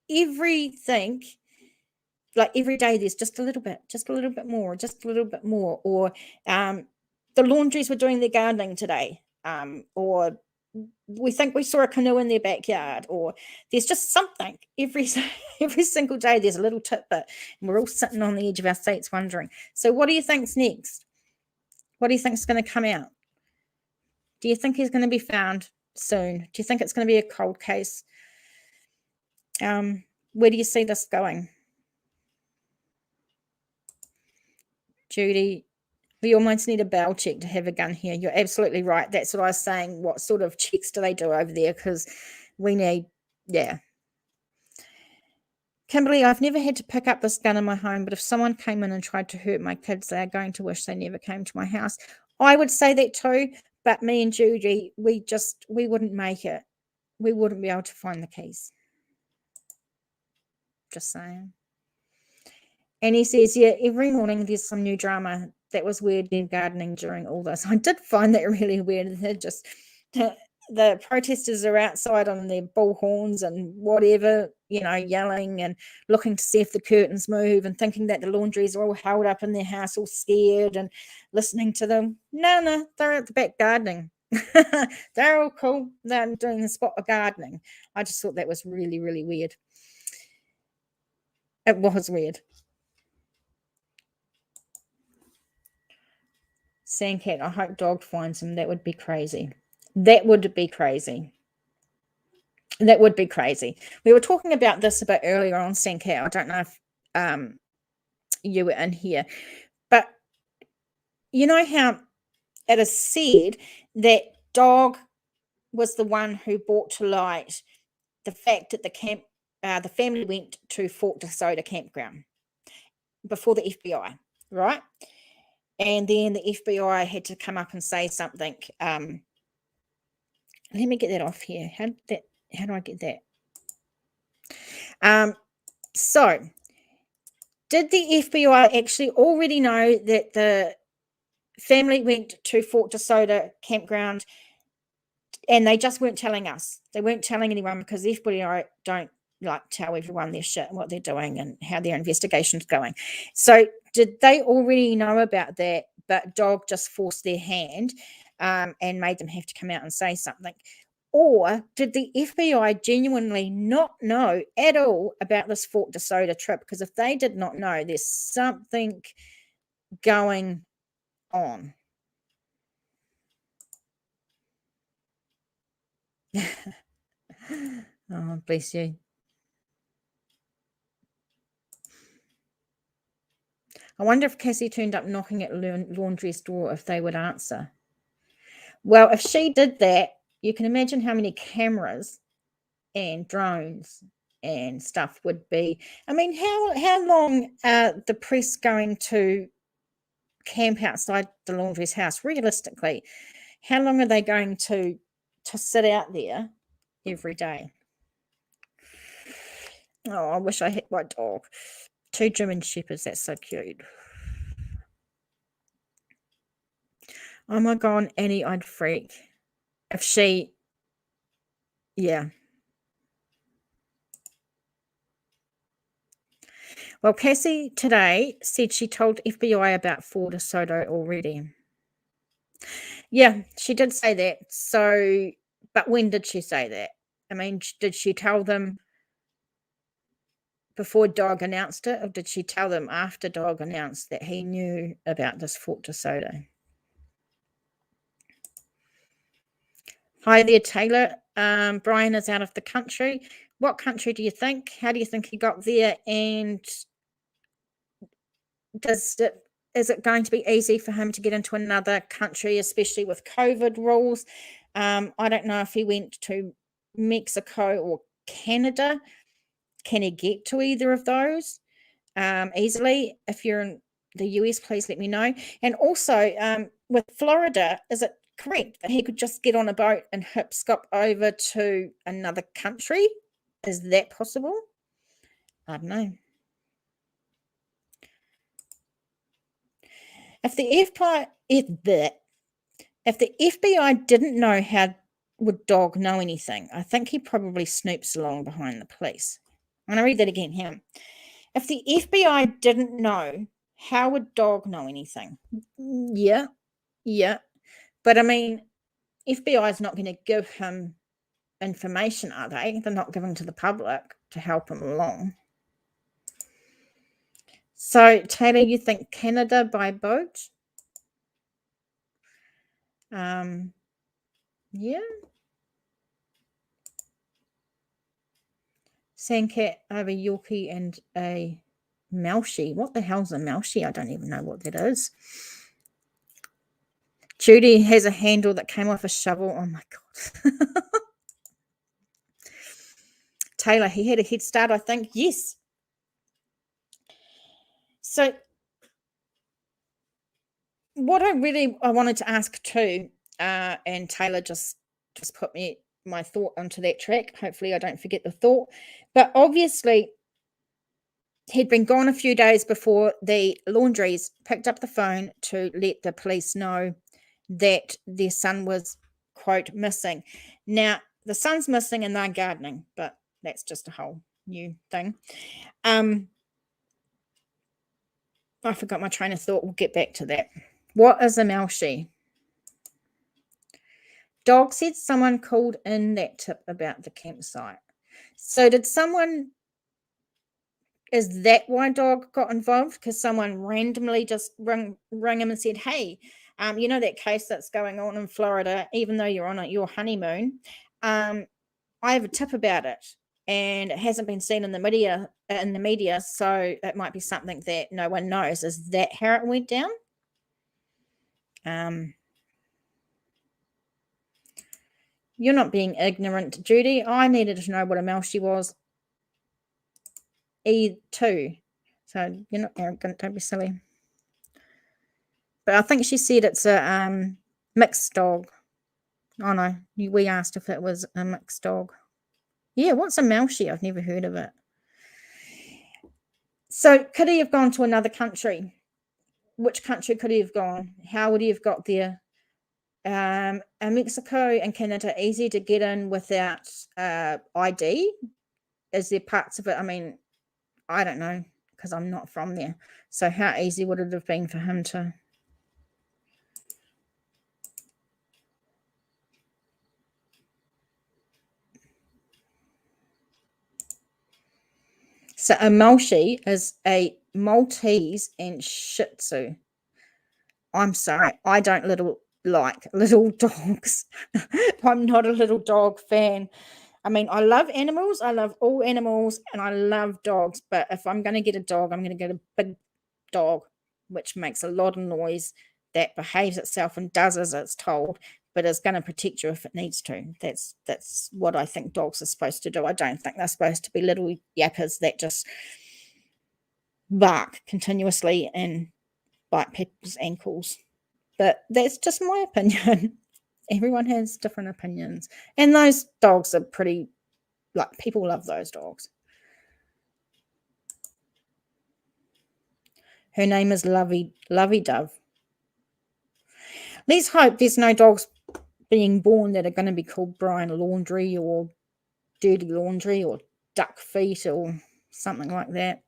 everything, like every day there's just a little bit more, or the laundries were doing their gardening today, or we think we saw a canoe in their backyard, or there's just something every single day. There's a little tidbit, and we're all sitting on the edge of our seats wondering. So what do you think's next? What do you think is going to come out? Do you think he's going to be found soon? Do you think it's going to be a cold case? Where do you see this going? Judy, we almost need a bell check to have a gun here. You're absolutely right. That's what I was saying. What sort of checks do they do over there? Because we need, yeah. Kimberly, I've never had to pick up this gun in my home, but if someone came in and tried to hurt my kids, they are going to wish they never came to my house. I would say that too, but me and Judy, we wouldn't make it. We wouldn't be able to find the keys. Just saying. And he says, yeah, every morning there's some new drama. That was weird, being gardening during all this. I did find that really weird. They're just, the protesters are outside on their bullhorns and whatever, yelling and looking to see if the curtains move and thinking that the laundries are all held up in their house, all scared, and listening to them. No, they're at the back gardening. They're all cool. They're doing the spot of gardening. I just thought that was really, really weird. It was weird. Sandcat, I hope Dog finds him. That would be crazy. That would be crazy. That would be crazy. We were talking about this a bit earlier on, Sandcat. I don't know if you were in here. But you know how it is said that Dog was the one who brought to light the fact that the family went to Fort DeSoto campground before the FBI, right? And then the FBI had to come up and say something. Let me get that off here. How do I get that? So, did the FBI actually already know that the family went to Fort DeSoto campground and they just weren't telling us? They weren't telling anyone because the FBI don't tell everyone their shit and what they're doing and how their investigation's going. So did they already know about that, but Dog just forced their hand and made them have to come out and say something? Or did the FBI genuinely not know at all about this Fort DeSoto trip? Because if they did not know, there's something going on. Oh, bless you. I wonder if Cassie turned up knocking at Laundry's door, if they would answer. Well, if she did that, you can imagine how many cameras and drones and stuff would be. I mean, how long are the press going to camp outside the Laundry's house? Realistically, how long are they going to sit out there every day? Oh, I wish I had my dog. 2 German Shepherds, that's so cute. Oh my God, Annie, I'd freak if she, yeah. Well, Cassie today said she told FBI about Fort DeSoto already. Yeah, she did say that. So, but when did she say that? I mean, did she tell them before Dog announced it, or did she tell them after Dog announced that he knew about this Fort DeSoto? Hi there, Taylor. Brian is out of the country. What country do you think? How do you think he got there? And does it is it going to be easy for him to get into another country, especially with COVID rules? I don't know if he went to Mexico or Canada. Can he get to either of those easily? If you're in the US, please let me know. And also with Florida, is it correct that he could just get on a boat and hip skip over to another country? Is that possible? I don't know. If the FBI didn't know, how would dog know anything? I think he probably snoops along behind the police. I'm going to read that again here. If the FBI didn't know, how would dog know anything? Yeah. But I mean, FBI is not going to give him information, are they? They're not giving to the public to help him along. So, Taylor, you think Canada by boat? Yeah. Sandcat over Yorkie and a Melshi. What the hell's a Melshi? I don't even know what that is. Judy has a handle that came off a shovel. Oh my God. Taylor, he had a head start, I think. Yes. So what I wanted to ask too, and Taylor just put my thought onto that track. Hopefully I don't forget the thought. But obviously he'd been gone a few days before the laundries picked up the phone to let the police know that their son was, quote, missing. Now, the son's missing and they're gardening, but that's just a whole new thing. I forgot my train of thought. We'll get back to that. What is a Melshi? Dog said someone called in that tip about the campsite. So did someone... Is that why dog got involved? Because someone randomly just rang him and said, hey, you know that case that's going on in Florida, even though you're on your honeymoon, I have a tip about it, and it hasn't been seen in the media, so it might be something that no one knows. Is that how it went down? You're not being ignorant, Judy. I needed to know what a Melshi was. E2. So you're not arrogant, don't be silly. But I think she said it's a mixed dog. Oh no, we asked if it was a mixed dog. Yeah, what's a Melshi? I've never heard of it. So could he have gone to another country? Which country could he have gone? How would he have got there? Mexico and Canada easy to get in without ID? Is there parts of it? I mean, I don't know because I'm not from there. So how easy would it have been for him to... So a Melshi is a Maltese and Shih Tzu. I'm sorry, I don't like little dogs. I'm not a little dog fan. I mean, I love animals. I love all animals, and I love dogs. But if I'm going to get a dog, I'm going to get a big dog, which makes a lot of noise, that behaves itself and does as it's told, but is going to protect you if it needs to. That's what I think dogs are supposed to do. I don't think they're supposed to be little yappers that just bark continuously and bite people's ankles. But that's just my opinion. Everyone has different opinions. And those dogs are pretty, like, people love those dogs. Her name is Lovey Dove. Let's hope there's no dogs being born that are going to be called Brian Laundry or Dirty Laundry or Duck Feet or something like that.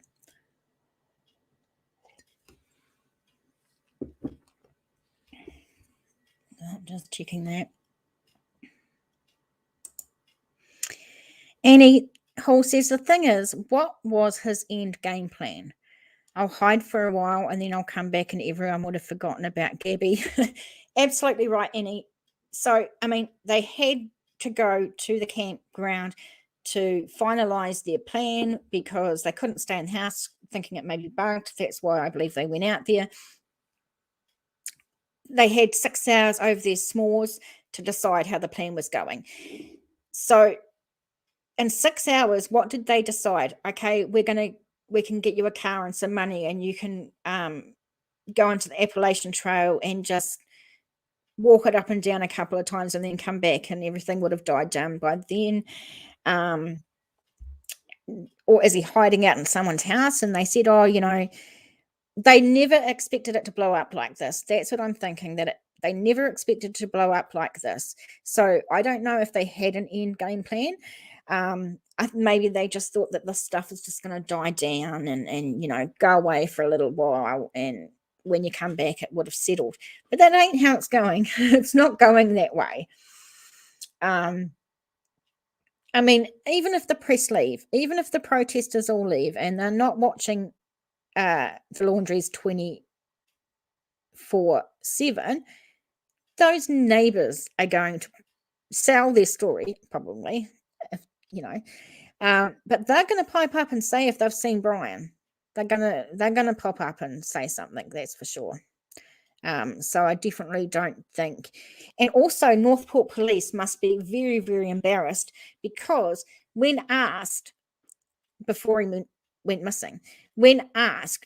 I'm just checking that. Annie Hall says, the thing is, what was his end game plan? I'll hide for a while and then I'll come back and everyone would have forgotten about Gabby. Absolutely right, Annie. So, I mean, they had to go to the campground to finalise their plan because they couldn't stay in the house thinking it may be bugged. That's why I believe they went out there. they had 6 hours over their s'mores to decide how the plan was going. So in 6 hours, what did they decide? Okay, we can get you a car and some money, and you can go into the Appalachian Trail and just walk it up and down a couple of times and then come back, and everything would have died down by then. Or is he hiding out in someone's house? And they said, oh, they never expected it to blow up like this. That's what I'm thinking, that they never expected to blow up like this. So I don't know if they had an end game plan. Maybe they just thought that this stuff is just going to die down and go away for a little while, and when you come back it would have settled. But that ain't how it's going. It's not going that way. I mean, even if the press leave, even if the protesters all leave and they're not watching the laundries 24/7, those neighbors are going to sell their story, probably, but they're going to pipe up and say if they've seen Brian. They're gonna pop up and say something, that's for sure. So I definitely don't think. And also, Northport police must be very, very embarrassed, because when asked before he went missing, when asked,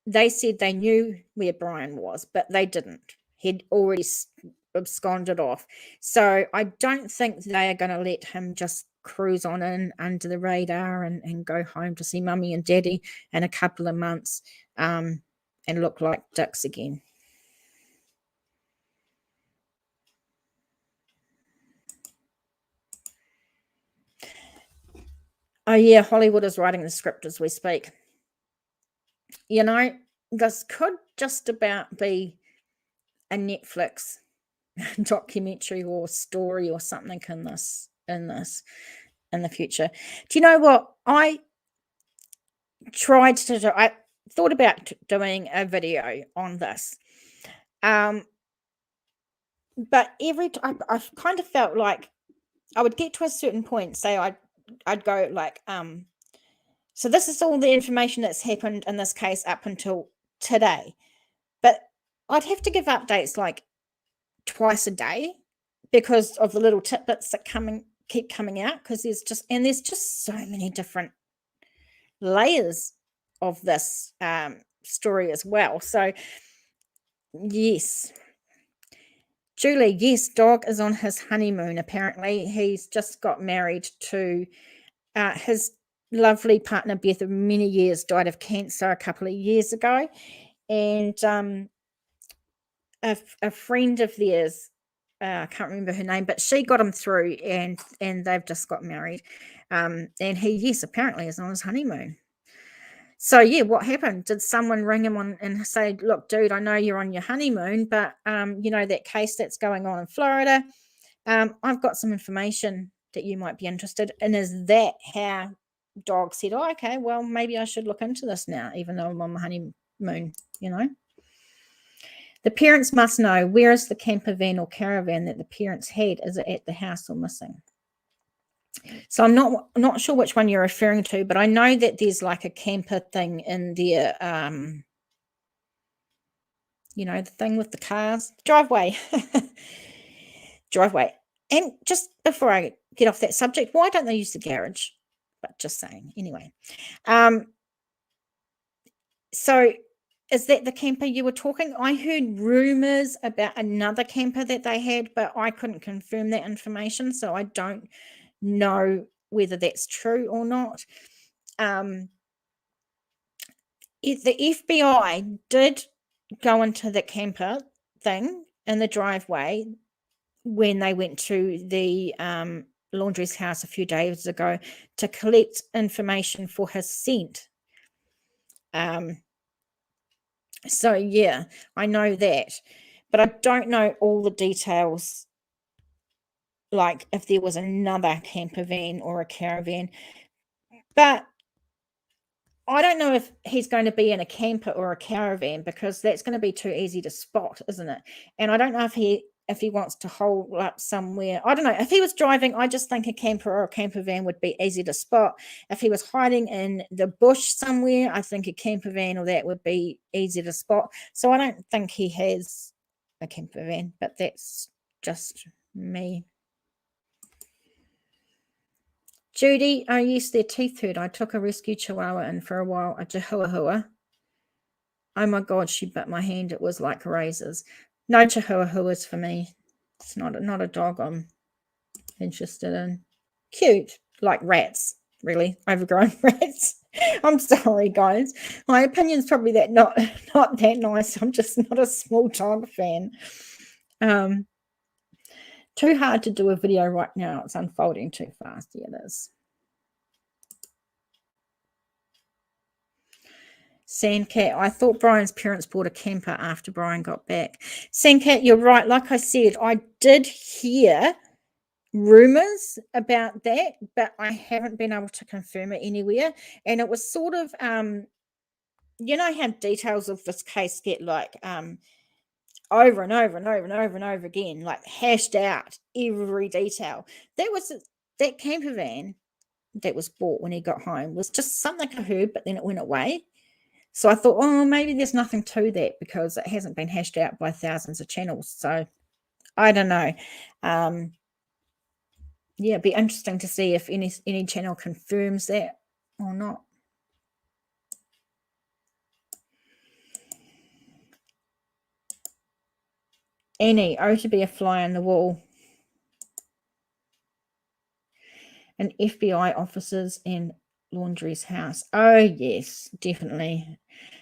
they said they knew where Brian was, but they didn't. He'd already absconded off. So I don't think they are going to let him just cruise on in under the radar and go home to see mummy and daddy in a couple of months and look like dicks again. Oh yeah, Hollywood is writing the script as we speak. This could just about be a Netflix documentary or story or something in the future. Do you know what? I thought about doing a video on this. But every time I've kind of felt like I would get to a certain point, say I'd go like, so this is all the information that's happened in this case up until today. But I'd have to give updates like twice a day because of the little tidbits that keep coming out, because there's just so many different layers of this story as well. So yes, Julie, yes, dog is on his honeymoon. Apparently he's just got married to his lovely partner Beth of many years, died of cancer a couple of years ago, and a friend of theirs, I can't remember her name, but she got him through, and they've just got married. And he, yes, apparently is on his honeymoon. So yeah, what happened? Did someone ring him on and say, look, dude, I know you're on your honeymoon, but that case that's going on in Florida, I've got some information that you might be interested in. Is that how Dog said, oh, okay, well, maybe I should look into this now, even though I'm on my honeymoon, The parents must know, where is the camper van or caravan that the parents had? Is it at the house or missing? So I'm not sure which one you're referring to, but I know that there's like a camper thing in there, the thing with the cars, driveway. And just before I get off that subject, why don't they use the garage? But just saying, anyway. So is that the camper you were talking? I heard rumors about another camper that they had, but I couldn't confirm that information, so I don't know whether that's true or not. The FBI did go into the camper thing in the driveway when they went to the Laundrie's house a few days ago to collect information for his scent. So yeah, I know that, but I don't know all the details, like if there was another camper van or a caravan. But I don't know if he's going to be in a camper or a caravan, because that's going to be too easy to spot, isn't it? And I don't know if he wants to hole up somewhere. I don't know. If he was driving, I just think a camper or a camper van would be easy to spot. If he was hiding in the bush somewhere, I think a camper van or that would be easy to spot. So I don't think he has a camper van, but that's just me. Judy, oh yes, their teeth hurt. I took a rescue chihuahua in for a while, a chihuahua. Oh my God, she bit my hand. It was like razors. No chihuahuas for me. It's not a dog I'm interested in. Cute, like rats, really, overgrown rats. I'm sorry, guys. My opinion's probably that not that nice. I'm just not a small dog fan. Too hard to do a video right now. It's unfolding too fast. Yeah, it is. Sandcat, I thought Brian's parents bought a camper after Brian got back. Sandcat, you're right. Like I said, I did hear rumors about that, but I haven't been able to confirm it anywhere. And it was sort of, you know how details of this case get like over and over and over and over and over again, like hashed out every detail. That camper van that was bought when he got home was just something I heard, but then it went away. So I thought, oh, maybe there's nothing to that because it hasn't been hashed out by thousands of channels. So I don't know. Yeah, it'd be interesting to see if any channel confirms that or not. Annie, oh, to be a fly on the wall. And FBI officers in Laundry's house. Oh, yes, definitely.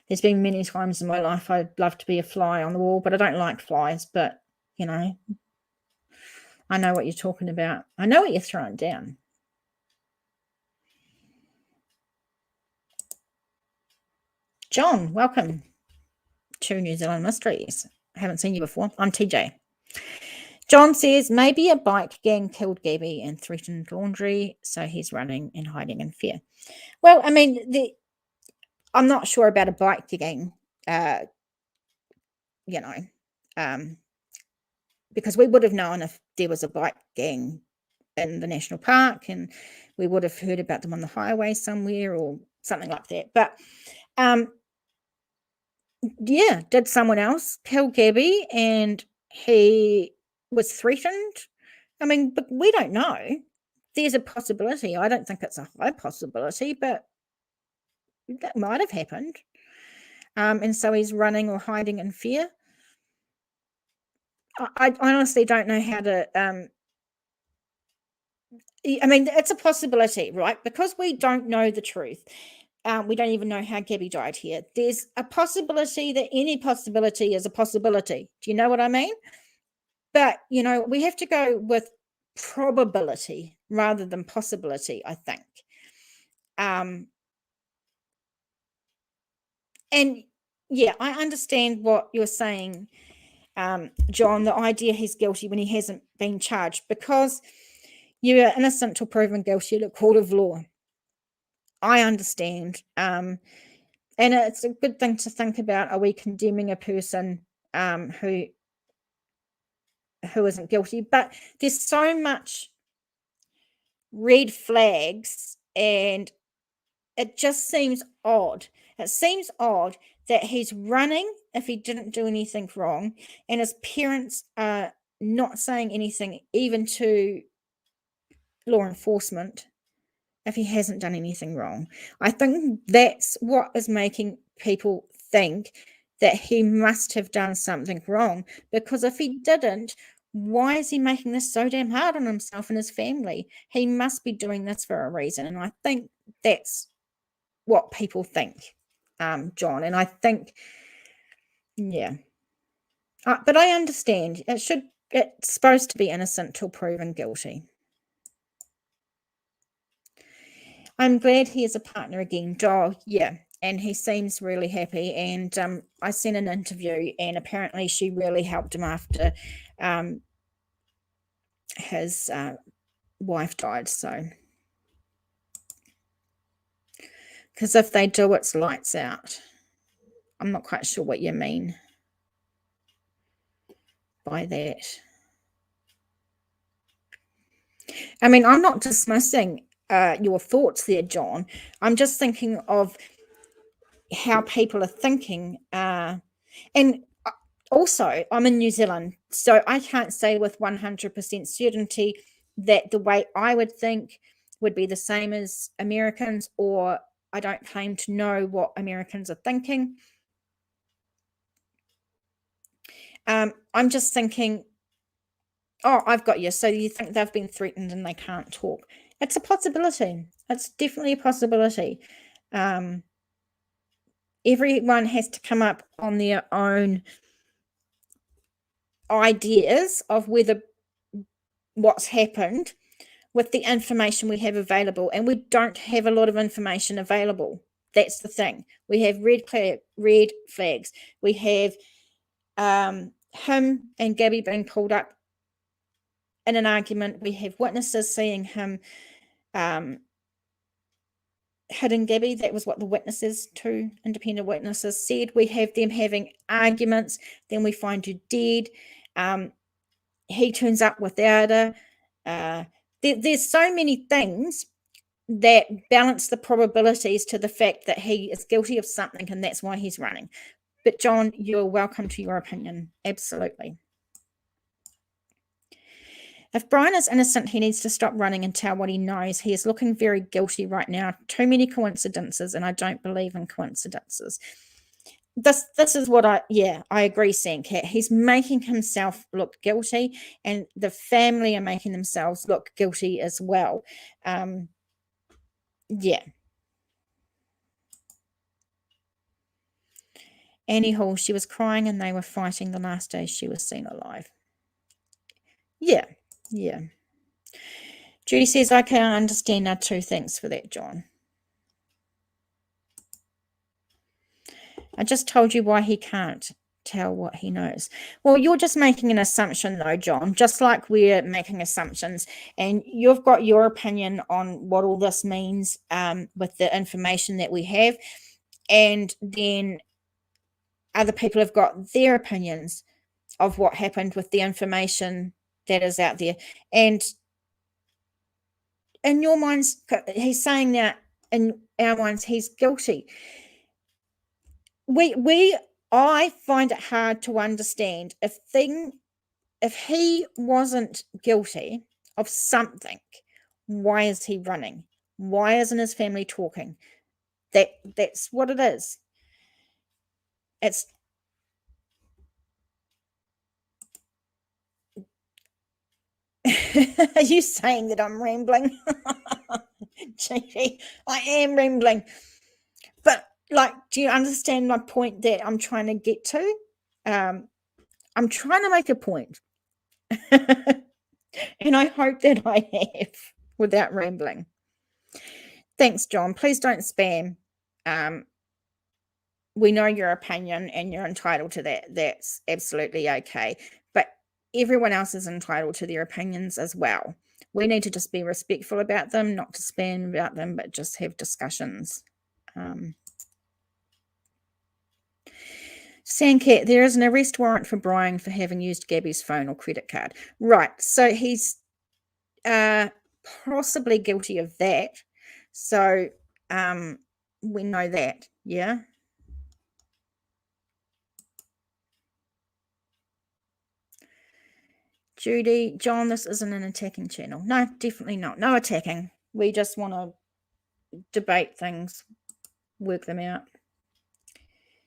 There's been many times in my life I'd love to be a fly on the wall, but I don't like flies. But, you know, I know what you're talking about. I know what you're throwing down. John, welcome to New Zealand Mysteries. I haven't seen you before. I'm TJ. John says, maybe a bike gang killed GAbby and threatened Laundry, so he's running and hiding in fear. Well, I mean, I'm not sure about a bike gang, you know, because we would have known if there was a bike gang in the national park and we would have heard about them on the highway somewhere or something like that. But, yeah, did someone else kill GAbby and he was threatened? I mean, but we don't know. There's a possibility. I don't think it's a high possibility, but that might have happened. And so he's running or hiding in fear. I honestly don't know how to. I mean, it's a possibility, right? Because we don't know the truth. We don't even know how GAbby died here. There's a possibility that any possibility is a possibility. Do you know what I mean? But, you know, we have to go with probability rather than possibility, I think. And yeah, I understand what you're saying, John, the idea he's guilty when he hasn't been charged, because you are innocent till proven guilty at a court of law. I understand. And it's a good thing to think about. Are we condemning a person who isn't guilty? But there's so much red flags, and it just seems odd. It seems odd that he's running if he didn't do anything wrong, and his parents are not saying anything even to law enforcement if he hasn't done anything wrong. I think that's what is making people think that he must have done something wrong, because if he didn't, why is he making this so damn hard on himself and his family? He must be doing this for a reason, and I think that's what people think, John. And I think, yeah. But I understand. It's supposed to be innocent till proven guilty. I'm glad he is a partner again. Oh, yeah. And he seems really happy. And I seen an interview, and apparently she really helped him after his wife died. So, because if they do, it's lights out. I'm not quite sure what you mean by that. I mean, I'm not dismissing your thoughts there, John. I'm just thinking of how people are thinking. And Also, I'm in New Zealand, so I can't say with 100% certainty that the way I would think would be the same as Americans, or I don't claim to know what Americans are thinking. I'm just thinking, oh, I've got you. So you think they've been threatened and they can't talk. It's a possibility. It's definitely a possibility. Everyone has to come up on their own ideas of what's happened with the information we have available. And we don't have a lot of information available. That's the thing. We have red flags. We have him and GAbby being pulled up in an argument. We have witnesses seeing him hitting GAbby. That was what the witnesses, 2 independent witnesses, said. We have them having arguments. Then we find her dead. He turns up without her. There's so many things that balance the probabilities to the fact that he is guilty of something, and that's why he's running. But John, you're welcome to your opinion. Absolutely. If Brian is innocent, he needs to stop running and tell what he knows. He is looking very guilty right now. Too many coincidences, and I don't believe in coincidences. This is what I agree, Sandcat. He's making himself look guilty, and the family are making themselves look guilty as well. Yeah. Annie Hall, she was crying and they were fighting the last day she was seen alive. Yeah. Judy says, okay, I understand. Now 2 things for that, John. I just told you why he can't tell what he knows. Well, you're just making an assumption though, John, just like we're making assumptions, and you've got your opinion on what all this means with the information that we have, and then other people have got their opinions of what happened with the information that is out there. And in your minds, he's saying that in our minds, he's guilty. I find it hard to understand if he wasn't guilty of something, why is he running? Why isn't his family talking? That's what it is. Are you saying that I'm rambling? Gee, I am rambling. But, do you understand my point that I'm trying to get to? I'm trying to make a point. And I hope that I have without rambling. Thanks, John. Please don't spam. We know your opinion and you're entitled to that. That's absolutely okay. But everyone else is entitled to their opinions as well. We need to just be respectful about them, not to spam about them, but just have discussions. Sandcat, there is an arrest warrant for Brian for having used GAbby's phone or credit card. Right, so he's possibly guilty of that. So we know that, yeah. Judy, John, this isn't an attacking channel. No, definitely not. No attacking. We just want to debate things, work them out.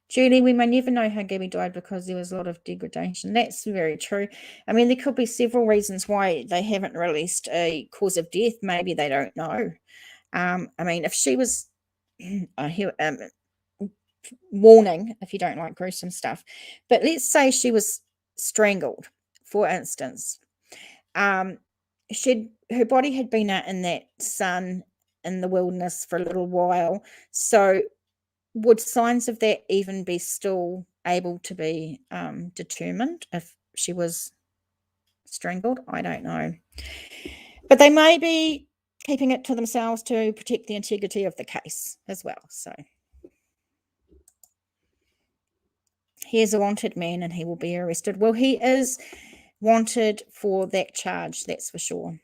Judy, we may never know how GAbby died because there was a lot of degradation. That's very true. I mean, there could be several reasons why they haven't released a cause of death. Maybe they don't know. I mean, if she was warning if you don't like gruesome stuff, but let's say she was strangled, for instance. Her body had been out in that sun in the wilderness for a little while. So would signs of that even be still able to be determined if she was strangled? I don't know. But they may be keeping it to themselves to protect the integrity of the case as well. So he is a wanted man and he will be arrested. Well, he is wanted for that charge, that's for sure.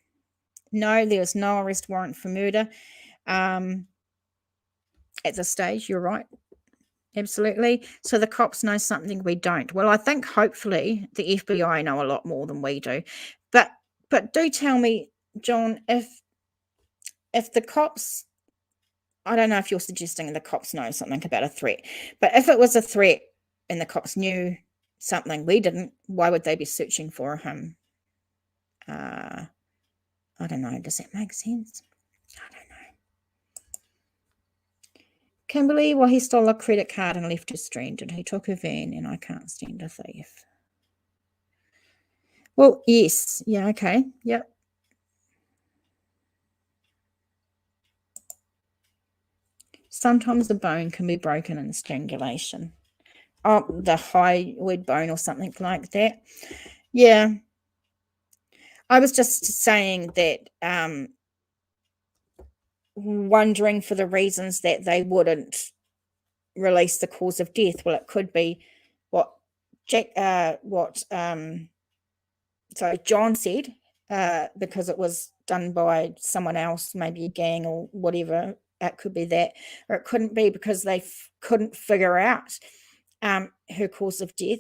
No, there is no arrest warrant for murder. At this stage, you're right. Absolutely. So the cops know something we don't. Well, I think hopefully the FBI know a lot more than we do. But do tell me, John, if the cops, I don't know if you're suggesting the cops know something about a threat, but if it was a threat and the cops knew something we didn't, why would they be searching for him? I don't know. Does that make sense? I don't know. Kimberly, well, he stole a credit card and left her stranded. He took her van, and I can't stand a thief. Well, yes. Yeah, okay. Yep. Sometimes the bone can be broken in strangulation. Oh, the hyoid bone or something like that. Yeah. I was just saying that, wondering for the reasons that they wouldn't release the cause of death. Well, it could be what John said, because it was done by someone else, maybe a gang or whatever. It could be that, or it couldn't be because they couldn't figure out her cause of death.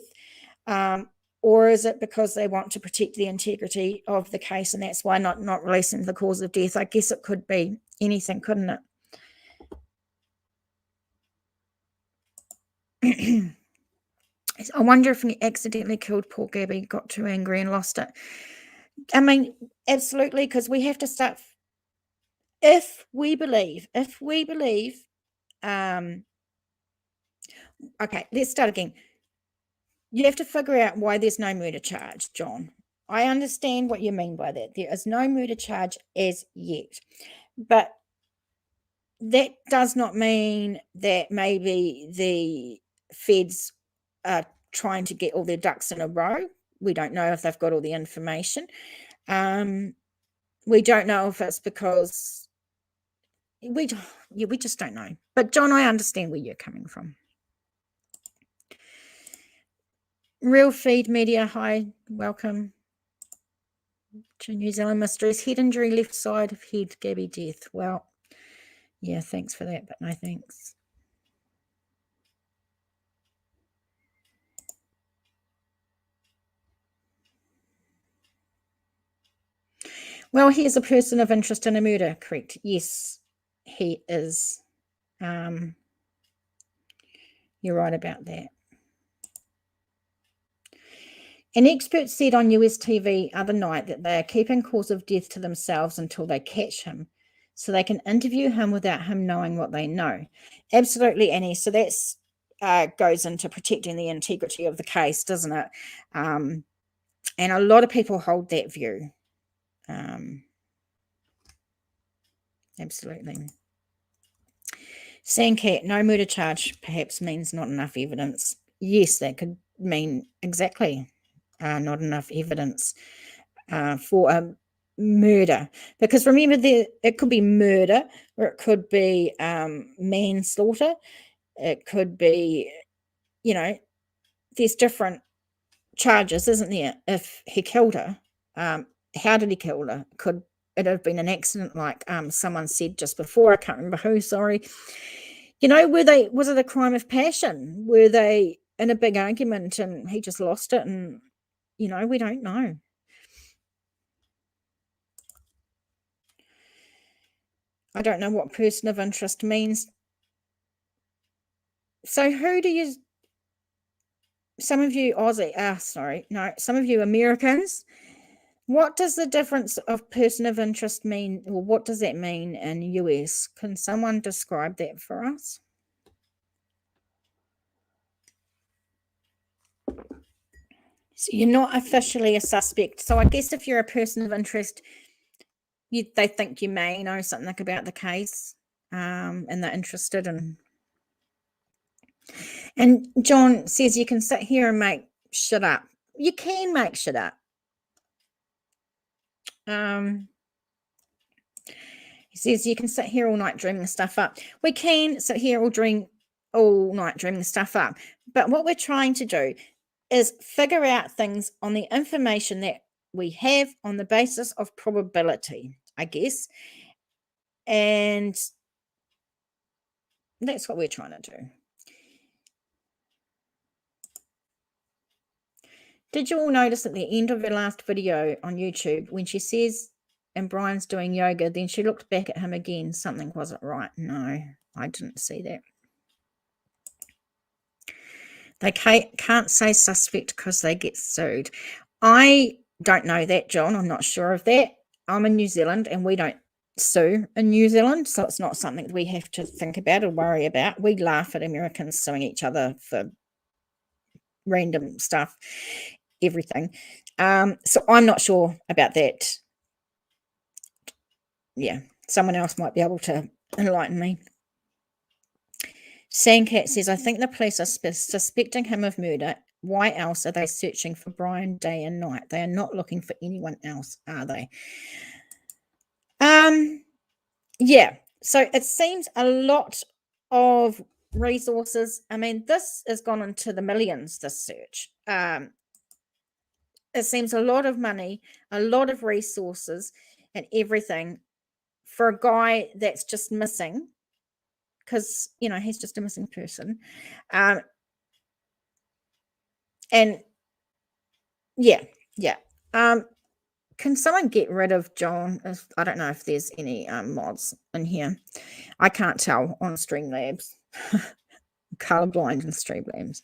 Or is it because they want to protect the integrity of the case, and that's why not releasing the cause of death? I guess it could be anything, couldn't it? I wonder if he accidentally killed poor Gabby, got too angry and lost it. I mean, absolutely, because we have to start. If we believe, okay, let's start again. You have to figure out why there's no murder charge, John. I understand what you mean by that. There is no murder charge as yet. But that does not mean that maybe the feds are trying to get all their ducks in a row. We don't know if they've got all the information. We don't know if it's because we just don't know. But John, I understand where you're coming from. Real Feed Media, hi, welcome to New Zealand Mysteries. Head injury, left side of head, Gabby death. Well, yeah, thanks for that, but no thanks. Well, he is a person of interest in a murder, correct? Yes, he is. You're right about that. An expert said on US TV other night that they are keeping cause of death to themselves until they catch him, so they can interview him without him knowing what they know. Absolutely, Annie. So that's goes into protecting the integrity of the case, doesn't it? And a lot of people hold that view. Absolutely. Sandcat, no murder charge perhaps means not enough evidence. Yes, that could mean exactly not enough evidence for a murder. Because remember, it could be murder, or it could be manslaughter. It could be, there's different charges, isn't there? If he killed her, how did he kill her? Could it have been an accident, like someone said just before? I can't remember who, sorry. Was it a crime of passion? Were they in a big argument and he just lost it? And, we don't know. I don't know what person of interest means. So some of you some of you Americans, what does the difference of person of interest mean, or what does that mean in US? Can someone describe that for us? So you're not officially a suspect. So I guess if you're a person of interest, they think you may know something about the case, and they're interested in. And John says you can sit here and make shit up. You can make shit up. He says you can sit here all night dreaming stuff up. We can sit here all night dreaming stuff up. But what we're trying to do is figure out things on the information that we have on the basis of probability, I guess. And that's what we're trying to do. Did you all notice at the end of her last video on YouTube when she says, and Brian's doing yoga, then she looked back at him again, something wasn't right? No, I didn't see that. They can't say suspect because they get sued. I don't know that, John. I'm not sure of that. I'm in New Zealand and we don't sue in New Zealand, so it's not something that we have to think about or worry about. We laugh at Americans suing each other for random stuff, everything. So I'm not sure about that. Yeah, someone else might be able to enlighten me. Sandcat says, I think the police are suspecting him of murder. Why else are they searching for Brian day and night? They are not looking for anyone else, are they? Yeah, so it seems a lot of resources. I mean, this has gone into the millions, this search. It seems a lot of money, a lot of resources and everything for a guy that's just missing. Because, you know, he's just a missing person. And yeah. Can someone get rid of John? I don't know if there's any mods in here. I can't tell on Streamlabs. Colorblind in Streamlabs.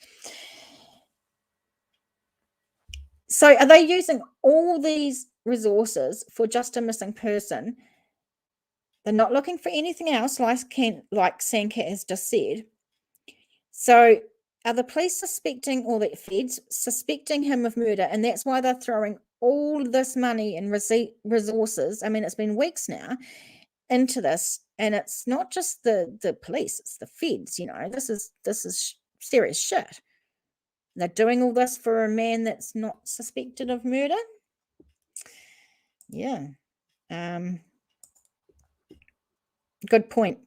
So are they using all these resources for just a missing person? They're not looking for anything else, like Sandcat has just said. So are the police suspecting, or the feds suspecting him of murder, and that's why they're throwing all this money and resources, I mean, it's been weeks now, into this, and it's not just the police, it's the feds, you know, this is serious shit. They're doing all this for a man that's not suspected of murder? Yeah. Good point.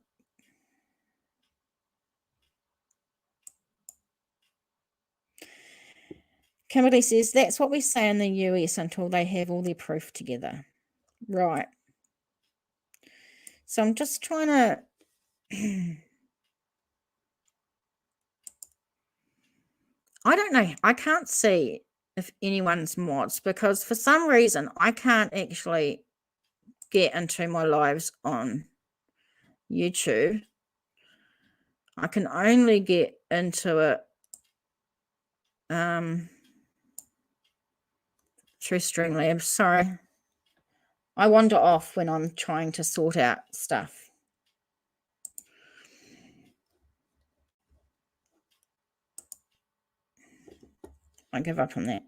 Kimberly says, that's what we say in the US until they have all their proof together. Right. So I'm just trying to... I don't know. I can't see if anyone's mods because for some reason I can't actually get into my lives on YouTube. I can only get into it through Streamlabs. Sorry. I wander off when I'm trying to sort out stuff. I give up on that.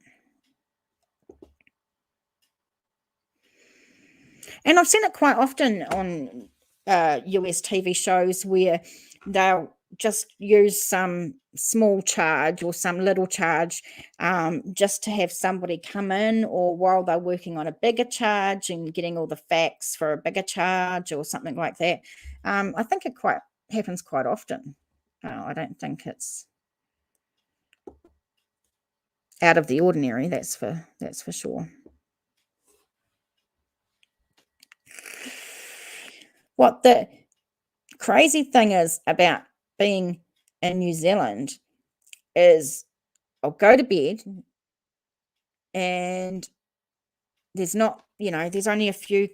And I've seen it quite often on US TV shows where they'll just use some small charge or some little charge just to have somebody come in, or while they're working on a bigger charge and getting all the facts for a bigger charge or something like that. I think it happens quite often. I don't think it's out of the ordinary, that's for sure. What the crazy thing is about being in New Zealand is I'll go to bed and there's not, you know, there's only a few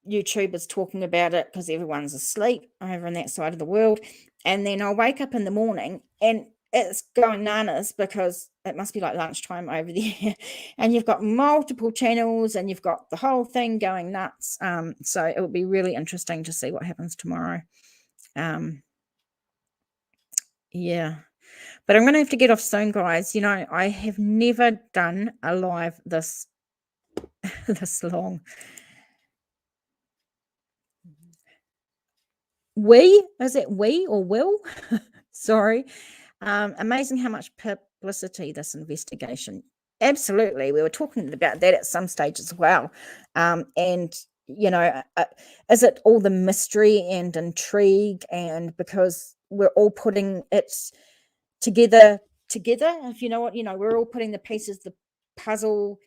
YouTubers talking about it because everyone's asleep over on that side of the world. And then I'll wake up in the morning and it's going nanas because it must be like lunchtime over there. And you've got multiple channels and you've got the whole thing going nuts. So it will be really interesting to see what happens tomorrow. Yeah. But I'm going to have to get off soon, guys. You know, I have never done a live this long. Is it we or will? Sorry. Amazing how much publicity this investigation. Absolutely. We were talking about that at some stage as well. And, you know, is it all the mystery and intrigue, and because we're all putting it together, if you know what, you know, we're all putting the pieces, the puzzle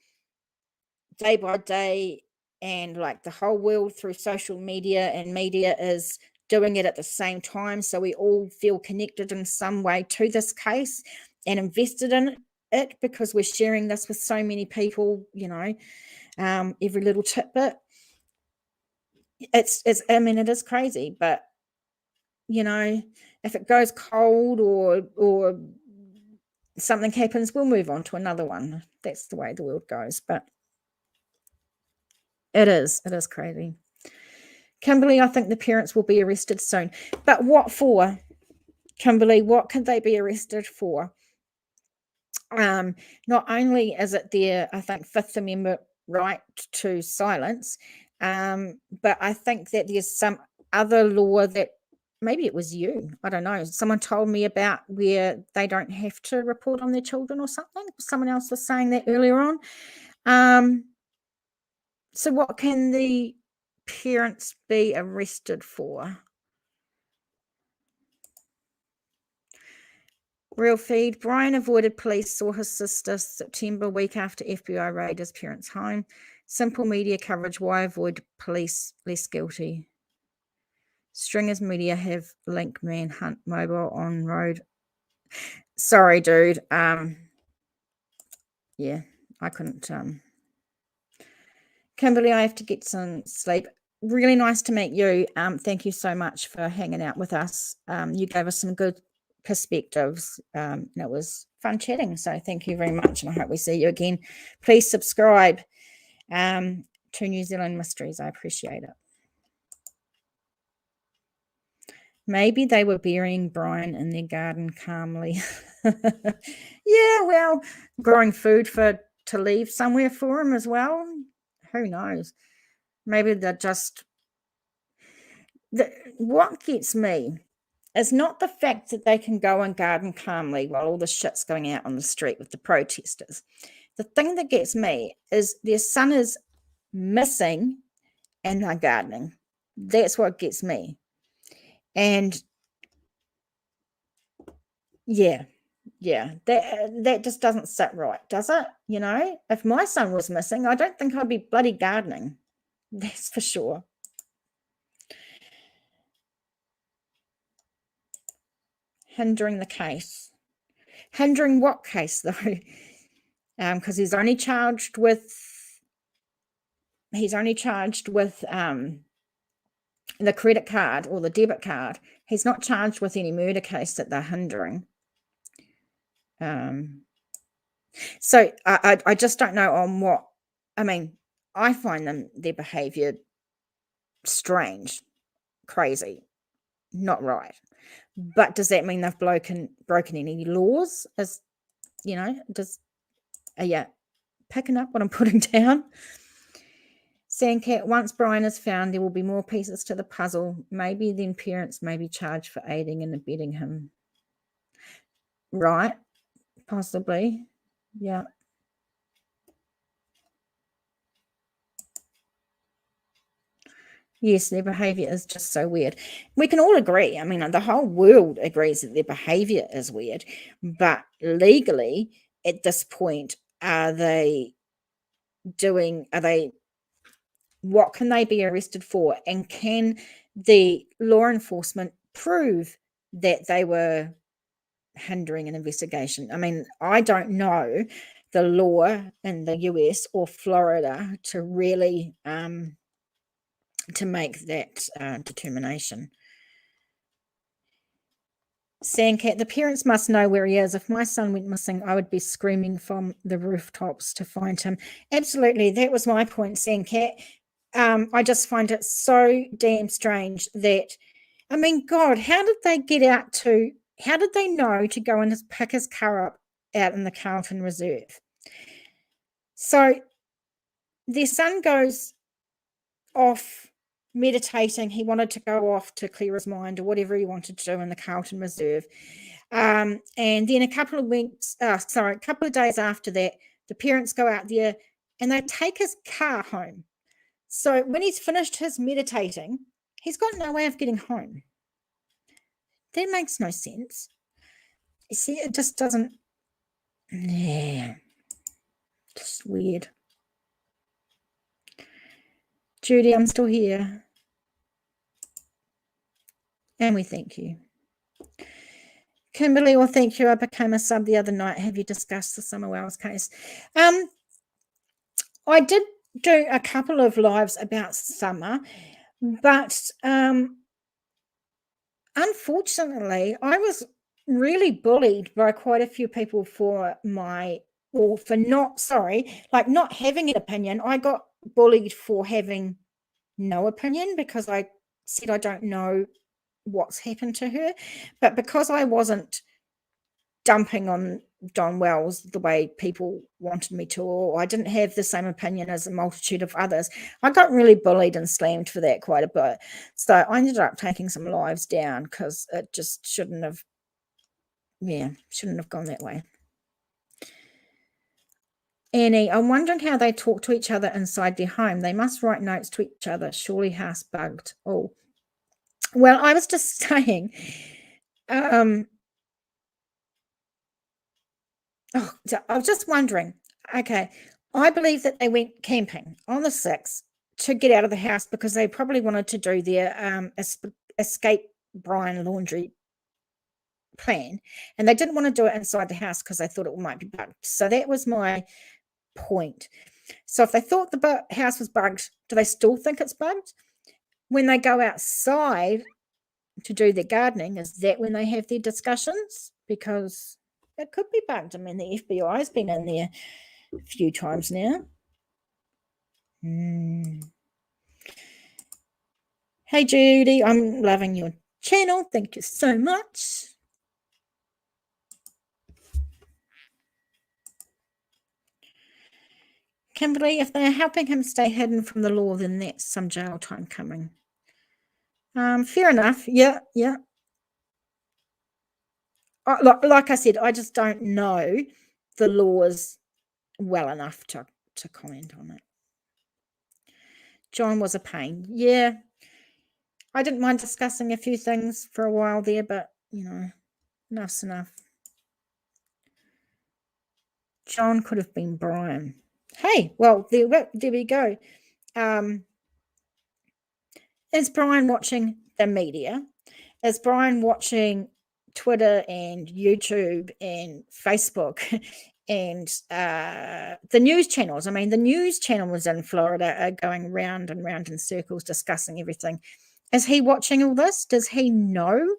day by day, and like the whole world through social media and media is doing it at the same time. So we all feel connected in some way to this case and invested in it. it because we're sharing this with so many people, you know, every little tidbit. It's I mean, it is crazy, but you know, if it goes cold or something happens, we'll move on to another one. That's the way the world goes. But it is crazy. Kimberly, I think the parents will be arrested soon. But what for? Kimberly, what could they be arrested for? Not only is it their, I think, Fifth Amendment right to silence, but I think that there's some other law that maybe it was you, I don't know, someone told me about where they don't have to report on their children or something. Someone else was saying that earlier on. So what can the parents be arrested for? Real feed. Brian avoided police, saw his sister September, week after FBI raid his parents' home. Simple media coverage. Why avoid police? Less guilty. Stringers media have link manhunt mobile on road. Sorry, dude. Yeah, I couldn't. Kimberly, I have to get some sleep. Really nice to meet you. Thank you so much for hanging out with us. You gave us some good perspectives, and it was fun chatting. So thank you very much, and I hope we see you again. Please subscribe to New Zealand Mysteries. I appreciate it. Maybe they were burying Brian in their garden calmly. Yeah, well, growing food to leave somewhere for him as well. Who knows? Maybe they're just... what gets me is not the fact that they can go and garden calmly while all the shit's going out on the street with the protesters. The thing that gets me is their son is missing and they're gardening. That's what gets me. And yeah, that just doesn't sit right, does it? You know, if my son was missing, I don't think I'd be bloody gardening. That's for sure. Hindering the case. Hindering what case, though? Because he's only charged with the credit card or the debit card. He's not charged with any murder case that they're hindering. So I just don't know on what. I mean, I find their behavior strange, crazy, not right. But does that mean they've broken any laws? As you know, are you picking up what I'm putting down? Sandcat, once Brian is found, there will be more pieces to the puzzle. Maybe then parents may be charged for aiding and abetting him. Right? Possibly. Yeah. Yes, their behavior is just so weird. We can all agree. I mean, the whole world agrees that their behavior is weird. But legally, at this point, what can they be arrested for? And can the law enforcement prove that they were hindering an investigation? I mean, I don't know the law in the US or Florida to really to make that determination. Sandcat, the parents must know where he is. If my son went missing, I would be screaming from the rooftops to find him. Absolutely. That was my point, Sandcat. I just find it so damn strange that, I mean, God, how did they know to go and pick his car up out in the Carlton Reserve? So their son goes off meditating. He wanted to go off to clear his mind or whatever he wanted to do in the Carlton Reserve. And then a couple of days after that, the parents go out there and they take his car home. So when he's finished his meditating, he's got no way of getting home. That makes no sense. You see, it just doesn't. Yeah. Just weird. Judy, I'm still here. And we thank you. Kimberly, well, thank you. I became a sub the other night. Have you discussed the Summer Wells case? I did do a couple of lives about Summer, but unfortunately, I was really bullied by quite a few people for not having an opinion. I got bullied for having no opinion because I said I don't know what's happened to her, but because I wasn't dumping on Don Wells the way people wanted me to, or I didn't have the same opinion as a multitude of others, I got really bullied and slammed for that quite a bit. So I ended up taking some lives down because it just shouldn't have gone that way. Annie, I'm wondering how they talk to each other inside their home. They must write notes to each other. Surely house bugged. Oh, well, I was just saying, I was just wondering, okay, I believe that they went camping on the 6th to get out of the house because they probably wanted to do their escape Brian laundry plan, and they didn't want to do it inside the house because they thought it might be bugged. So that was my point. So if they thought the house was bugged, do they still think it's bugged? When they go outside to do their gardening, is that when they have their discussions? Because it could be bugged. I mean, the FBI has been in there a few times now. Hey, Judy, I'm loving your channel. Thank you so much. Kimberly, if they're helping him stay hidden from the law, then that's some jail time coming. Fair enough. Yeah. Like I said, I just don't know the laws well enough to comment on it. John was a pain. Yeah. I didn't mind discussing a few things for a while there, but, enough's enough. John could have been Brian. Hey, well, there we go. Is Brian watching the media? Is Brian watching Twitter and YouTube and Facebook and the news channels? I mean, the news channels in Florida are going round and round in circles discussing everything. Is he watching all this? Does he know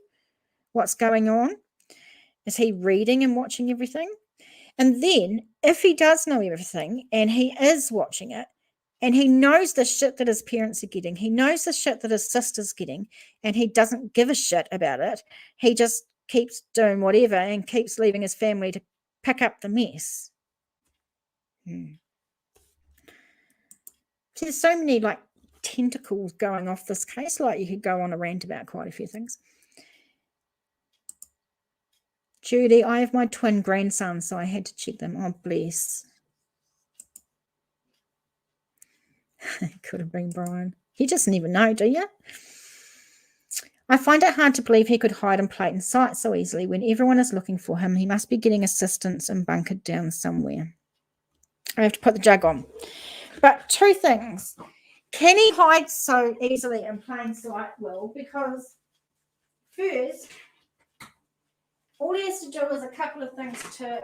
what's going on? Is he reading and watching everything? And then if he does know everything and he is watching it, and he knows the shit that his parents are getting, he knows the shit that his sister's getting, and he doesn't give a shit about it, he just keeps doing whatever and keeps leaving his family to pick up the mess. There's so many tentacles going off this case. You could go on a rant about quite a few things. Judy, I have my twin grandsons, so I had to check them. Oh, bless. Could have been Brian. You just never know, do you? I find it hard to believe he could hide and play in sight so easily. When everyone is looking for him, he must be getting assistance and bunkered down somewhere. I have to put the jug on. But two things. Can he hide so easily in plain sight? Well, because first, all he has to do is a couple of things to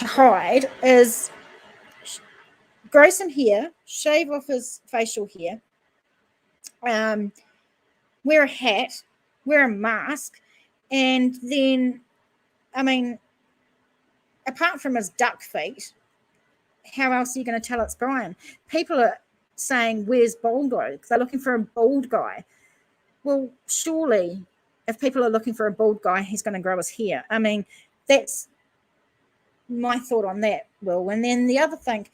hide is grow some hair, shave off his facial hair, wear a hat, wear a mask, and then, I mean, apart from his duck feet, how else are you going to tell it's Brian? People are saying, where's Boldo? They're looking for a bald guy. Well, surely if people are looking for a bald guy, he's going to grow his hair. I mean, that's my thought on that, Will. And then the other thing,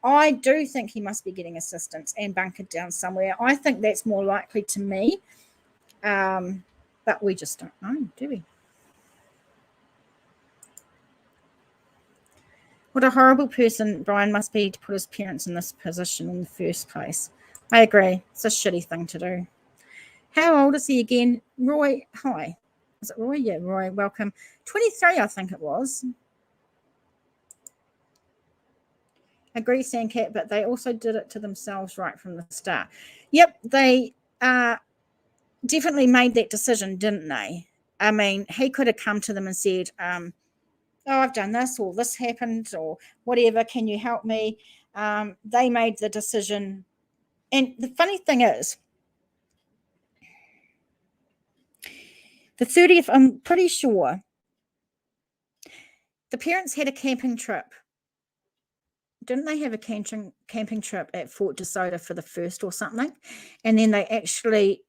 I do think he must be getting assistance and bunkered down somewhere. I think that's more likely to me. But we just don't know, do we? What a horrible person Brian must be to put his parents in this position in the first place. I agree. It's a shitty thing to do. How old is he again? Roy, hi. Is it Roy? Yeah, Roy, welcome. 23, I think it was. Agree, Sandcat, but they also did it to themselves right from the start. Yep, they definitely made that decision, didn't they? I mean, he could have come to them and said, oh, I've done this, or this happened, or whatever, can you help me? They made the decision. And the funny thing is, the 30th, I'm pretty sure, the parents had a camping trip. Didn't they have a camping trip at Fort DeSoto for the 1st or something? And then they actually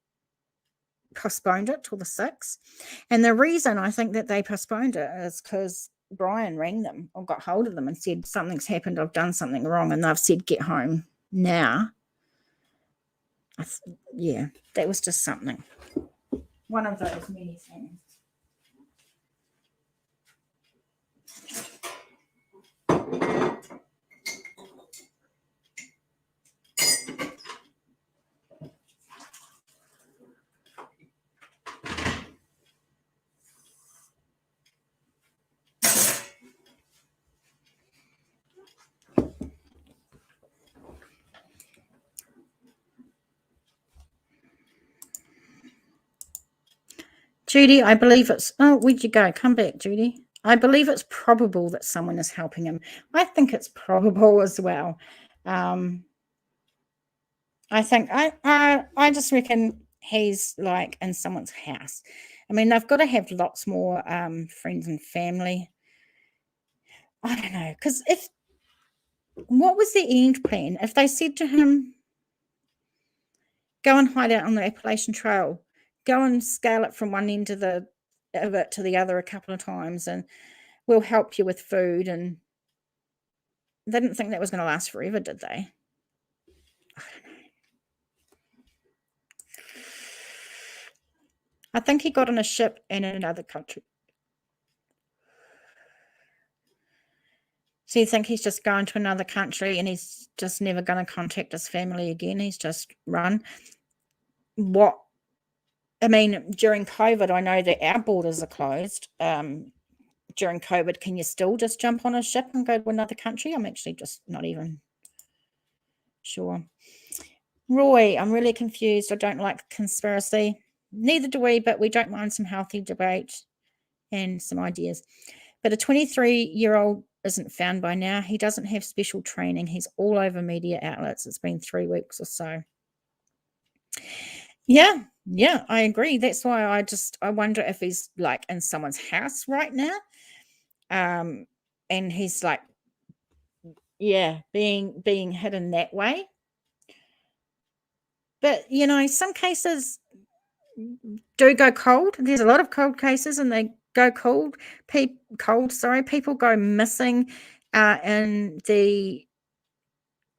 postponed it till the 6th. And the reason I think that they postponed it is because Brian rang them or got hold of them and said, something's happened, I've done something wrong. And they've said, get home now. Yeah, that was just something. One of those many things. Judy, I believe it's, oh, where'd you go? Come back, Judy. I believe it's probable that someone is helping him. I think it's probable as well. I think, I just reckon he's like in someone's house. I mean, they've got to have lots more friends and family. I don't know, because what was the end plan? If they said to him, go and hide out on the Appalachian Trail, go and scale it from one end of it to the other a couple of times, and we'll help you with food. And they didn't think that was going to last forever, did they? I don't know. I think he got on a ship and in another country. So you think he's just going to another country and he's just never going to contact his family again? He's just run. What? I mean, during COVID, I know that our borders are closed. During COVID, can you still just jump on a ship and go to another country? I'm actually just not even sure. Roy, I'm really confused. I don't like conspiracy. Neither do we, but we don't mind some healthy debate and some ideas. But a 23-year-old isn't found by now. He doesn't have special training. He's all over media outlets. It's been 3 weeks or so. Yeah, I agree. That's why I wonder if he's like in someone's house right now. And he's like, yeah, being hidden that way. But, you know, some cases do go cold. There's a lot of cold cases and they go cold. People go missing in the,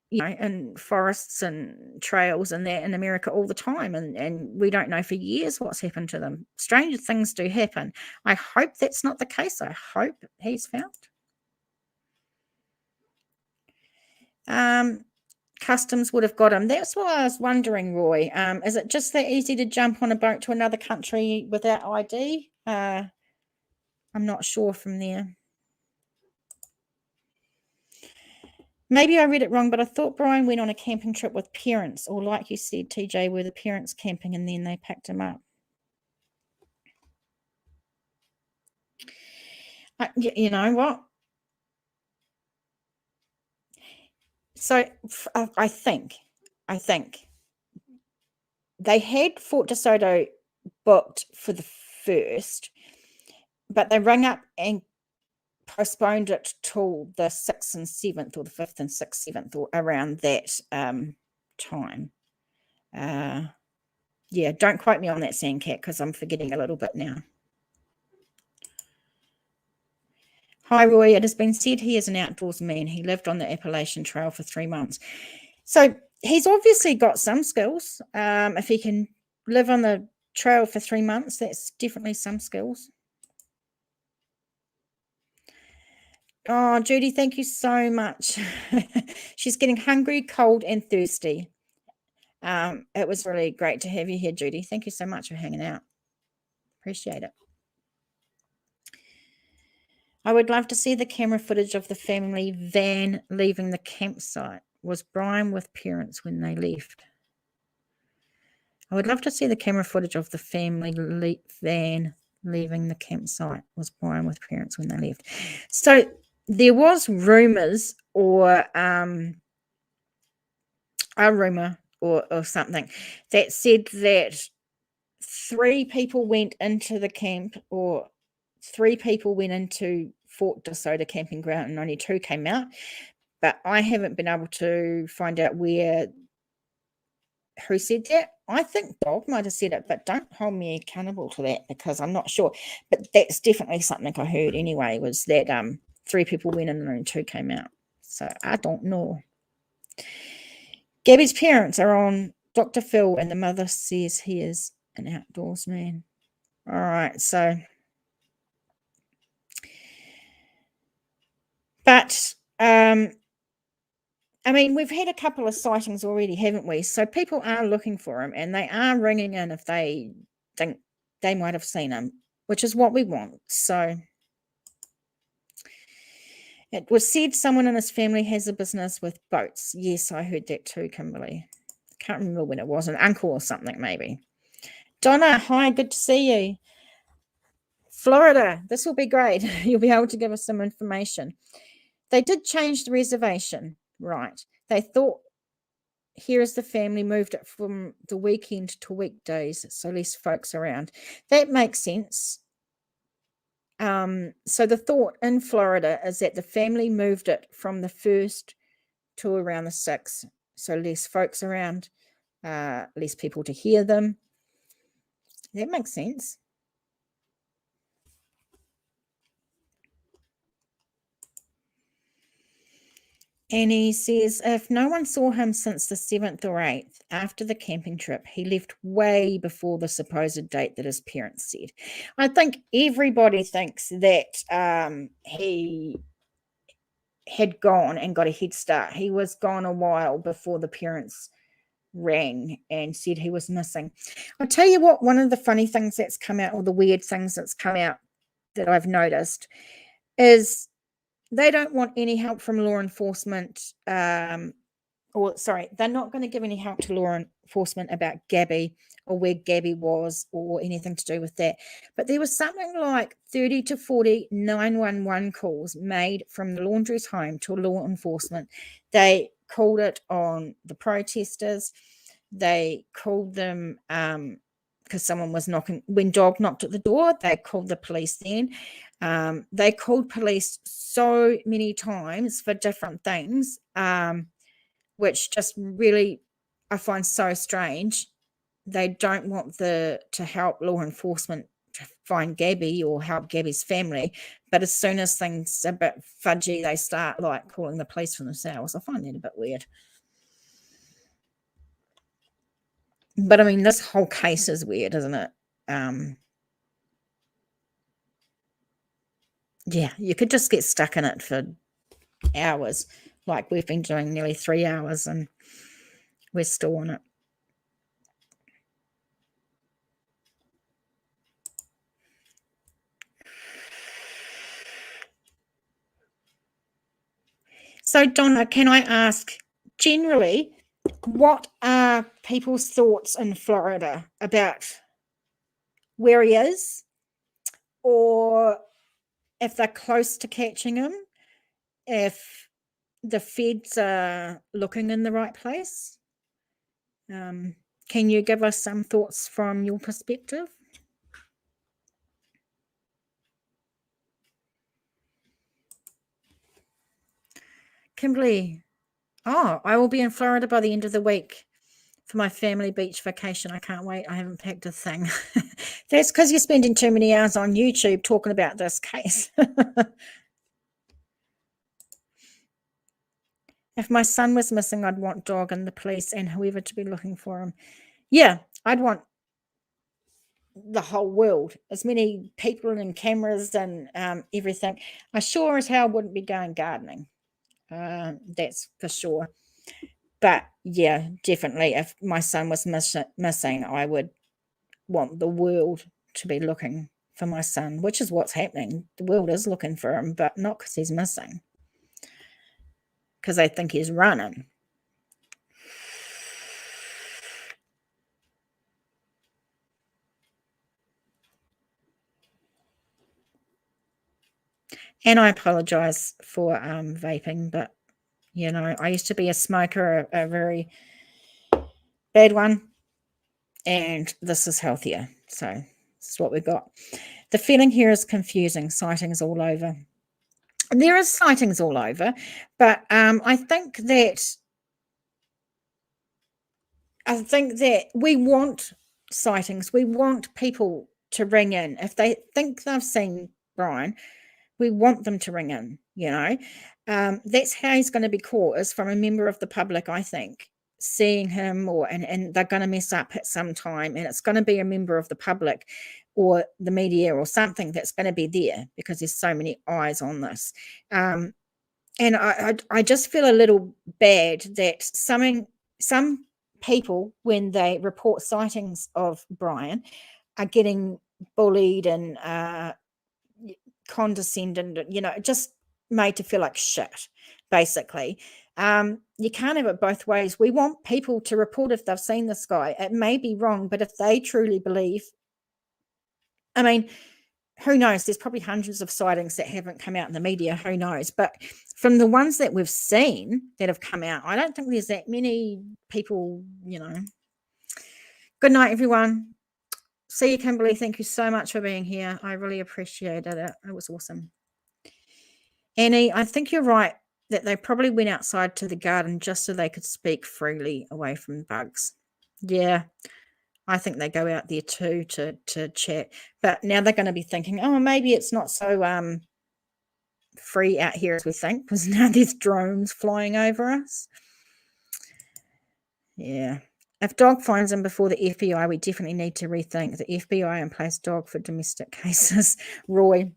you know, in forests and trails and that in America all the time. And we don't know for years what's happened to them. Strange things do happen. I hope that's not the case. I hope he's found. Customs would have got him. That's why I was wondering, Roy. Is it just that easy to jump on a boat to another country without ID? I'm not sure from there. Maybe I read it wrong, but I thought Brian went on a camping trip with parents, or like you said, TJ, were the parents camping and then they picked him up. You know what? So I think they had Fort DeSoto booked for the 1st, but they rang up and postponed it till the 6th and 7th, or the 5th and 6th, 7th, or around that time. Yeah, don't quote me on that, Sandcat, because I'm forgetting a little bit now. Hi, Roy. It has been said he is an outdoors man. He lived on the Appalachian Trail for 3 months. So he's obviously got some skills. If he can live on the trail for 3 months, that's definitely some skills. Oh, Judy, thank you so much. She's getting hungry, cold, and thirsty. It was really great to have you here, Judy. Thank you so much for hanging out. Appreciate it. I would love to see the camera footage of the family van leaving the campsite. Was Brian with parents when they left? I would love to see the camera footage of the family van leaving the campsite. Was Brian with parents when they left? So there was rumors or a rumor or something that said that 3 people went into the camp, or 3 people went into Fort DeSoto camping ground and only 2 came out. But I haven't been able to find out who said that. I think Dog might have said it, but don't hold me accountable to that because I'm not sure. But that's definitely something I heard anyway, was that 3 people went in and only 2 came out. So I don't know. Gabby's parents are on Dr. Phil, and the mother says he is an outdoors man. All right, so. But, I mean, we've had a couple of sightings already, haven't we? So people are looking for him, and they are ringing in if they think they might have seen him, which is what we want. So it was said someone in his family has a business with boats. Yes, I heard that too, Kimberly. Can't remember when it was, an uncle or something maybe. Donna, hi, good to see you. Florida, this will be great. You'll be able to give us some information. They did change the reservation, right? They thought, here is the family, moved it from the weekend to weekdays, so less folks around. That makes sense. So the thought in Florida is that the family moved it from the 1st to around the 6th, so less folks around, less people to hear them. That makes sense. And he says, if no one saw him since the 7th or 8th, after the camping trip, he left way before the supposed date that his parents said. I think everybody thinks that he had gone and got a head start. He was gone a while before the parents rang and said he was missing. I'll tell you what, one of the funny things that's come out, or the weird things that's come out that I've noticed, is they don't want any help from law enforcement. They're not going to give any help to law enforcement about Gabby or where Gabby was or anything to do with that. But there was something like 30 to 40 911 calls made from the laundry's home to law enforcement. They called it on the protesters. They called them because someone was knocking. When Dog knocked at the door, they called the police then. They called police so many times for different things, which just really I find so strange. They don't want to help law enforcement to find Gabby or help Gabby's family, but as soon as things are a bit fudgy, they start like calling the police for themselves. I find that a bit weird. But I mean, this whole case is weird, isn't it? Yeah, you could just get stuck in it for hours, like we've been doing nearly 3 hours, and we're still on it. So, Donna, can I ask, generally, what are people's thoughts in Florida about where he is, or if they're close to catching him, if the feds are looking in the right place? Can you give us some thoughts from your perspective? Kimberly, I will be in Florida by the end of the week for my family beach vacation. I can't wait. I haven't packed a thing. That's because you're spending too many hours on YouTube talking about this case. If my son was missing, I'd want Dog and the police and whoever to be looking for him. Yeah, I'd want the whole world, as many people and cameras and everything. I sure as hell wouldn't be going gardening. That's for sure. But yeah, definitely, if my son was missing, I would want the world to be looking for my son, which is what's happening. The world is looking for him, but not because he's missing, because they think he's running. And I apologize for vaping, but, you know, I used to be a smoker, a very bad one, and this is healthier. So this is what we've got. The feeling here is confusing. Sightings all over. There is sightings all over, but I think that we want sightings. We want people to ring in. If they think they've seen Brian, we want them to ring in, you know. That's how he's going to be caught, is from a member of the public, I think, seeing him, and they're going to mess up at some time, and it's going to be a member of the public or the media or something that's going to be there because there's so many eyes on this. And I just feel a little bad that some people, when they report sightings of Brian, are getting bullied and condescended, you know, just made to feel like shit, basically. You can't have it both ways. We want people to report if they've seen this guy. It may be wrong, but if they truly believe, I mean, who knows? There's probably hundreds of sightings that haven't come out in the media. Who knows? But from the ones that we've seen that have come out, I don't think there's that many people, you know. Good night, everyone. See you, Kimberly. Thank you so much for being here. I really appreciated it. It was awesome. Annie, I think you're right that they probably went outside to the garden just so they could speak freely away from bugs. Yeah, I think they go out there too to chat. But now they're going to be thinking, oh, maybe it's not so free out here as we think, because now there's drones flying over us. Yeah. If dog finds them before the FBI, we definitely need to rethink the FBI and place dog for domestic cases. Roy.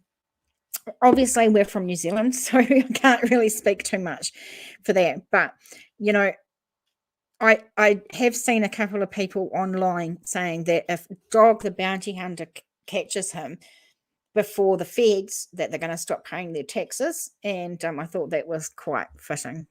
Obviously, we're from New Zealand, so I can't really speak too much for that. But, you know, I have seen a couple of people online saying that if Dog the bounty hunter catches him before the feds, that they're going to stop paying their taxes. And I thought that was quite fitting.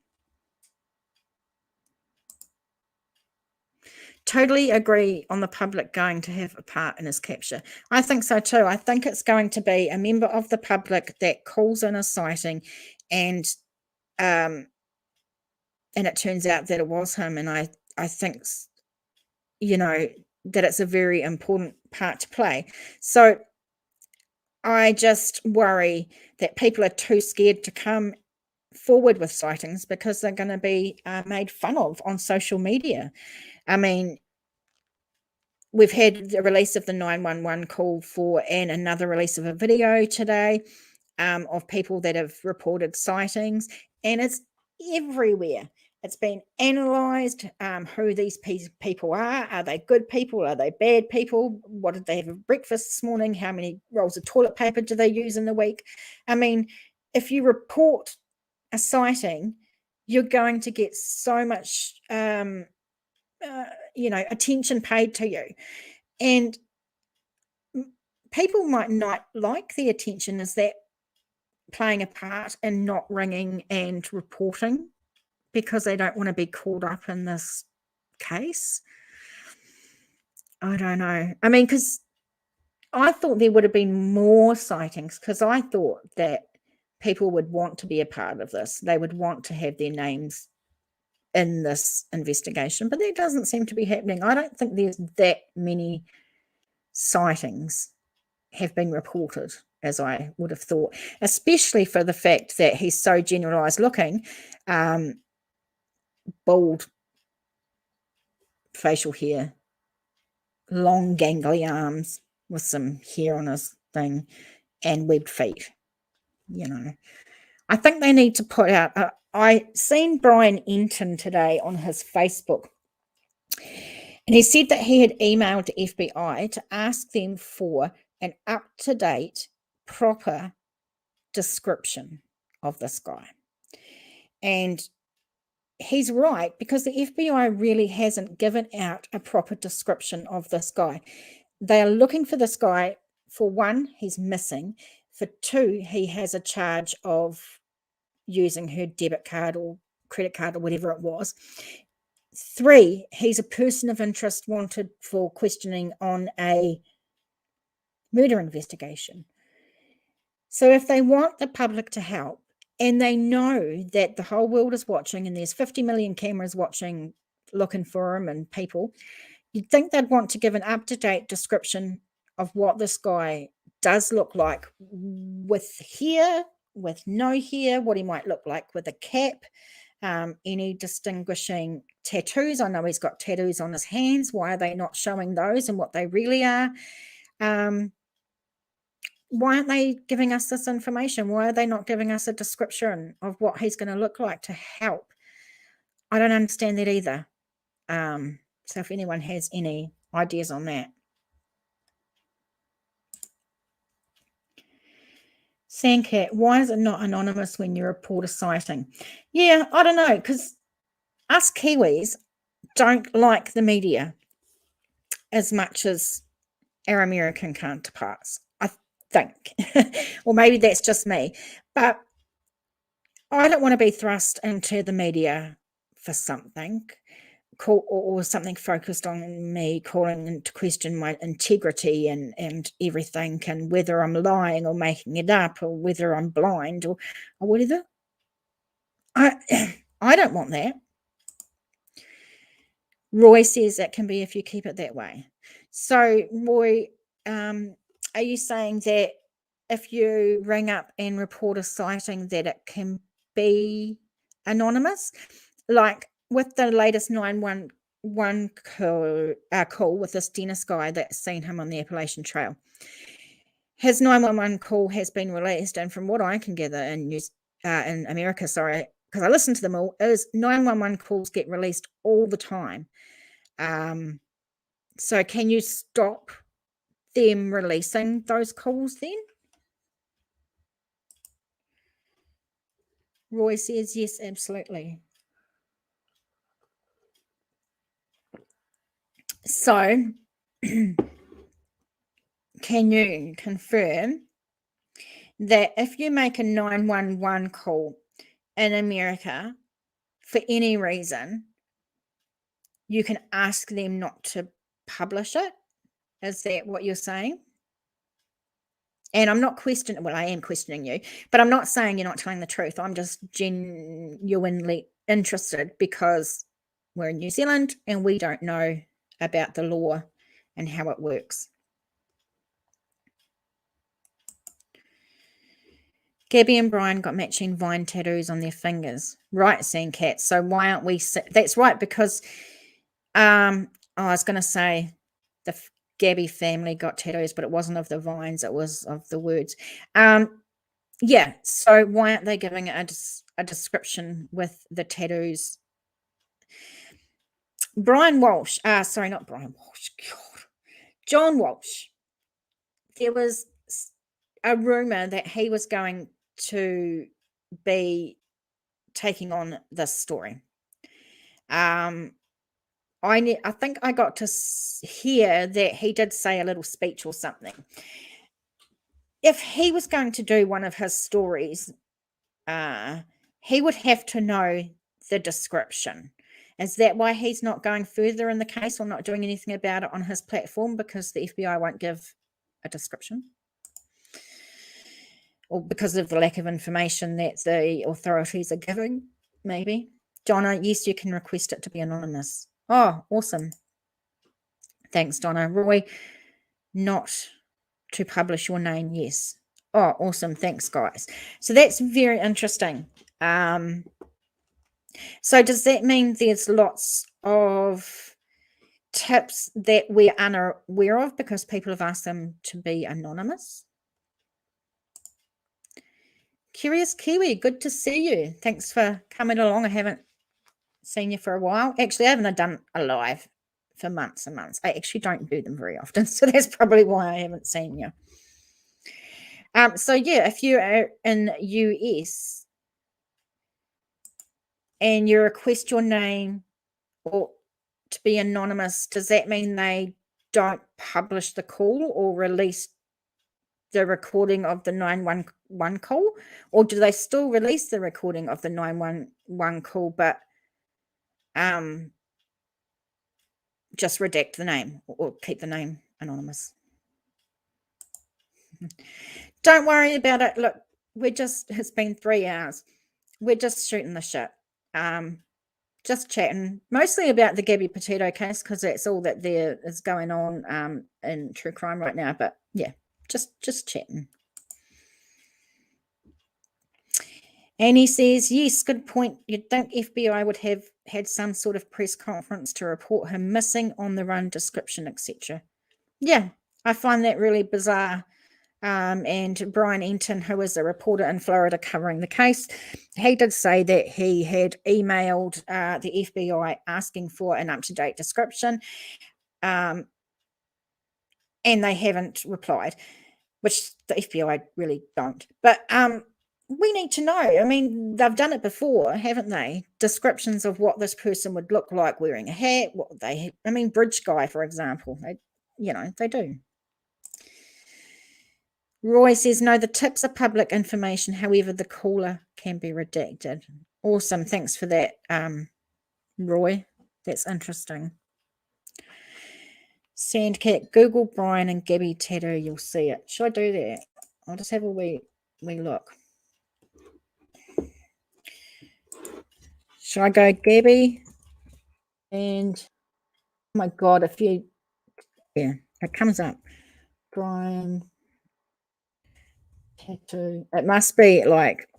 Totally agree on the public going to have a part in his capture. I think so too. I think it's going to be a member of the public that calls in a sighting, and it turns out that it was him. And I think, you know, that it's a very important part to play. So I just worry that people are too scared to come forward with sightings because they're going to be made fun of on social media. I mean, we've had the release of the 911 call for, and another release of a video today of people that have reported sightings, and it's everywhere. It's been analysed, who these people are. Are they good people? Are they bad people? What did they have for breakfast this morning? How many rolls of toilet paper do they use in the week? I mean, if you report a sighting, you're going to get so much you know, attention paid to you, and people might not like the attention. Is that playing a part in not ringing and reporting because they don't want to be caught up in this case? I don't know. I mean, because I thought there would have been more sightings, because I thought that people would want to be a part of this. They would want to have their names in this investigation, but that doesn't seem to be happening. I don't think there's that many sightings have been reported as I would have thought, especially for the fact that he's so generalized looking, bald facial hair, long gangly arms with some hair on his thing, and webbed feet. You know, I think they need to put out I seen Brian Enton today on his Facebook, and he said that he had emailed the FBI to ask them for an up-to-date, proper description of this guy. And he's right, because the FBI really hasn't given out a proper description of this guy. They are looking for this guy. For one, he's missing. For two, he has a charge of using her debit card or credit card or whatever it was. 3, he's a person of interest wanted for questioning on a murder investigation. So if they want the public to help, and they know that the whole world is watching and there's 50 million cameras watching, looking for them and people, you'd think they'd want to give an up-to-date description of what this guy does look like with hair, with no hair, what he might look like with a cap, any distinguishing tattoos. I know he's got tattoos on his hands. Why are they not showing those and what they really are? Why aren't they giving us this information? Why are they not giving us a description of what he's going to look like to help? I don't understand that either. So if anyone has any ideas on that. Sandcat, why is it not anonymous when you report a sighting? Yeah, I don't know, because us Kiwis don't like the media as much as our American counterparts, I think. Or maybe that's just me. But I don't want to be thrust into the media for something or something focused on me, calling into question my integrity and everything, and whether I'm lying or making it up or whether I'm blind or whatever. I don't want that. Roy says that can be if you keep it that way. So, Roy, are you saying that if you ring up and report a sighting that it can be anonymous? Like with the latest 911 call with this dentist guy that's seen him on the Appalachian Trail. His 911 call has been released, and from what I can gather in America, sorry, because I listen to them all, is 911 calls get released all the time. So can you stop them releasing those calls then? Roy says yes, absolutely. So can you confirm that if you make a 911 call in America for any reason, you can ask them not to publish it? Is that what you're saying? And I'm not questioning, well, I am questioning you, but I'm not saying you're not telling the truth. I'm just genuinely interested because we're in New Zealand and we don't know about the law and how it works. Gabby and Brian got matching vine tattoos on their fingers. Right, Sandcat. So why aren't we... That's right, because I was going to say the Gabby family got tattoos, but it wasn't of the vines. It was of the words. Yeah, so why aren't they giving a description with the tattoos? Brian Walsh, sorry, not Brian Walsh, God. John Walsh. There was a rumor that he was going to be taking on this story. I think I got to hear that he did say a little speech or something. If he was going to do one of his stories, he would have to know the description. Is that why he's not going further in the case or not doing anything about it on his platform, because the FBI won't give a description? Or because of the lack of information that the authorities are giving, maybe? Donna, yes, you can request it to be anonymous. Oh, awesome. Thanks, Donna. Roy, not to publish your name, yes. Oh, awesome. Thanks, guys. So that's very interesting. So does that mean there's lots of tips that we're unaware of because people have asked them to be anonymous? Curious Kiwi, good to see you. Thanks for coming along. I haven't seen you for a while. Actually, I haven't done a live for months and months. I actually don't do them very often, so that's probably why I haven't seen you. So yeah, if you are in the US and you request your name or to be anonymous, does that mean they don't publish the call or release the recording of the 911 call? Or do they still release the recording of the 911 call but just redact the name or keep the name anonymous? Don't worry about it. Look, it's been 3 hours. We're just shooting the shit. Just chatting, mostly about the GAbby Petito case, because that's all that there is going on in true crime right now. But yeah, just chatting. Annie says, yes, good point. You'd think FBI would have had some sort of press conference to report him missing, on the run description, etc. Yeah, I find that really bizarre. And Brian Enton, who is a reporter in Florida covering the case, he did say that he had emailed the FBI asking for an up-to-date description, and they haven't replied, which the FBI really don't. But we need to know. I mean, they've done it before, haven't they? Descriptions of what this person would look like wearing a hat, Bridge Guy, for example. They do. Roy says, no, the tips are public information. However, the caller can be redacted. Awesome. Thanks for that, Roy. That's interesting. Sandcat, Google Brian and GAbby Petito. You'll see it. Should I do that? I'll just have a wee look. Should I go GAbby? And, oh my God, it comes up. Brian Petito. It must be like,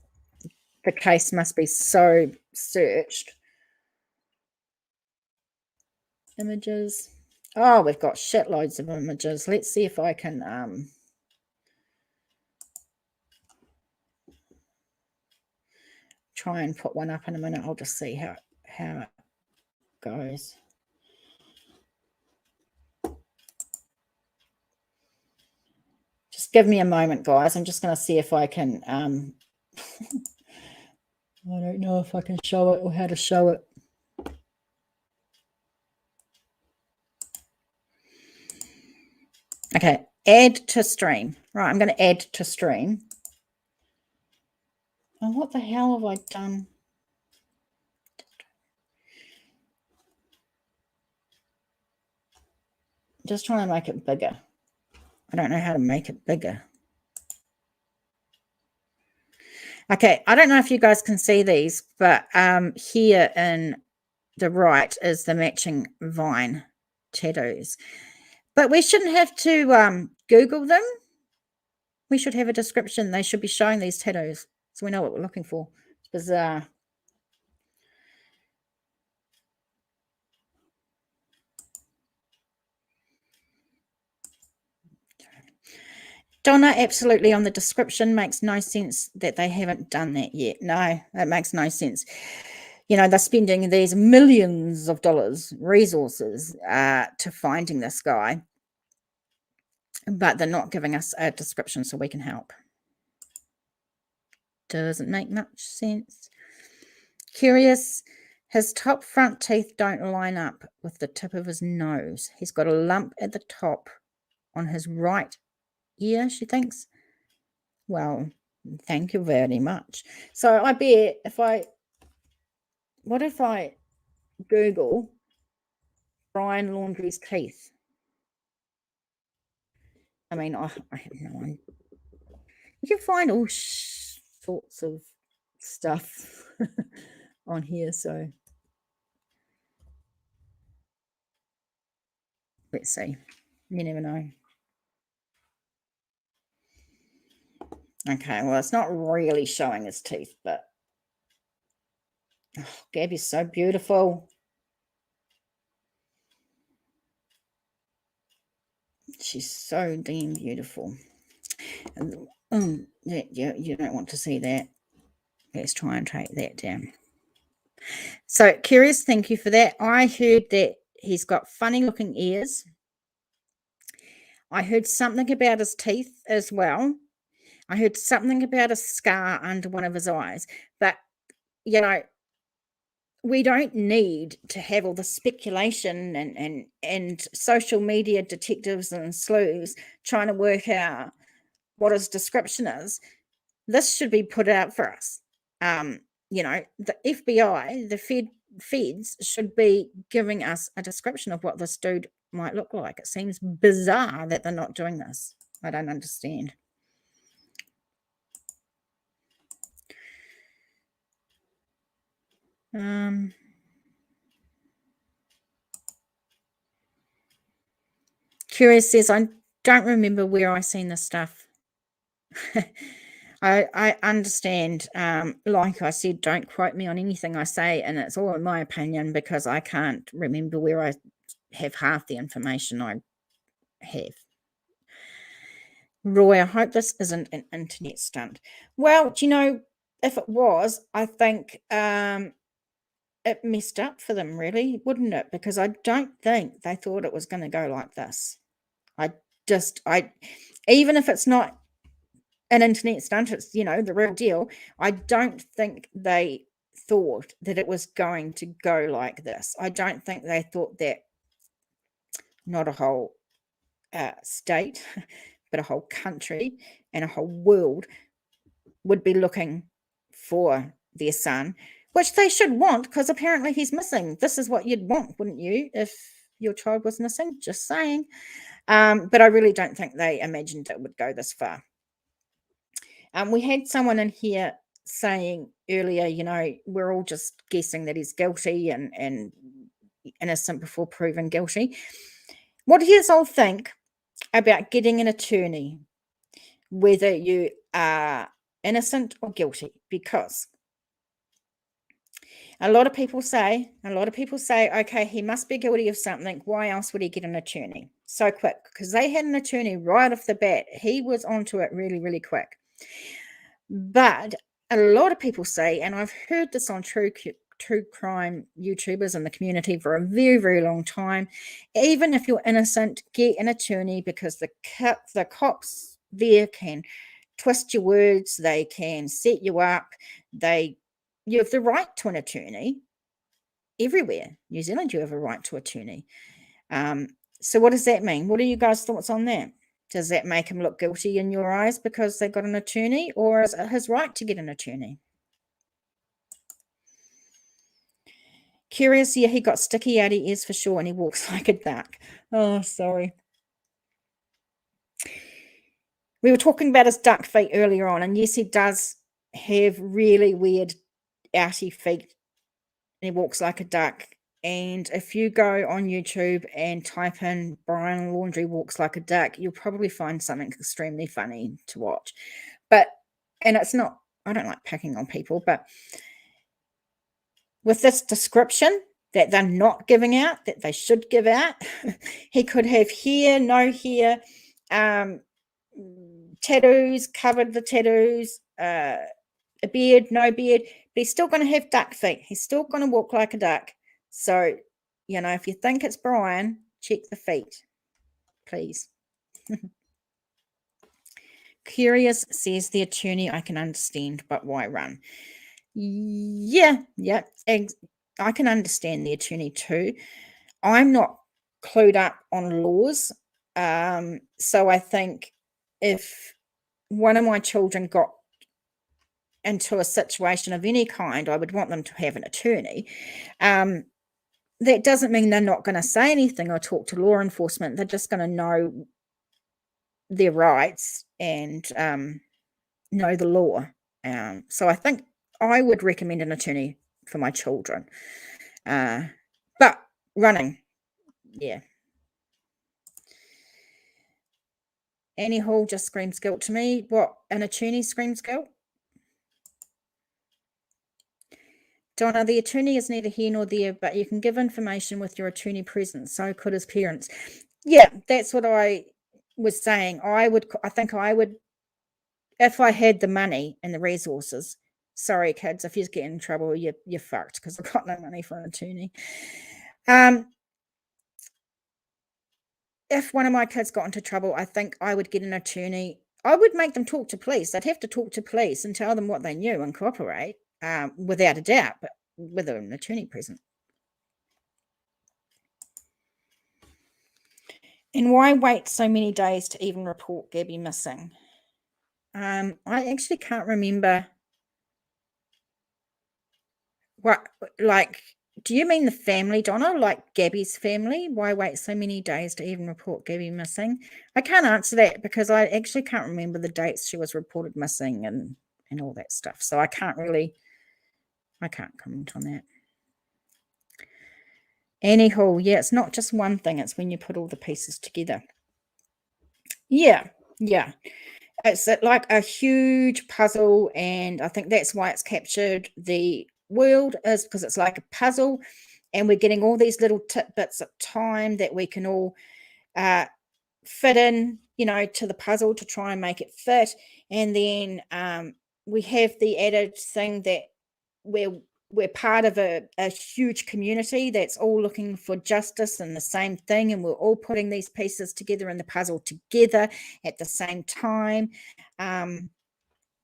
the case must be so searched. Images. Oh, we've got shitloads of images. Let's see if I can try and put one up in a minute. I'll just see how it goes. Just give me a moment, guys. I'm just going to see if I can I don't know if I can show it or how to show it. Okay, add to stream. Right, I'm going to add to stream. Oh, what the hell have I done? Just trying to make it bigger. I don't know how to make it bigger. Okay, I don't know if you guys can see these, but here in the right is the matching Vine tattoos. But we shouldn't have to Google them. We should have a description. They should be showing these tattoos so we know what we're looking for. It's bizarre. Donna, absolutely on the description. Makes no sense that they haven't done that yet. No, that makes no sense. They're spending these millions of dollars, resources, to finding this guy. But they're not giving us a description so we can help. Doesn't make much sense. Curious, his top front teeth don't line up with the tip of his nose. He's got a lump at the top on his right ear, she thinks. Well, thank you very much. So I bet what if I Google Brian Laundrie's teeth? I mean, I have no idea. You can find all sorts of stuff on here, so let's see. You never know. Okay, well, it's not really showing his teeth, but Gabby's so beautiful. She's so damn beautiful. And, you don't want to see that. Let's try and take that down. So, Curious, thank you for that. I heard that he's got funny looking ears. I heard something about his teeth as well. I heard something about a scar under one of his eyes. But, we don't need to have all the speculation and social media detectives and sleuths trying to work out what his description is. This should be put out for us. The FBI, the feds should be giving us a description of what this dude might look like. It seems bizarre that they're not doing this. I don't understand. Curious says, I don't remember where I seen this stuff. I understand. Like I said, don't quote me on anything I say, and it's all in my opinion because I can't remember where I have half the information I have. Roy, I hope this isn't an internet stunt. Well, do you know, if it was, I think it messed up for them, really, wouldn't it? Because I don't think they thought it was going to go like this. Even if it's not an internet stunt, it's, you know, the real deal, I don't think they thought that it was going to go like this. I don't think they thought that not a whole state, but a whole country and a whole world would be looking for their son, which they should want because apparently he's missing. This is what you'd want, wouldn't you, if your child was missing? Just saying. But I really don't think they imagined it would go this far. We had someone in here saying earlier, you know, we're all just guessing that he's guilty and innocent before proven guilty. What do you all think about getting an attorney, whether you are innocent or guilty? Because a lot of people say, okay, he must be guilty of something. Why else would he get an attorney so quick? Because they had an attorney right off the bat. He was onto it really, really quick. But a lot of people say, and I've heard this on true crime YouTubers in the community for a very, very long time, even if you're innocent, get an attorney because the cops there can twist your words, they can set you up, you have the right to an attorney everywhere. New Zealand, you have a right to attorney. So what does that mean? What are you guys' thoughts on that? Does that make him look guilty in your eyes because they got an attorney, or is it his right to get an attorney? Curious, yeah, he got sticky out his ears for sure, and he walks like a duck. Oh, sorry. We were talking about his duck feet earlier on, and yes, he does have really weird outy feet. He walks like a duck. And if you go on YouTube and type in Brian Laundrie walks like a duck, you'll probably find something extremely funny to watch. And it's not, I don't like picking on people, but with this description that they're not giving out, that they should give out, he could have hair, no hair, tattoos, covered the tattoos, a beard, no beard, but he's still going to have duck feet. He's still going to walk like a duck. So, you know, if you think it's Brian, check the feet, please. Curious says the attorney, I can understand, but why run? Yeah, I can understand the attorney too. I'm not clued up on laws. So I think if one of my children got into a situation of any kind, I would want them to have an attorney. That doesn't mean they're not going to say anything or talk to law enforcement. They're just going to know their rights and know the law. So I think I would recommend an attorney for my children. But running, yeah. Annie Hall just screams guilt to me. What, an attorney screams guilt? Donna, the attorney is neither here nor there, but you can give information with your attorney present. So could his parents. Yeah, that's what I was saying. I think I would, if I had the money and the resources. Sorry, kids, if you get in trouble, you're fucked because I've got no money for an attorney. If one of my kids got into trouble, I think I would get an attorney. I would make them talk to police. They'd have to talk to police and tell them what they knew and cooperate. Without a doubt, but with an attorney present. And why wait so many days to even report GAbby missing? I actually can't remember. What, like, do you mean the family, Donna? Like GAbby's family? Why wait so many days to even report GAbby missing? I can't answer that because I actually can't remember the dates she was reported missing and all that stuff. So I can't comment on that. Anyhow, yeah, it's not just one thing. It's when you put all the pieces together. Yeah, yeah. It's like a huge puzzle, and I think that's why it's captured the world, is because it's like a puzzle, and we're getting all these little tidbits of time that we can all fit in, to the puzzle to try and make it fit. And then we have the added thing that we're part of a huge community that's all looking for justice and the same thing, and we're all putting these pieces together in the puzzle together at the same time.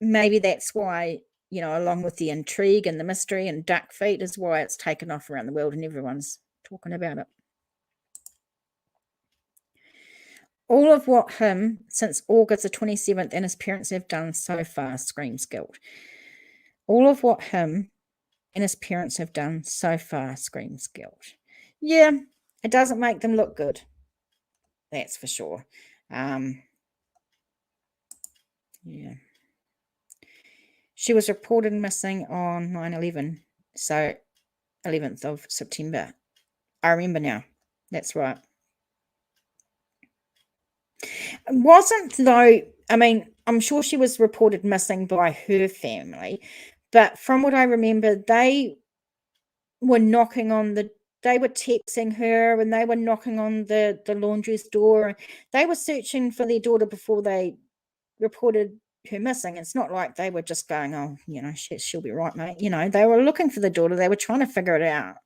Maybe that's why, along with the intrigue and the mystery and duck feet, is why it's taken off around the world and everyone's talking about it. All of what him, since August the 27th, and his parents have done so far screams guilt. All of what him and his parents have done so far screams guilt. Yeah, it doesn't make them look good. That's for sure. Yeah. She was reported missing on 9/11, so 11th of September. I remember now. That's right. It wasn't, though, I mean, I'm sure she was reported missing by her family, but from what I remember, they were they were texting her, and they were knocking on the laundry's door. They were searching for their daughter before they reported her missing. It's not like they were just going, oh, she'll be right, mate. They were looking for the daughter. They were trying to figure it out.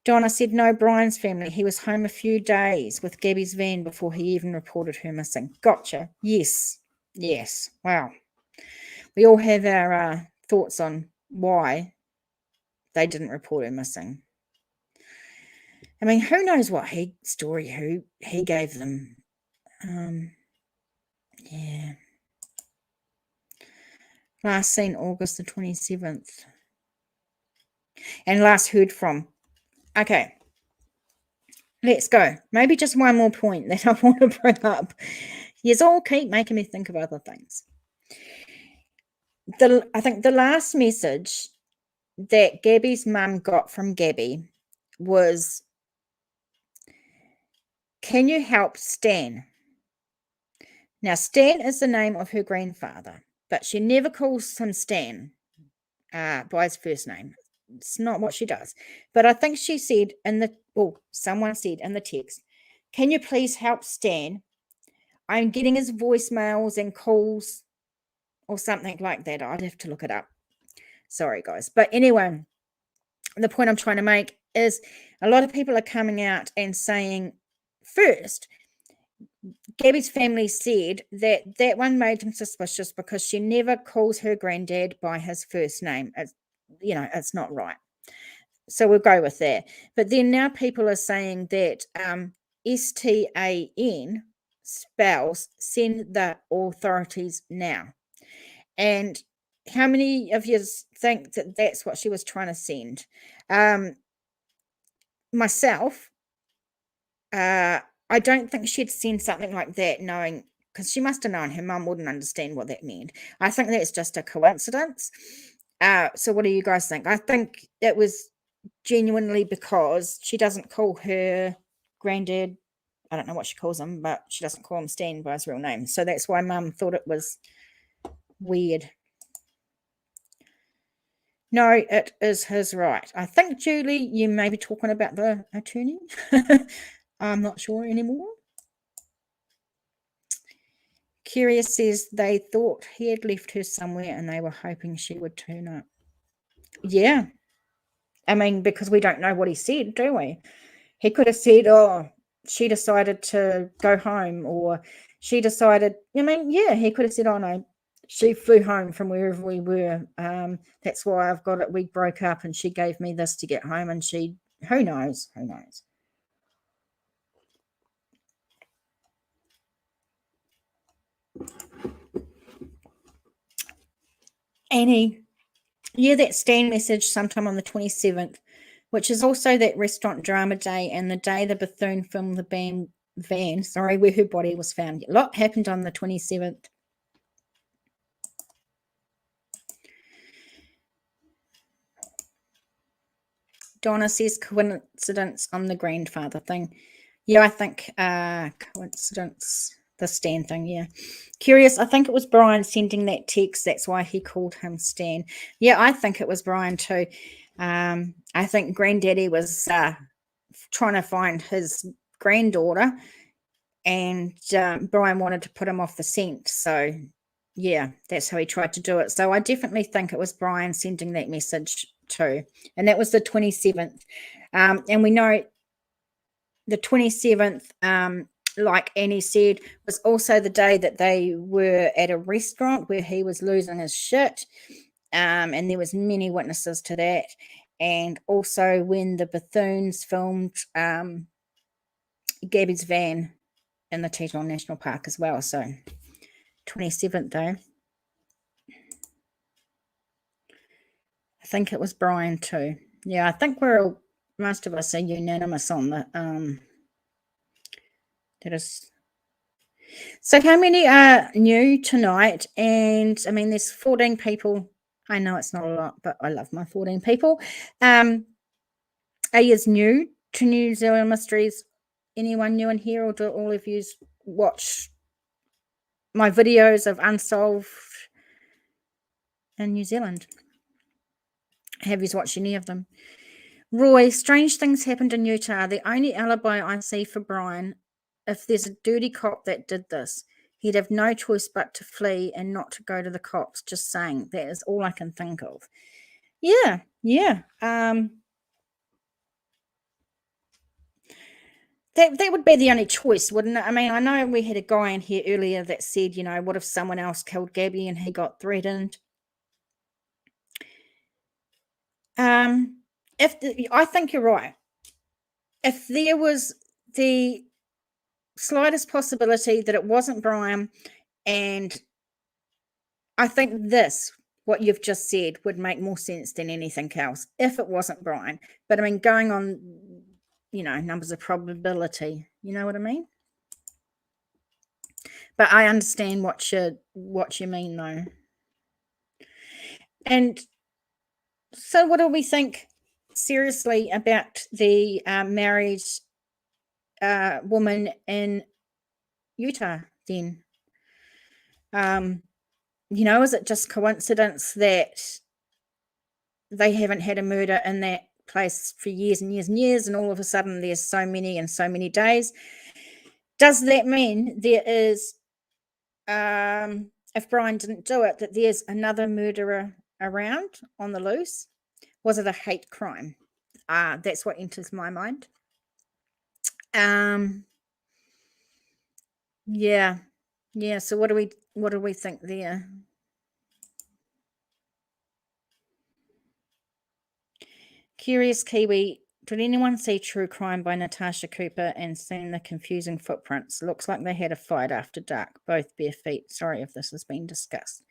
Donna said, no, Brian's family. He was home a few days with Gabby's van before he even reported her missing. Gotcha. Yes. Wow. We all have our thoughts on why they didn't report her missing. I mean, who knows what story he gave them. Yeah. Last seen August the 27th. And last heard from. Okay. Let's go. Maybe just one more point that I want to bring up. Yes, all keep making me think of other things. I think the last message that Gabby's mum got from Gabby was, can you help Stan? Now, Stan is the name of her grandfather, but she never calls him Stan by his first name. It's not what she does. But I think she said someone said in the text, can you please help Stan? I'm getting his voicemails and calls or something like that. I'd have to look it up. Sorry, guys. But anyway, the point I'm trying to make is a lot of people are coming out and saying, first, Gabby's family said that one made them suspicious because she never calls her granddad by his first name. It's not right. So we'll go with that. But then now people are saying that STAN spells send the authorities now. And how many of you think that that's what she was trying to send? Myself, I don't think she'd send something like that knowing, because she must have known her mum wouldn't understand what that meant. I think that's just a coincidence. So what do you guys think? I think it was genuinely because she doesn't call her granddad, I don't know what she calls him, but she doesn't call him Stan by his real name. So that's why mum thought it was weird. No, it is his right. I think, Julie, you may be talking about the attorney. I'm not sure anymore. Curious says they thought he had left her somewhere and they were hoping she would turn up. Yeah. I mean, because we don't know what he said, do we? He could have said, oh, she decided to go home, or she decided, he could have said, oh, no, she flew home from wherever we were. That's why I've got it. We broke up and she gave me this to get home, and who knows? Annie, that Stan message sometime on the 27th, which is also that restaurant drama day and the day the Bethune filmed the van, where her body was found. A lot happened on the 27th. Donna says coincidence on the grandfather thing. Yeah, I think coincidence, the Stan thing, yeah. Curious, I think it was Brian sending that text. That's why he called him Stan. Yeah, I think it was Brian too. I think Granddaddy was trying to find his granddaughter, and Brian wanted to put him off the scent. So, yeah, that's how he tried to do it. So I definitely think it was Brian sending that message too. And that was the 27th. And we know the 27th, like Annie said, was also the day that they were at a restaurant where he was losing his shit. And there was many witnesses to that. And also when the Bethunes filmed Gabby's van in the Teton National Park as well. So 27th though. I think it was Brian too. Yeah, I think most of us are unanimous on the that is. So how many are new tonight? And I mean, there's 14 people. I know it's not a lot, but I love my 14 people. Are you new to New Zealand Mysteries? Anyone new in here, or do all of you watch my videos of Unsolved in New Zealand? Have you watched any of them? Roy, strange things happened in Utah. The only alibi I see for Brian, if there's a dirty cop that did this, he'd have no choice but to flee and not to go to the cops. Just saying. That is all I can think of. Yeah. That would be the only choice, wouldn't it? I mean, I know we had a guy in here earlier that said, you know, what if someone else killed Gabby and he got threatened? I think you're right. If there was the slightest possibility that it wasn't Brian, and I think what you've just said would make more sense than anything else if it wasn't Brian. But I mean, going on, you know, numbers of probability, you know what I mean? But I understand what you mean though. And so what do we think seriously about the married woman in Utah then? You know, is it just coincidence that they haven't had a murder in that place for years and years and years, and all of a sudden there's so many in so many days? Does that mean there is, if Brian didn't do it, that there's another murderer around on the loose? Was it a hate crime? That's what enters my mind. Yeah. So what do we think there? Curious Kiwi, did anyone see True Crime by Natasha Cooper and seen the confusing footprints? Looks like they had a fight after dark, both bare feet. Sorry if this has been discussed.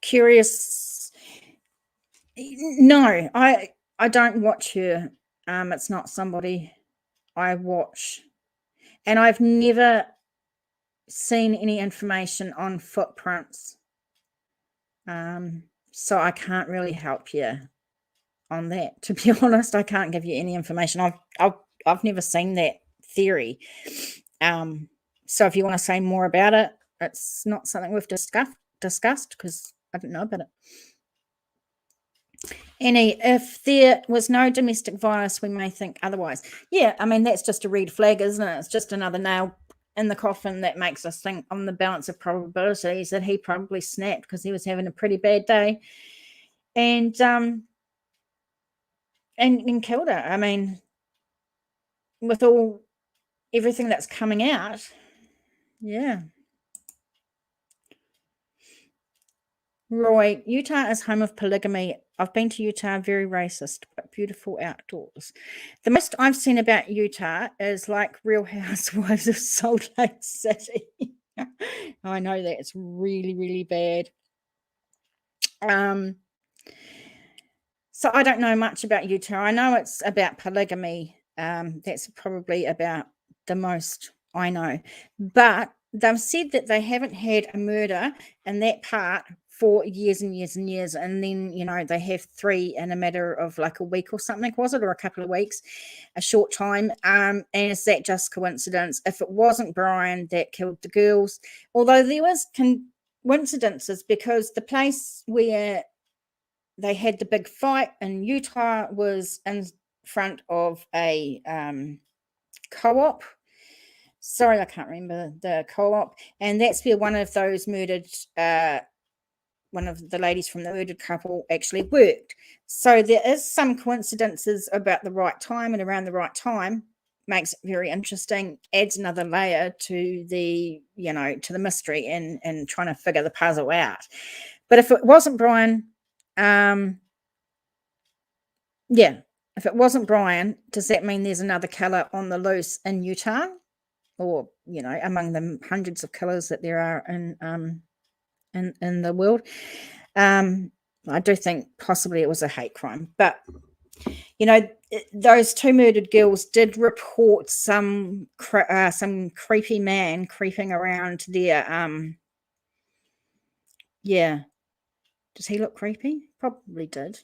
Curious. No, I don't watch her. It's not somebody I watch. And I've never seen any information on footprints. So I can't really help you on that. To be honest, I can't give you any information. I've never seen that theory. So if you want to say more about it, it's not something we've discussed because I don't know about it. Annie, if there was no domestic violence, we may think otherwise. Yeah, I mean, that's just a red flag, isn't it? It's just another nail in the coffin that makes us think on the balance of probabilities that he probably snapped because he was having a pretty bad day and killed her. I mean, with everything that's coming out, yeah. Roy, Utah is home of polygamy. I've been to Utah, very racist, but beautiful outdoors. The most I've seen about Utah is like Real Housewives of Salt Lake City. I know that it's really, really bad. So I don't know much about Utah. I know it's about polygamy. That's probably about the most I know. But they've said that they haven't had a murder in that part for years and years and years, and then they have 3 in a matter of like a week or something, was it, or a couple of weeks, a short time. And is that just coincidence? If it wasn't Brian that killed the girls, although there was coincidences, because the place where they had the big fight in Utah was in front of a co-op. Sorry, I can't remember the co-op. And that's where one of those murdered, one of the ladies from the murdered couple actually worked. So there is some coincidences about the right time, and around the right time makes it very interesting, adds another layer to the, to the mystery and trying to figure the puzzle out. But if it wasn't Brian, if it wasn't Brian, does that mean there's another killer on the loose in Utah? Or, among the hundreds of killers that there are in the world. I do think possibly it was a hate crime. But, those 2 murdered girls did report some creepy man creeping around their, Does he look creepy? Probably did.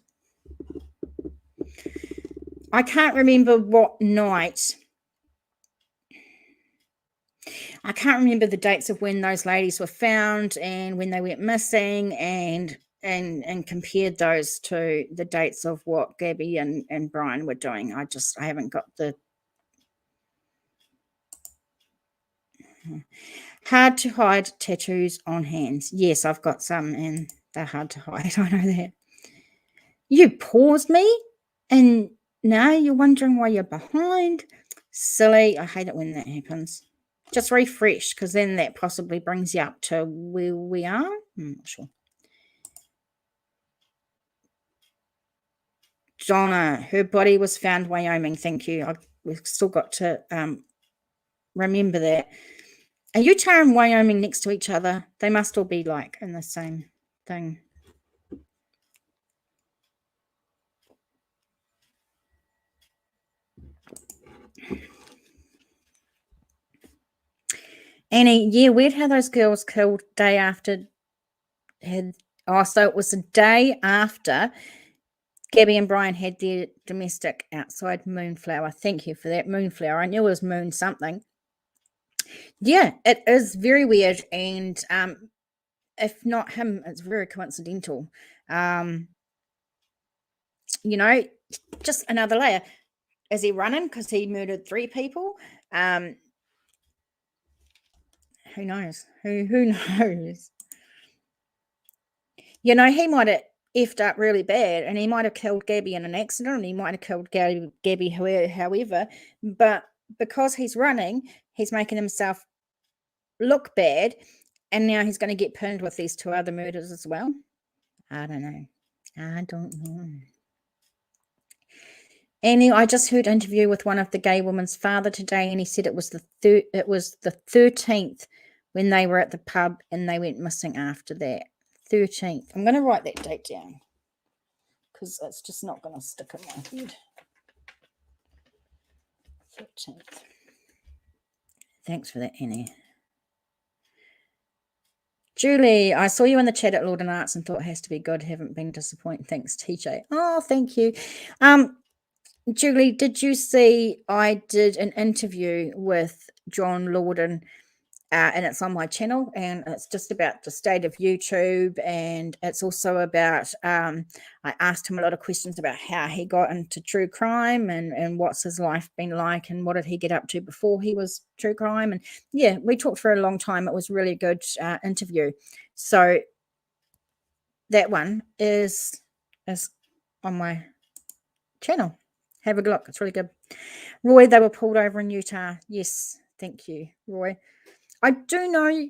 I can't remember what night. I can't remember the dates of when those ladies were found and when they went missing, and compared those to the dates of what Gabby and Brian were doing. I haven't got the... Hard to hide tattoos on hands. Yes, I've got some, and they're hard to hide. I know that. You paused me, and now you're wondering why you're behind. Silly. I hate it when that happens. Just refresh, because then that possibly brings you up to where we are. I'm not sure. Donna, her body was found Wyoming. Thank you. We've still got to remember that. Are Utah and Wyoming next to each other? They must all be like in the same thing. Annie, yeah, weird how those girls killed day after. So it was a day after Gabby and Brian had their domestic outside moonflower. Thank you for that, moonflower. I knew it was moon something. Yeah, it is very weird, and if not him, it's very coincidental. Just another layer. Is he running because he murdered 3 people? Who knows? Who knows? He might have effed up really bad, and he might have killed Gabby in an accident, and he might have killed Gabby however, but because he's running, he's making himself look bad, and now he's going to get pinned with these 2 other murders as well. I don't know. Annie, I just heard an interview with one of the gay woman's father today, and he said it was the 13th when they were at the pub, and they went missing after that. 13th. I'm going to write that date down, because it's just not going to stick in my head. 13th. Thanks for that, Annie. Julie, I saw you in the chat at Lord and Arts and thought it has to be good. Haven't been disappointed. Thanks, TJ. Oh, thank you. Julie, did you see I did an interview with John Lorden, and it's on my channel, and it's just about the state of YouTube, and it's also about, I asked him a lot of questions about how he got into true crime and what's his life been like, and what did he get up to before he was true crime. And yeah, we talked for a long time. It was a really good interview. So that one is on my channel. Have a look. It's really good. Roy, they were pulled over in Utah. Yes, thank you, Roy. I do know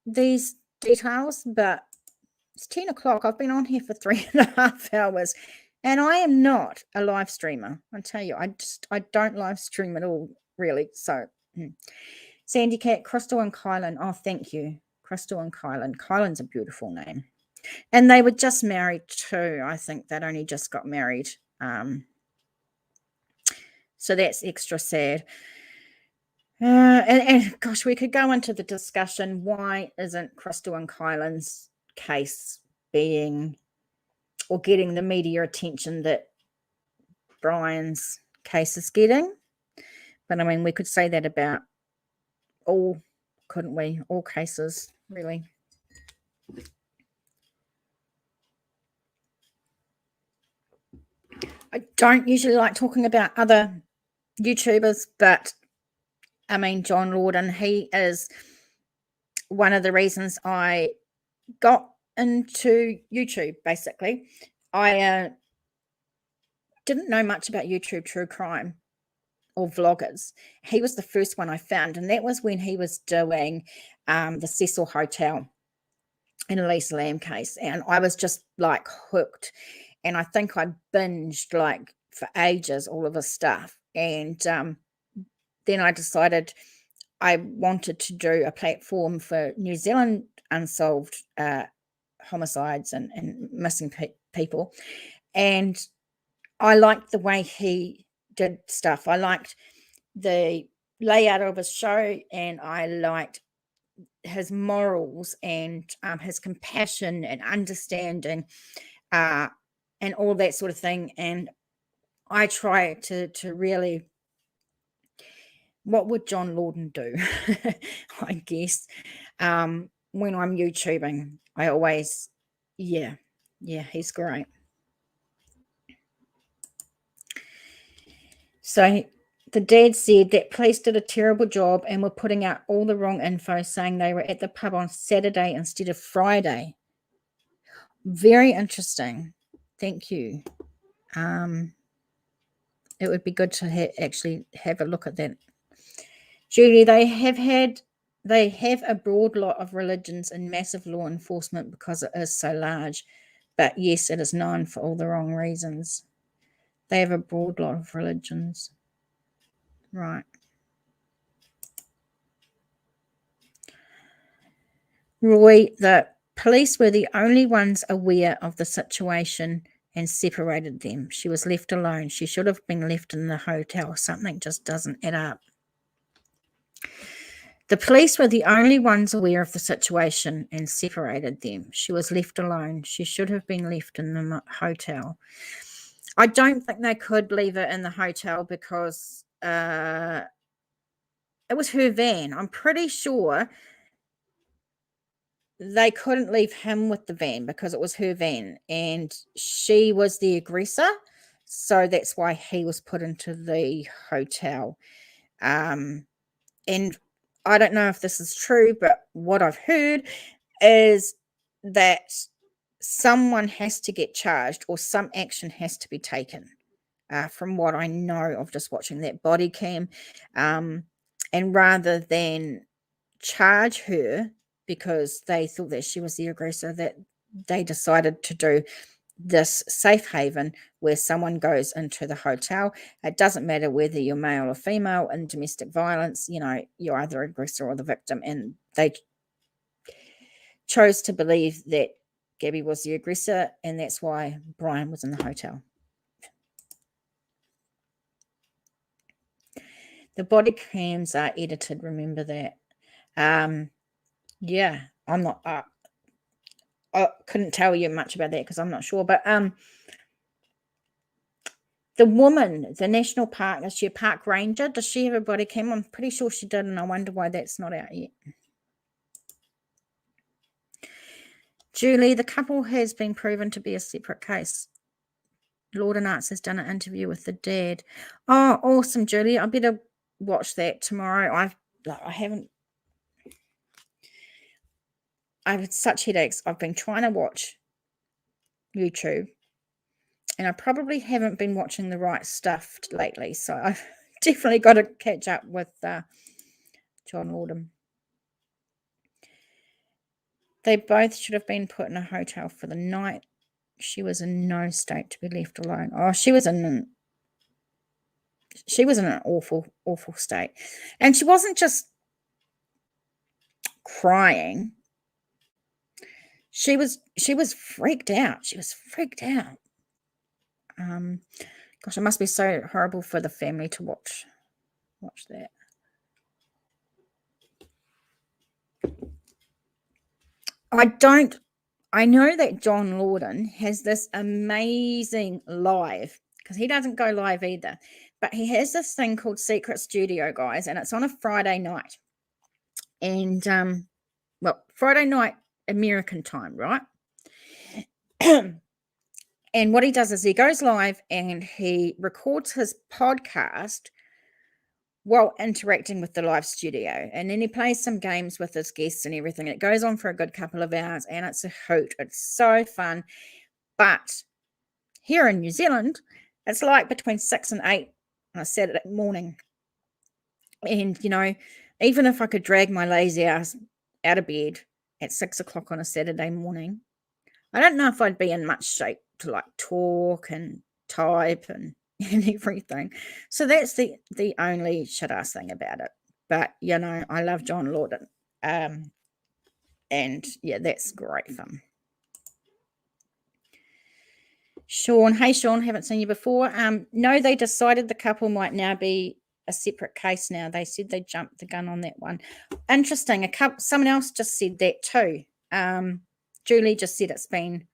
these details, but it's 10 o'clock. I've been on here for 3.5 hours, and I am not a live streamer. I tell you, I don't live stream at all, really. So, Sandy Cat, Crystal and Kylan. Oh, thank you, Crystal and Kylan. Kylan's a beautiful name, and they were just married too. I think they'd only just got married. So that's extra sad. And gosh, we could go into the discussion. Why isn't Crystal and Kylan's case being or getting the media attention that Brian's case is getting. But I mean, we could say that about all, couldn't we? All cases, really. I don't usually like talking about other YouTubers, but I mean, John Lorden, he is one of the reasons I got into YouTube, basically. I didn't know much about YouTube true crime or vloggers. He was the first one I found, and that was when he was doing the Cecil Hotel in Elise Lam case, and I was just like hooked, and I think I binged like for ages all of his stuff, and then I decided I wanted to do a platform for New Zealand unsolved homicides and missing people, and I liked the way he did stuff. I liked the layout of his show, and I liked his morals and his compassion and understanding and all that sort of thing. And I try to really, what would John Lorden do? I guess when I'm YouTubing, I always, yeah, he's great. So the dad said that police did a terrible job and were putting out all the wrong info, saying they were at the pub on Saturday instead of Friday. Very interesting. Thank you. It would be good to actually have a look at that. Julie, they have a broad lot of religions and massive law enforcement because it is so large. But yes, it is known for all the wrong reasons. They have a broad lot of religions. Right. Roy, the police were the only ones aware of the situation and separated them. She was left alone. She should have been left in the hotel. Something just doesn't add up. The police were the only ones aware of the situation and separated them. She was left alone. She should have been left in the hotel. I don't think they could leave her in the hotel because it was her van. I'm pretty sure they couldn't leave him with the van because it was her van and she was the aggressor. So that's why he was put into the hotel. And I don't know if this is true, but what I've heard is that someone has to get charged or some action has to be taken, from what I know of just watching that body cam. And rather than charge her because they thought that she was the aggressor, that they decided to do this safe haven where someone goes into the hotel. It doesn't matter whether you're male or female in domestic violence, you're either aggressor or the victim. And they chose to believe that Gabby was the aggressor, and that's why Brian was in the hotel. The body cams are edited, remember that. Yeah, I'm not I couldn't tell you much about that because I'm not sure, but the woman, the national park, is she a park ranger? Does she have a body cam? I'm pretty sure she did, and I wonder why that's not out yet. Julie, the couple has been proven to be a separate case. Lorden Arts has done an interview with the dad. Oh, awesome, Julie. I better watch that tomorrow. I've had such headaches. I've been trying to watch YouTube, and I probably haven't been watching the right stuff lately. So I've definitely got to catch up with John Lorden. They both should have been put in a hotel for the night. She was in no state to be left alone. Oh, she was in an awful, awful state. And she wasn't just crying. She was freaked out. She was freaked out. Gosh, it must be so horrible for the family to watch that. I don't I know that John Lawden has this amazing live, because he doesn't go live either, but he has this thing called Secret Studio, guys, and it's on a Friday night. And, well, Friday night American time, right? And what he does is he goes live and he records his podcast while interacting with the live studio. And then he plays some games with his guests and everything. It goes on for a good couple of hours and it's a hoot. It's so fun. But here in New Zealand, it's like between 6 and 8 on a Saturday morning. And, you know, even if I could drag my lazy ass out of bed at 6 o'clock on a Saturday morning, I don't know if I'd be in much shape to like talk and type and everything. So that's the only shit ass thing about it. But, you know, I love John Lawden. And yeah, that's great fun. Sean, hey Sean, haven't seen you before. No, they decided the couple might now be a separate case now. They said they jumped the gun on that one. Interesting. Someone else just said that too. Julie just said it's been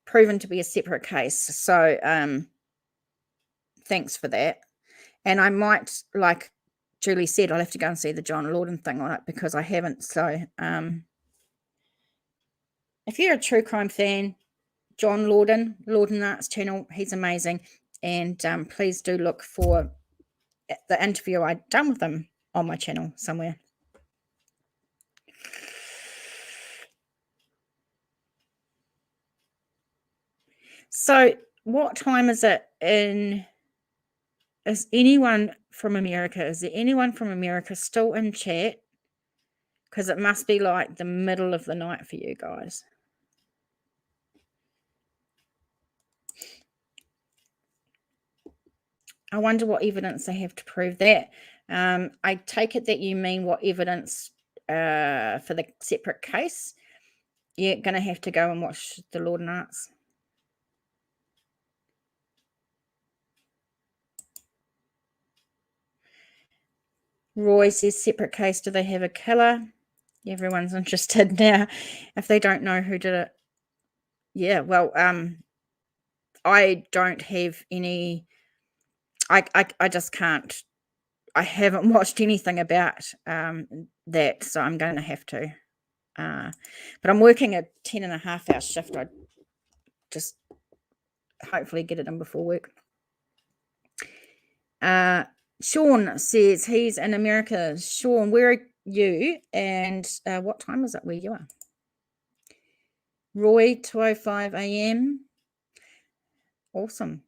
proven to be a separate case. So thanks for that. And I might, like Julie said, I'll have to go and see the John Lawden thing on it because I haven't. So if you're a true crime fan, John Lawden, Lawden Arts channel, he's amazing. And please do look for the interview I'd done with him on my channel somewhere. So what time is it in? Is anyone from America? Is there anyone from America still in chat? Because it must be like the middle of the night for you guys. I wonder what evidence they have to prove that. I take it that you mean what evidence for the separate case. You're going to have to go and watch the Lawden Arts. Roy says, separate case, do they have a killer? Everyone's interested now if they don't know who did it. Yeah, well, I don't have any, I just can't, I haven't watched anything about that, so I'm going to have to. But I'm working a 10.5-hour shift. I just hopefully get it in before work. Sean says he's in America. Sean, where are you? And what time is it where you are? Roy, 2:05 a.m. Awesome.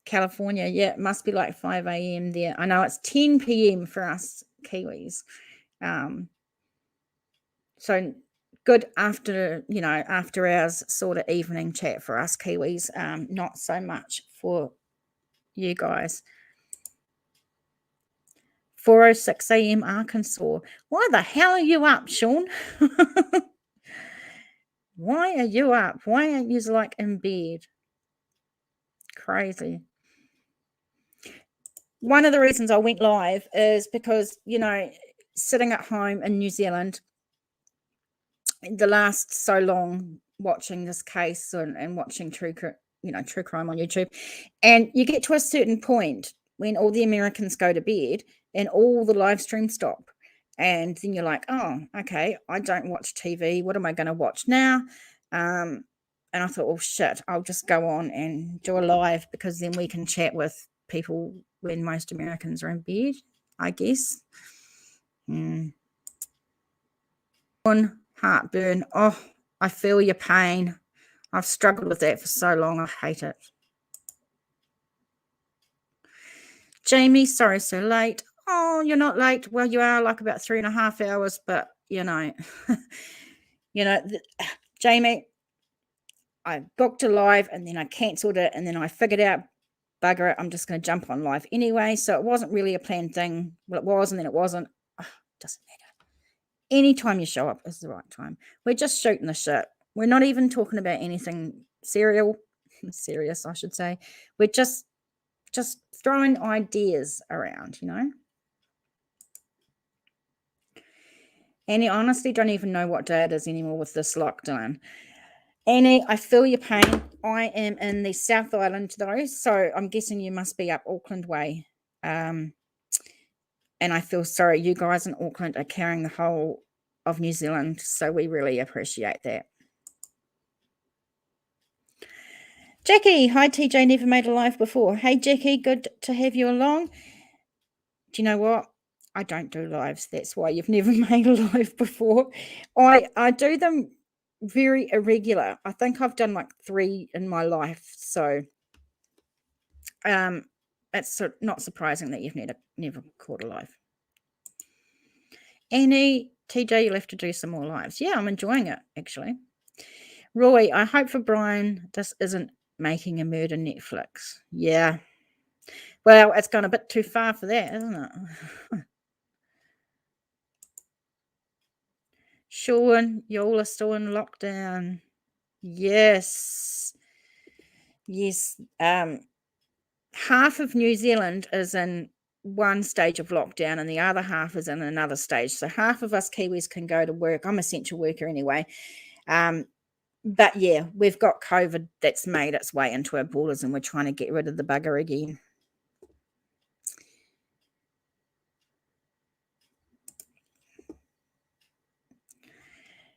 California, yeah, it must be like 5 a.m. there. I know it's 10 p.m. for us Kiwis. So good after hours sort of evening chat for us Kiwis. Not so much for you guys. 4:06 a.m. Arkansas. Why the hell are you up, Sean? Why are you up? Why aren't you like in bed? Crazy. One of the reasons I went live is because, you know, sitting at home in New Zealand, the last so long watching this case and watching true crime on YouTube, and you get to a certain point when all the Americans go to bed and all the live streams stop, and then you're like, oh, okay, I don't watch TV. What am I going to watch now? And I thought, oh shit, I'll just go on and do a live because then we can chat with people when most Americans are in bed, I guess. Heartburn. Oh, I feel your pain. I've struggled with that for so long. I hate it. Jamie, sorry so late. Oh, you're not late. Well, you are like about 3.5 hours, but you know, Jamie, I booked a live and then I cancelled it and then I figured out, bugger it, I'm just going to jump on live anyway. So it wasn't really a planned thing. Well, it was and then it wasn't. Oh, doesn't matter. Anytime you show up is the right time. We're just shooting the shit. We're not even talking about anything serious, I should say. We're just throwing ideas around, you know. Annie, I honestly don't even know what day it is anymore with this lockdown. Annie, I feel your pain. I am in the South Island though, so I'm guessing you must be up Auckland way. And I feel sorry. You guys in Auckland are carrying the whole of New Zealand, so we really appreciate that. Jackie, hi TJ, never made a live before. Hey Jackie, good to have you along. Do you know what? I don't do lives. That's why you've never made a live before. I do them very irregular. I think I've done like 3 in my life. So it's not surprising that you've never caught a live. Annie, TJ, you'll have to do some more lives. Yeah, I'm enjoying it, actually. Roy, I hope for Brian this isn't making a murder Netflix. Yeah. Well, it's gone a bit too far for that, isn't it? Sean, you all are still in lockdown. Yes. Yes. Half of New Zealand is in one stage of lockdown and the other half is in another stage. So half of us Kiwis can go to work. I'm an essential worker anyway. But yeah, we've got COVID that's made its way into our borders and we're trying to get rid of the bugger again.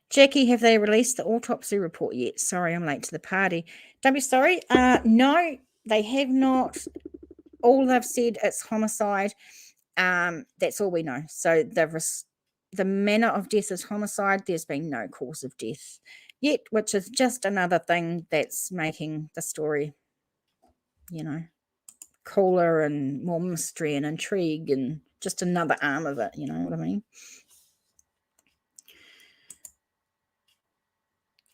Jackie, have they released the autopsy report yet? Sorry, I'm late to the party. Don't be sorry. No, they have not. All they've said it's homicide. That's all we know. So the manner of death is homicide. There's been no cause of death yet, which is just another thing that's making the story, cooler and more mystery and intrigue and just another arm of it. You know what I mean?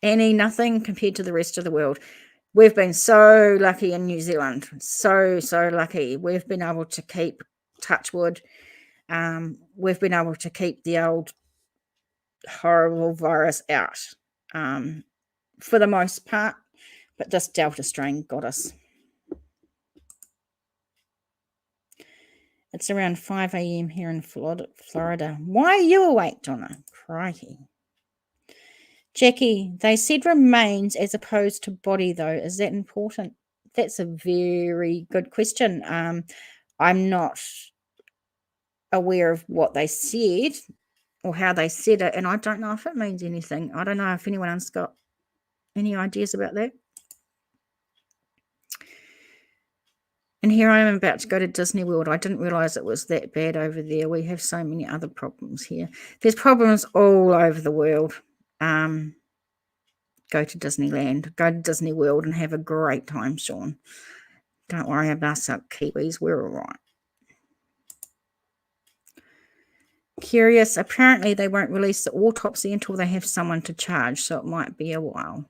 Annie, nothing compared to the rest of the world. We've been so lucky in New Zealand. So lucky. We've been able to keep, touch wood, we've been able to keep the old horrible virus out for the most part, but this Delta strain got us. It's around 5 a.m. here in Florida. Why are you awake, Donna? Crikey. Jackie, they said remains as opposed to body, though. Is that important? That's a very good question. I'm not aware of what they said or how they said it, and I don't know if it means anything. I don't know if anyone else got any ideas about that. And here I am about to go to Disney World. I didn't realize it was that bad over there. We have so many other problems here. There's problems all over the world. Go to Disneyland, go to Disney World and have a great time, Sean. Don't worry about us Kiwis. We're all right. Curious. Apparently, they won't release the autopsy until they have someone to charge, so it might be a while.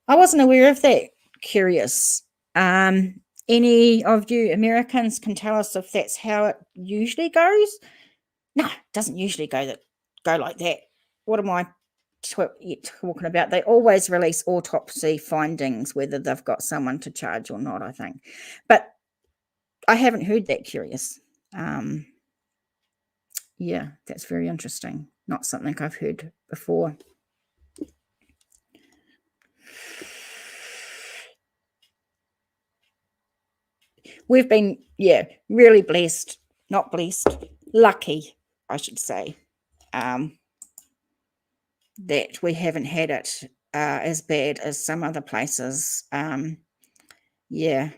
I wasn't aware of that. Curious. Any of you Americans can tell us if that's how it usually goes? No, it doesn't usually go like that. What am I talking about? They always release autopsy findings, whether they've got someone to charge or not, I think. But I haven't heard that. Curious. Yeah, that's very interesting. Not something I've heard before. We've been, really blessed, not blessed, lucky, I should say, that we haven't had it as bad as some other places. Yeah.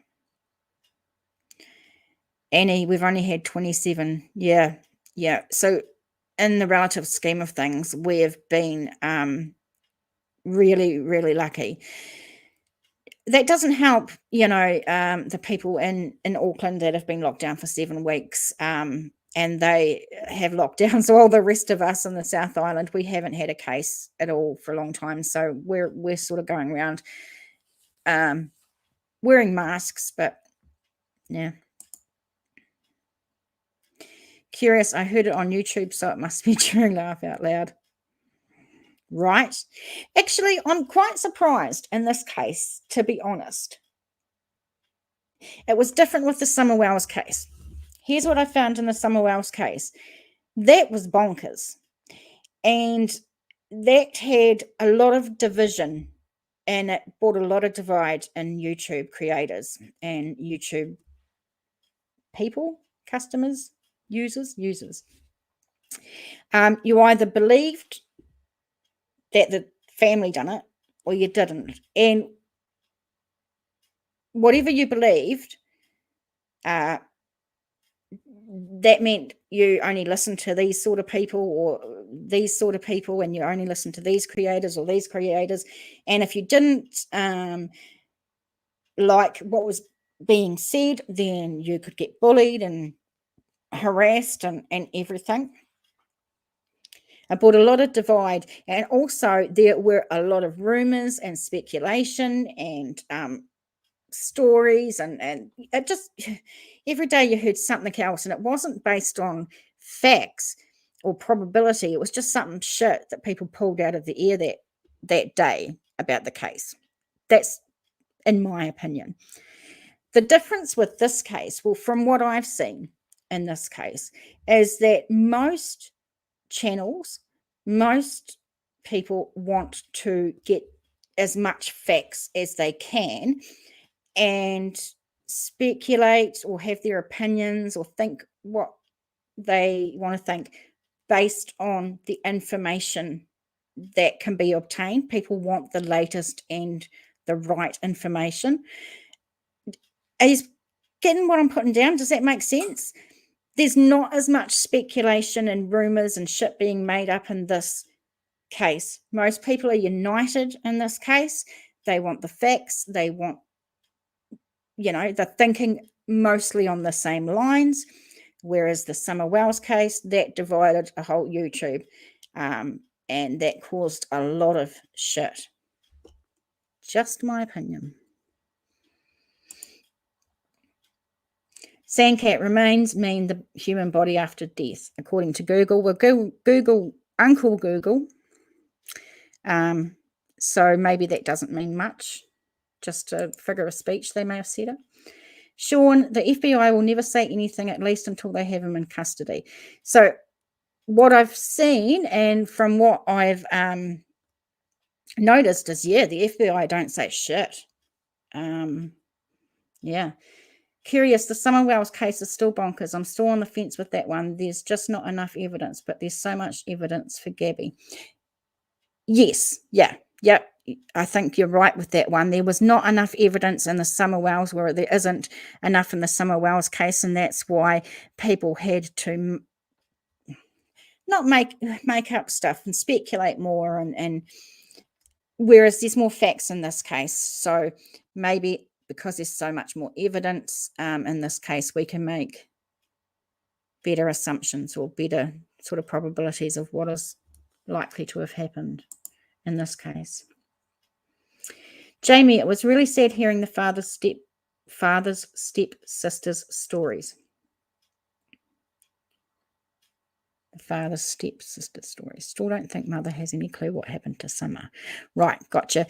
Annie, we've only had 27. Yeah. So in the relative scheme of things, we have been really, really lucky. That doesn't help, the people in Auckland that have been locked down for 7 weeks, and they have lockdowns. So all the rest of us in the South Island, we haven't had a case at all for a long time. So we're sort of going around wearing masks, but yeah. Curious, I heard it on YouTube, so it must be during Laugh Out Loud. Right. Actually, I'm quite surprised in this case, to be honest. It was different with the Summer Wells case. Here's what I found in the Summer Wells case. That was bonkers. And that had a lot of division, and it brought a lot of divide in YouTube creators and YouTube people, customers, users. You either believed that the family done it or you didn't. And whatever you believed, that meant you only listen to these sort of people or these sort of people, and you only listen to these creators or these creators. And if you didn't like what was being said, then you could get bullied and harassed and everything. It brought a lot of divide, and also there were a lot of rumors and speculation and stories, and it just, every day you heard something else, and it wasn't based on facts or probability. It was just something shit that people pulled out of the air that day about the case. That's in my opinion. The difference with this case, well, from what I've seen in this case, is that most channels, most people want to get as much facts as they can and speculate or have their opinions or think what they want to think based on the information that can be obtained. People want the latest and the right information. Are you getting what I'm putting down? Does that make sense? There's not as much speculation and rumors and shit being made up in this case. Most people are united in this case. They want the facts. They want, they're thinking mostly on the same lines. Whereas the Summer Wells case, that divided a whole YouTube, and that caused a lot of shit. Just my opinion. Sandcat remains mean the human body after death, according to Google. Well, Google, Uncle Google. So maybe that doesn't mean much. Just a figure of speech, they may have said it. Sean, the FBI will never say anything, at least until they have him in custody. So what I've seen, and from what I've noticed, is, the FBI don't say shit. Yeah. Curious, the Summer Wells case is still bonkers. I'm still on the fence with that one. There's just not enough evidence, but there's so much evidence for GAbby. Yes, yeah. I think you're right with that one. There was not enough evidence in the Summer Wells, where there isn't enough in the Summer Wells case, and that's why people had to not make up stuff and speculate more, and whereas there's more facts in this case. So maybe because there's so much more evidence in this case, we can make better assumptions or better sort of probabilities of what is likely to have happened in this case. Jamie, it was really sad hearing the father's stepsister's stories. The father's stepsister story. Still don't think mother has any clue what happened to Summer. Right, gotcha.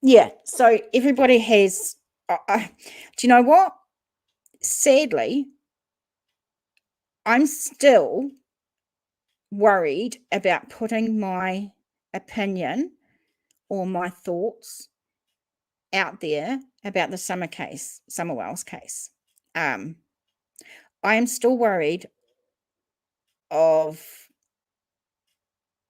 Yeah, so everybody has... do you know what? Sadly, I'm still worried about putting my opinion or my thoughts out there about the Summer Wells case. I am still worried of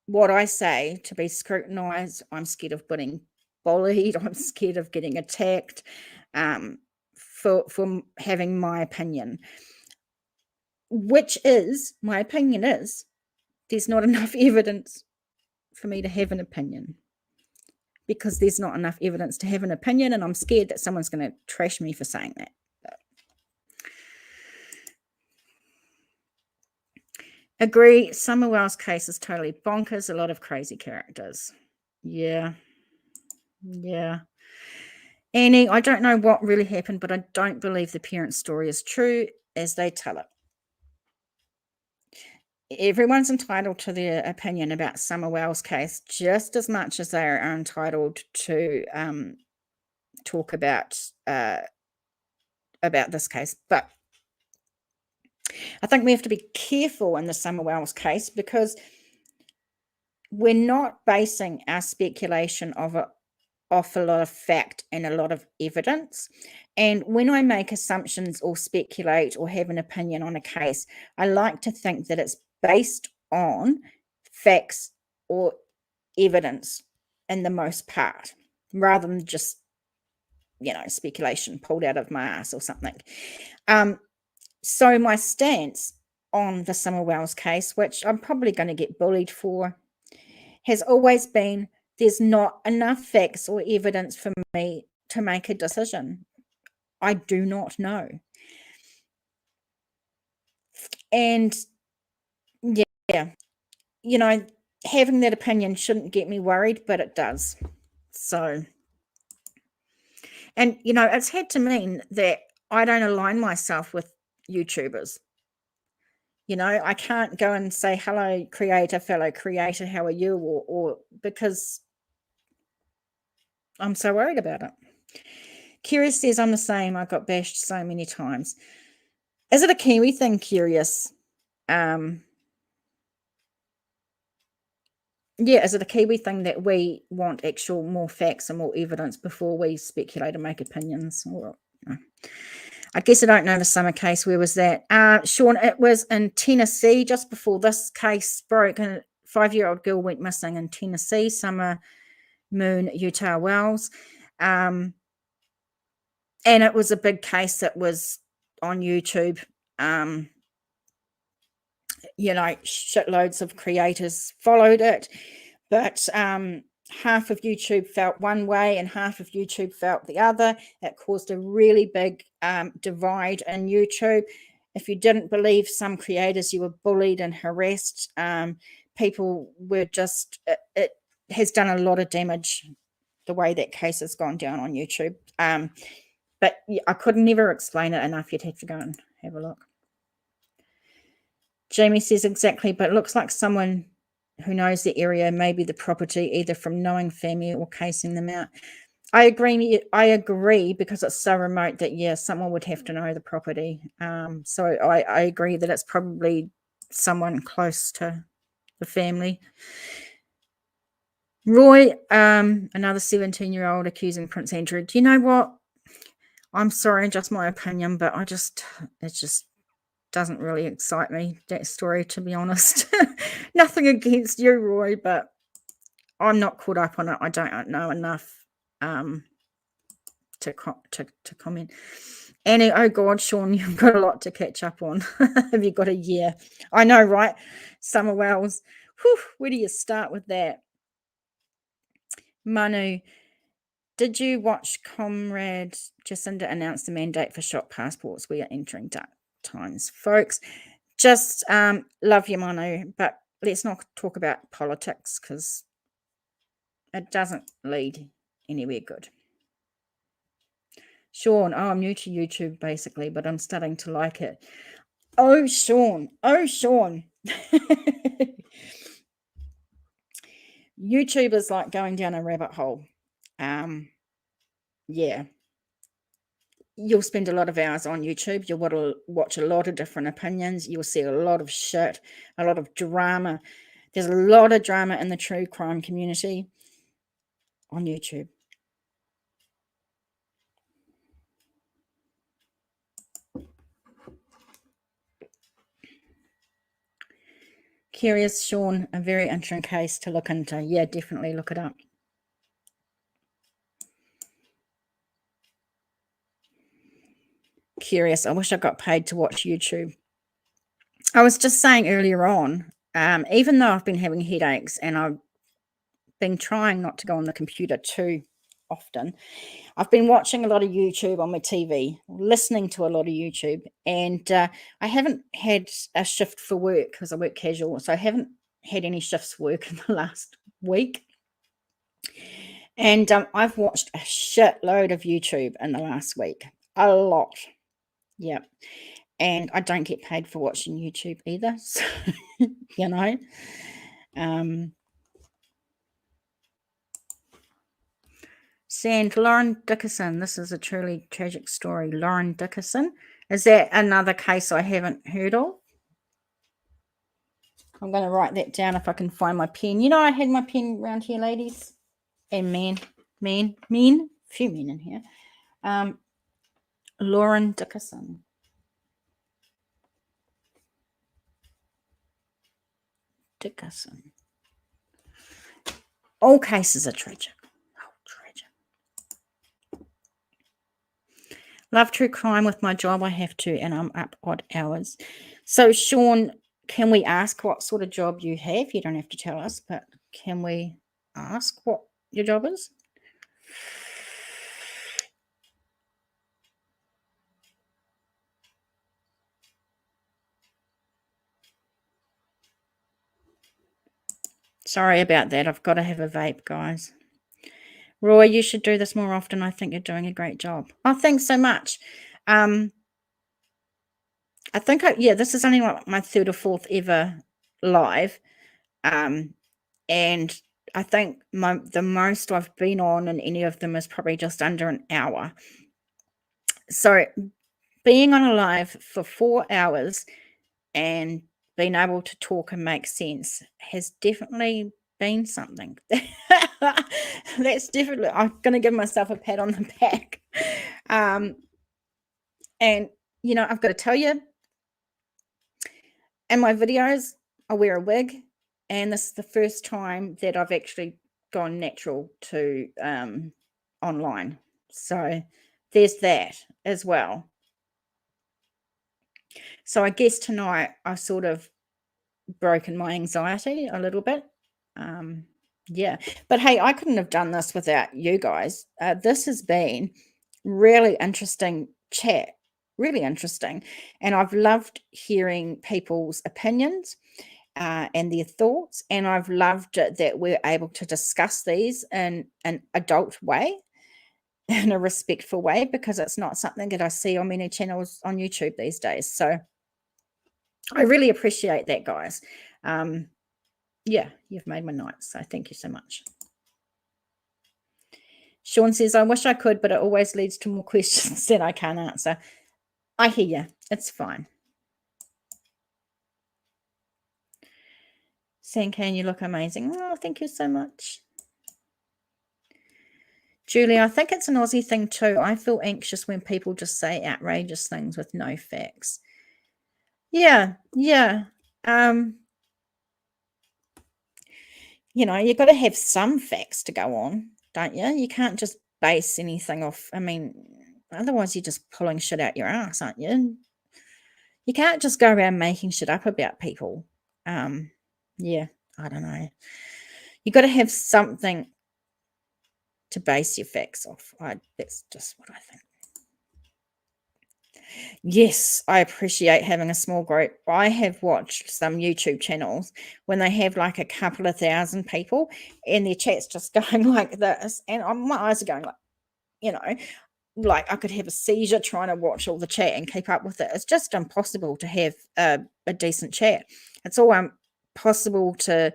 what I say to be scrutinized. I'm scared of getting bullied. I'm scared of getting attacked for having my opinion, my opinion is there's not enough evidence for me to have an opinion, because there's not enough evidence to have an opinion, and I'm scared that someone's going to trash me for saying that. Agree, Summer Wells case is totally bonkers. A lot of crazy characters. Yeah. Annie, I don't know what really happened, but I don't believe the parents' story is true as they tell it. Everyone's entitled to their opinion about Summer Wells case just as much as they are entitled to talk about this case. But I think we have to be careful in the Summer Wells case because we're not basing our speculation off a lot of fact and a lot of evidence. And when I make assumptions or speculate or have an opinion on a case, I like to think that it's based on facts or evidence in the most part, rather than just, speculation pulled out of my ass or something. So my stance on the Summer Wells case, which I'm probably going to get bullied for, has always been there's not enough facts or evidence for me to make a decision. I do not know. And yeah, having that opinion shouldn't get me worried, but it does. So, and, it's had to mean that I don't align myself with YouTubers. I can't go and say, hello, creator, fellow creator, how are you? Or because I'm so worried about it. Curious says, I'm the same. I got bashed so many times. Is it a Kiwi thing, Curious? Is it a Kiwi thing that we want actual more facts and more evidence before we speculate and make opinions? Or, I guess I don't know the Summer case. Where was that? Sean, it was in Tennessee just before this case broke. A 5-year-old girl went missing in Tennessee, Summer Moon, Utah Wells. And it was a big case that was on YouTube. Shitloads of creators followed it. But half of YouTube felt one way and half of YouTube felt the other. It caused a really big divide in YouTube. If you didn't believe some creators, you were bullied and harassed. People were just, it has done a lot of damage, the way that case has gone down on YouTube. But I could never explain it enough. You'd have to go and have a look. Jamie says exactly, but it looks like someone who knows the area, maybe the property, either from knowing family or casing them out. I agree because it's so remote that, someone would have to know the property. So I agree that it's probably someone close to the family. Roy, another 17-year-old accusing Prince Andrew. Do you know what? I'm sorry, just my opinion, but it just doesn't really excite me, that story, to be honest. Nothing against you, Roy, but I'm not caught up on it. I don't know enough to comment. Annie, oh God, Sean, you've got a lot to catch up on. Have you got a year? I know, right? Summer Wells. Whew, where do you start with that? Manu, did you watch Comrade Jacinda announce the mandate for shop passports? We are entering dark times, folks. Just love you, Manu, but let's not talk about politics because it doesn't lead anywhere good. Sean, I'm new to YouTube basically, but I'm starting to like it. Oh, Sean. YouTube is like going down a rabbit hole. You'll spend a lot of hours on YouTube. You'll watch a lot of different opinions. You'll see a lot of shit, a lot of drama. There's a lot of drama in the true crime community on YouTube. Curious, Sean, a very interesting case to look into. Yeah, definitely look it up. Curious, I wish I got paid to watch YouTube. I was just saying earlier on, even though I've been having headaches and I've been trying not to go on the computer too often, I've been watching a lot of YouTube on my TV, listening to a lot of YouTube, and I haven't had a shift for work because I work casual, so I haven't had any shifts for work in the last week. And I've watched a shitload of YouTube in the last week, a lot. Yeah. And I don't get paid for watching YouTube either. So, Sand, Lauren Dickerson. This is a truly tragic story. Lauren Dickerson. Is that another case I haven't heard of? I'm going to write that down if I can find my pen. You know, I had my pen around here, ladies. And men. A few men in here. Lauren Dickerson. All cases are tragic. Oh, tragic. Love true crime with my job. I have to, and I'm up odd hours. So, Sean, can we ask what sort of job you have? You don't have to tell us, but can we ask what your job is? Sorry about that. I've got to have a vape, guys. Roy, you should do this more often. I think you're doing a great job. Oh, thanks so much. I think, this is only like my 3rd or 4th ever live. And I think the most I've been on in any of them is probably just under an hour. So being on a live for 4 hours and being able to talk and make sense has definitely been something. That's definitely, I'm going to give myself a pat on the back. And, you know, I've got to tell you, in my videos, I wear a wig, and this is the first time that I've actually gone natural to online. So there's that as well. So I guess tonight I sort of broken my anxiety a little bit. Yeah, but hey, I couldn't have done this without you guys. This has been really interesting chat, really interesting. And I've loved hearing people's opinions and their thoughts. And I've loved it that we're able to discuss these in an adult way, in a respectful way, because it's not something that I see on many channels on YouTube these days. So I really appreciate that, guys. Yeah, you've made my night, so thank you so much. Sean says, I wish I could, but it always leads to more questions that I can't answer. I hear you. It's fine. Sankan, you look amazing. Oh, thank you so much. Julie, I think it's an Aussie thing too. I feel anxious when people just say outrageous things with no facts. Yeah. You know, you've got to have some facts to go on, don't you? You can't just base anything off. I mean, otherwise you're just pulling shit out your ass, aren't you? You can't just go around making shit up about people. Yeah, I don't know. You got to have something to base your facts off. That's just what I think. Yes, I appreciate having a small group. I have watched some YouTube channels when they have like a couple of thousand people and their chat's just going like this. And my eyes are going like, you know, like I could have a seizure trying to watch all the chat and keep up with it. It's just impossible to have a decent chat. It's all impossible to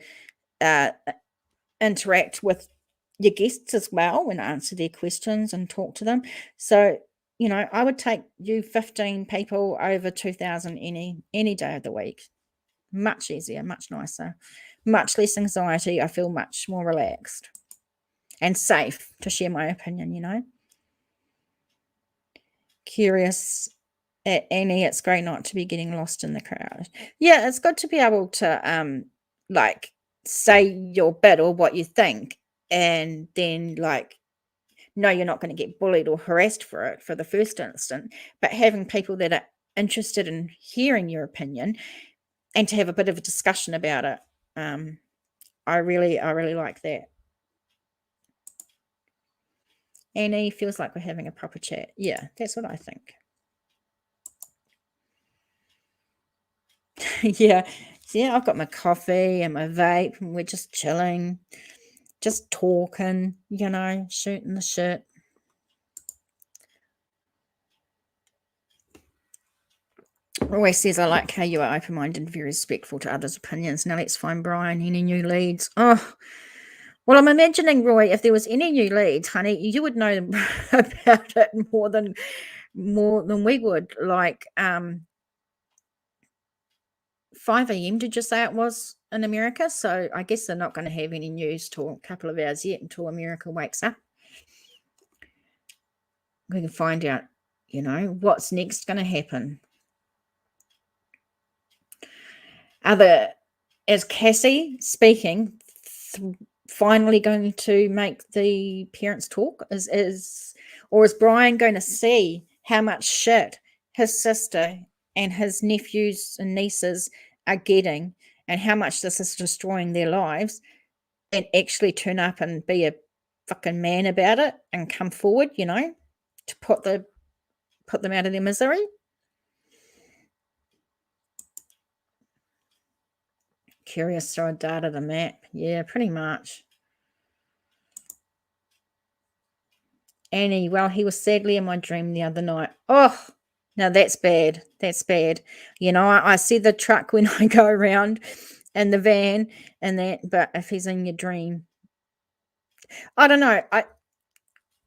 interact with your guests as well and answer their questions and talk to them. So, you know, I would take you 15 people over 2,000 any day of the week. Much easier, much nicer, much less anxiety. I feel much more relaxed and safe to share my opinion, you know. Curious at Annie, it's great not to be getting lost in the crowd. Yeah, it's good to be able to like say your bit or what you think, and then like, no, you're not going to get bullied or harassed for it for the first instant, but having people that are interested in hearing your opinion and to have a bit of a discussion about it. I really like that. Annie, feels like we're having a proper chat. Yeah, that's what I think. Yeah, I've got my coffee and my vape and we're just chilling, just talking, you know, shooting the shit. Always says, I like how you are open-minded and very respectful to others' opinions. Now let's find Brian. Any new leads? Oh, well, I'm imagining, Roy, if there was any new leads, honey, you would know about it more than more than we would. Like 5 a.m. did you say it was in America? So I guess they're not going to have any news till a couple of hours yet, until America wakes up. We can find out, you know, what's next going to happen. Is Cassie speaking finally going to make the parents talk? Or is Brian going to see how much shit his sister and his nephews and nieces are getting, and how much this is destroying their lives, and actually turn up and be a fucking man about it and come forward, you know, to put them out of their misery? Curious, throw a dart at a map. Yeah, pretty much. Annie, well, he was sadly in my dream the other night. Oh, now that's bad. That's bad. You know, I see the truck when I go around and the van and that, but if he's in your dream, I don't know.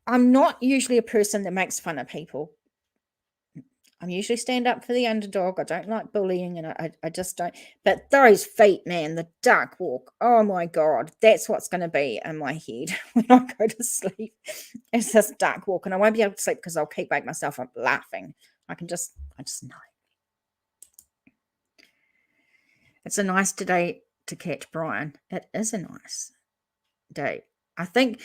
I'm not usually a person that makes fun of people. I'm usually stand up for the underdog. I don't like bullying, and I just don't. But those feet, man, the duck walk. Oh my God, that's what's going to be in my head when I go to sleep. It's this duck walk, and I won't be able to sleep because I'll keep waking myself up laughing. I just know. It's a nice day to catch Brian. It is a nice day. I think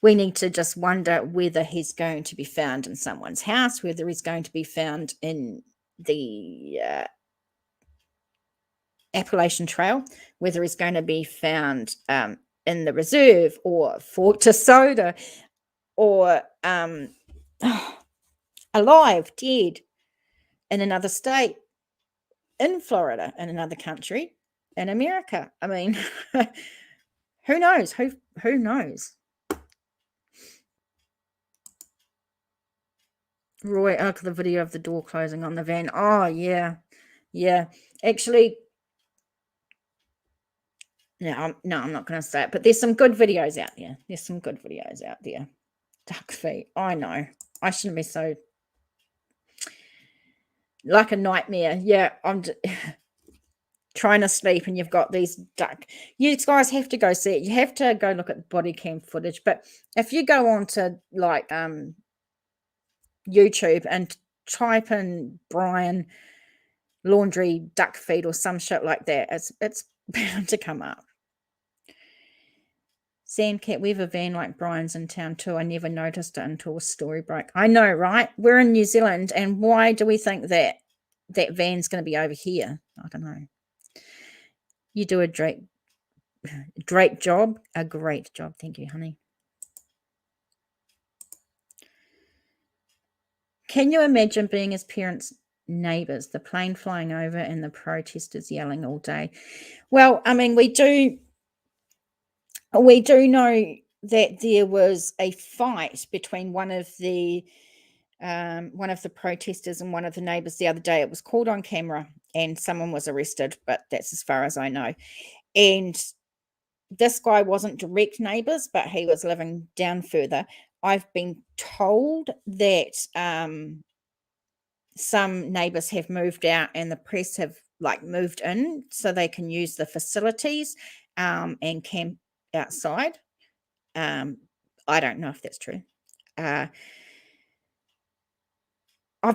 we need to just wonder whether he's going to be found in someone's house, whether he's going to be found in the Appalachian Trail, whether he's going to be found in the reserve or Fort Tasoda, or alive, dead, in another state, in Florida, in another country, in America. I mean, who knows? Who knows? Roy, look at the video of the door closing on the van. Oh, yeah. Yeah. Actually, no, I'm not going to say it, but there's some good videos out there. There's some good videos out there. Duck feet. I know. I shouldn't be so like a nightmare. Yeah, I'm trying to sleep and you've got these duck. You guys have to go see it. You have to go look at body cam footage. But if you go on to like YouTube and type in Brian laundry duck feet or some shit like that, it's bound to come up. Sandcat, we have a van like Brian's in town too. I never noticed it until a story broke. I know, right? We're in New Zealand, and why do we think that van's going to be over here? I don't know. You do a great job. A great job. Thank you, honey. Can you imagine being his parents' neighbours, the plane flying over and the protesters yelling all day? Well, I mean, we do know that there was a fight between one of the protesters and one of the neighbours the other day. It was caught on camera and someone was arrested, but that's as far as I know. And this guy wasn't direct neighbours, but he was living down further. I've been told that some neighbours have moved out and the press have like moved in so they can use the facilities and camp outside. I don't know if that's true. I've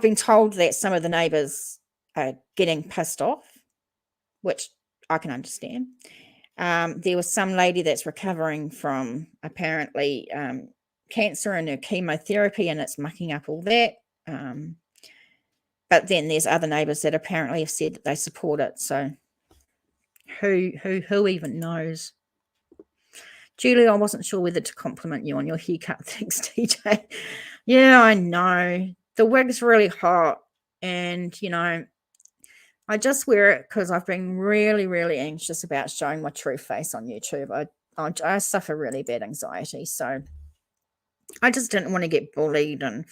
been told that some of the neighbours are getting pissed off, which I can understand. There was some lady that's recovering from apparently cancer and her chemotherapy, and it's mucking up all that. But then there's other neighbours that apparently have said that they support it. So who even knows? Julie, I wasn't sure whether to compliment you on your haircut. Thanks, TJ. Yeah, I know. The wig's really hot. And, you know, I just wear it because I've been really, really anxious about showing my true face on YouTube. I suffer really bad anxiety. So I just didn't want to get bullied. And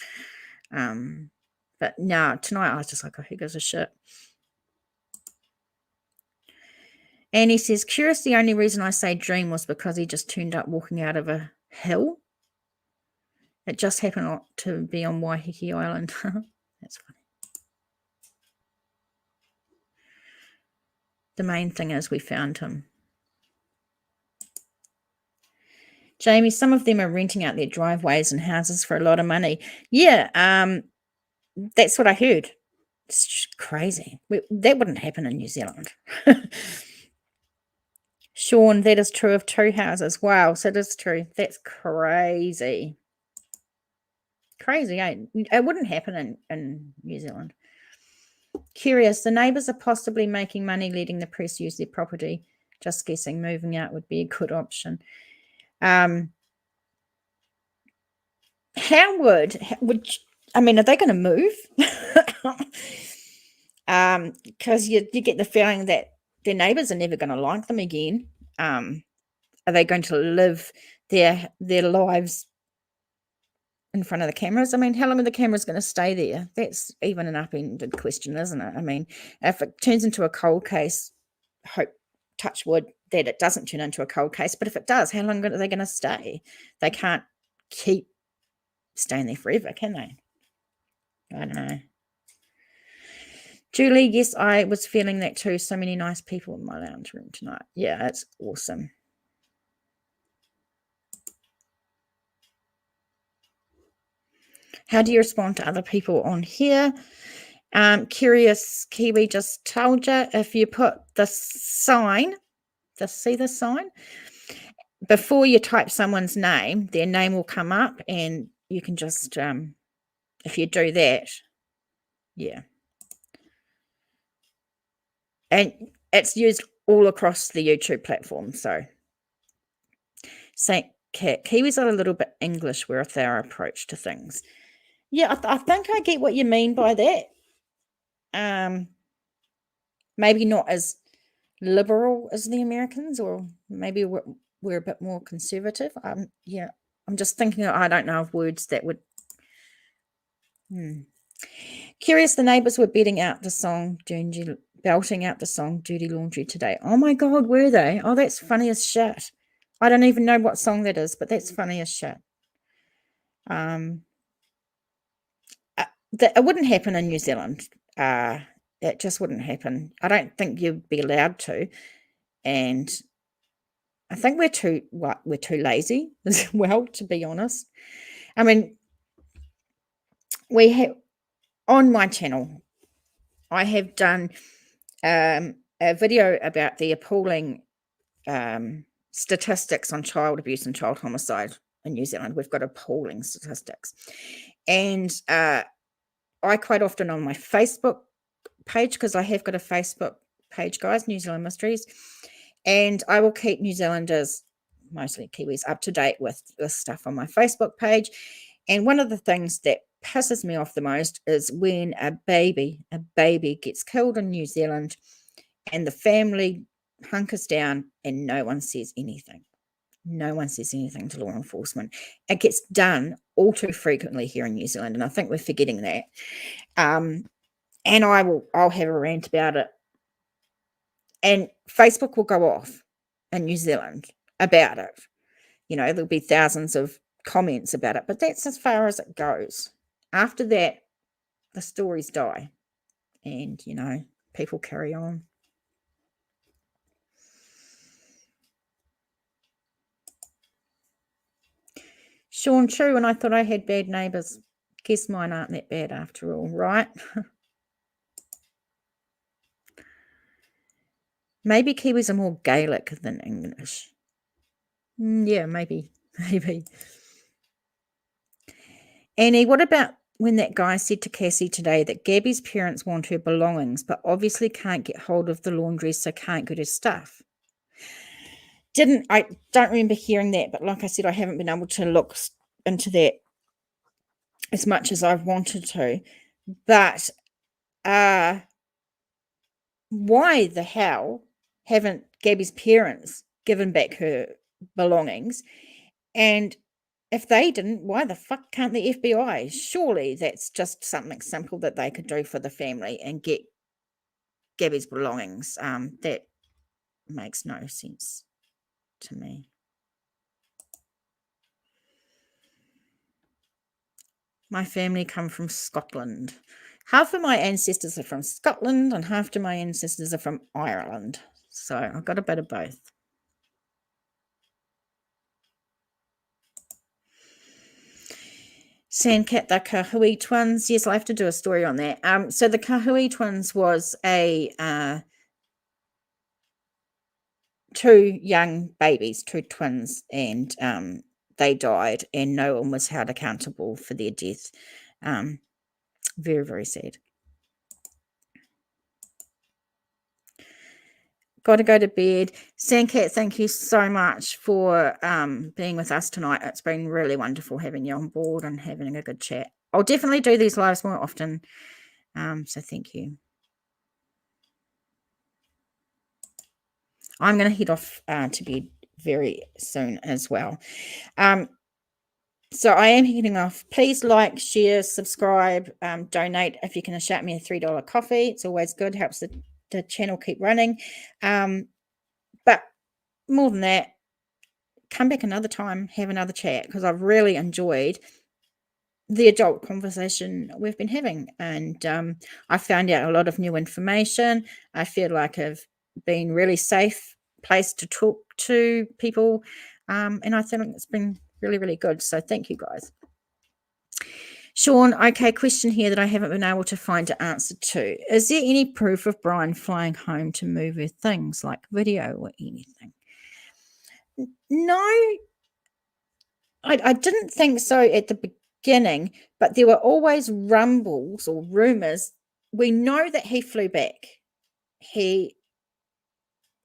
but no, tonight I was just like, oh, who gives a shit? And he says, curious, the only reason I say dream was because he just turned up walking out of a hill. It just happened to be on Waiheke Island. That's funny. The main thing is we found him. Jamie, some of them are renting out their driveways and houses for a lot of money. Yeah, that's what I heard. It's crazy. That wouldn't happen in New Zealand. Sean, that is true of 2 houses. Wow, so it is true. That's crazy. Crazy, eh? It wouldn't happen in New Zealand. Curious, the neighbours are possibly making money letting the press use their property. Just guessing moving out would be a good option. How would I mean, are they going to move? Because you get the feeling that their neighbours are never going to like them again. Are they going to live their lives in front of the cameras? I mean, how long are the cameras going to stay there? That's even an upended question, isn't it? I mean, if it turns into a cold case, hope, touch wood, that it doesn't turn into a cold case. But if it does, how long are they going to stay? They can't keep staying there forever, can they? I don't know. Julie, yes, I was feeling that too. So many nice people in my lounge room tonight. Yeah, it's awesome. How do you respond to other people on here? Curious Kiwi just told you, if you put the sign, see the sign? Before you type someone's name, their name will come up and you can just, if you do that, yeah. And it's used all across the YouTube platform, so. Saint Cat, Kiwis are a little bit English with their approach to things. Yeah, I think I get what you mean by that. Maybe not as liberal as the Americans, or maybe we're a bit more conservative. Yeah, I'm just thinking, I don't know of words that would. Curious, the neighbours were belting out the song Dirty Laundry today. Oh my God, were they? Oh, that's funny as shit. I don't even know what song that is, but that's funny as shit. It wouldn't happen in New Zealand. It just wouldn't happen. I don't think you'd be allowed to. And I think we're too lazy as well, to be honest. I mean, we have, on my channel, I have done a video about the appalling statistics on child abuse and child homicide in New Zealand. We've got appalling statistics. And I quite often on my Facebook page, because I have got a Facebook page, guys, New Zealand Mysteries, and I will keep New Zealanders, mostly Kiwis, up to date with this stuff on my Facebook page. And one of the things that pisses me off the most is when a baby gets killed in New Zealand and the family hunkers down and no one says anything. No one says anything to law enforcement. It gets done all too frequently here in New Zealand, and I think we're forgetting that. And I'll have a rant about it. And Facebook will go off in New Zealand about it. You know, there'll be thousands of comments about it, but that's as far as it goes. After that, the stories die and, you know, people carry on. Sean, true, and I thought I had bad neighbours. Guess mine aren't that bad after all, right? Maybe Kiwis are more Gaelic than English. Yeah, maybe. Annie, what about when that guy said to Cassie today that Gabby's parents want her belongings, but obviously can't get hold of the laundry, so can't get her stuff? I don't remember hearing that, but like I said, I haven't been able to look into that as much as I've wanted to. But why the hell haven't Gabby's parents given back her belongings? And if they didn't, why the fuck can't the FBI? Surely that's just something simple that they could do for the family and get Gabby's belongings. That makes no sense to me. My family come from Scotland. Half of my ancestors are from Scotland and half of my ancestors are from Ireland. So I've got a bit of both. Sandcat, the Kahui twins. Yes, I have to do a story on that. So the Kahui twins was a 2 young babies, 2 twins, and they died, and no one was held accountable for their death. Very, very sad. Got to go to bed. Sandcat, thank you so much for being with us tonight. It's been really wonderful having you on board and having a good chat. I'll definitely do these lives more often. So thank you. I'm going to head off to bed very soon as well. So I am heading off. Please like, share, subscribe, donate if you can shout me a $3 coffee. It's always good, helps the channel keep running. But more than that, come back another time, have another chat, because I've really enjoyed the adult conversation we've been having. And I found out a lot of new information. I feel like I've been really safe place to talk to people. And I think it's been really, really good. So thank you, guys. Sean, okay, question here that I haven't been able to find an answer to. Is there any proof of Brian flying home to move her things, like video or anything? No, I didn't think so at the beginning, but there were always rumbles or rumors. We know that he flew back.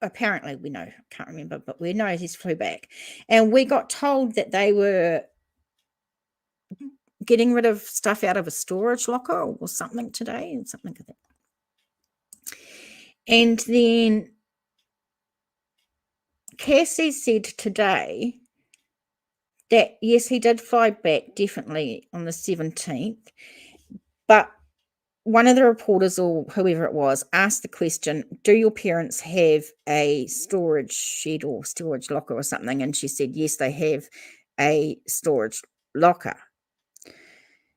Apparently, we know, can't remember, but we know he's flew back. And we got told that they were getting rid of stuff out of a storage locker or something today, and something like that. And then Cassie said today that, yes, he did fly back definitely on the 17th, but one of the reporters or whoever it was asked the question, do your parents have a storage shed or storage locker or something? And she said, yes, they have a storage locker.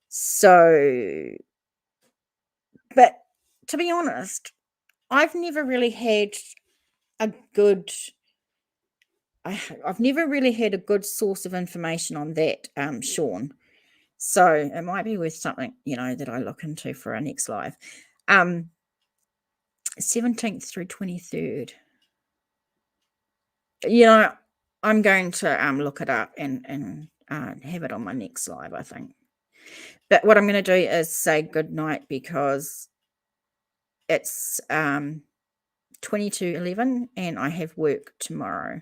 So, but to be honest, I've never really had a good source of information on that, Sean. So it might be worth something, that I look into for our next live. 17th through 23rd. I'm going to look it up and have it on my next live, I think. But what I'm going to do is say good night, because it's 22:11 and I have work tomorrow.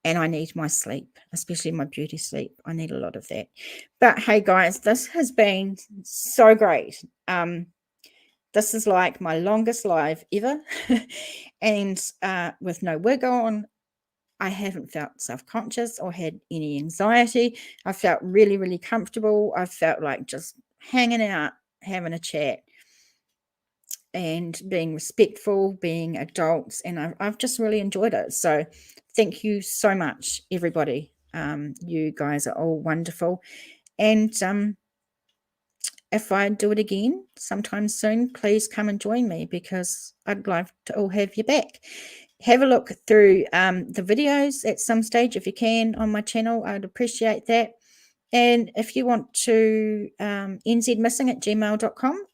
And I need my sleep, especially my beauty sleep. I need a lot of that. But hey, guys, this has been so great. This is like my longest live ever. And with no wig on, I haven't felt self-conscious or had any anxiety. I felt really, really comfortable. I felt like just hanging out, having a chat, and being respectful, being adults, and I've just really enjoyed it. So thank you so much, everybody. You guys are all wonderful. And if I do it again sometime soon, please come and join me, because I'd like to all have you back. Have a look through the videos at some stage if you can on my channel. I'd appreciate that. And if you want to, nzmissing@gmail.com.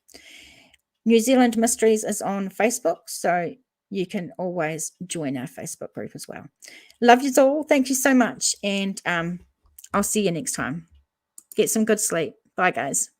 New Zealand Mysteries is on Facebook, so you can always join our Facebook group as well. Love you all. Thank you so much. And I'll see you next time. Get some good sleep. Bye, guys.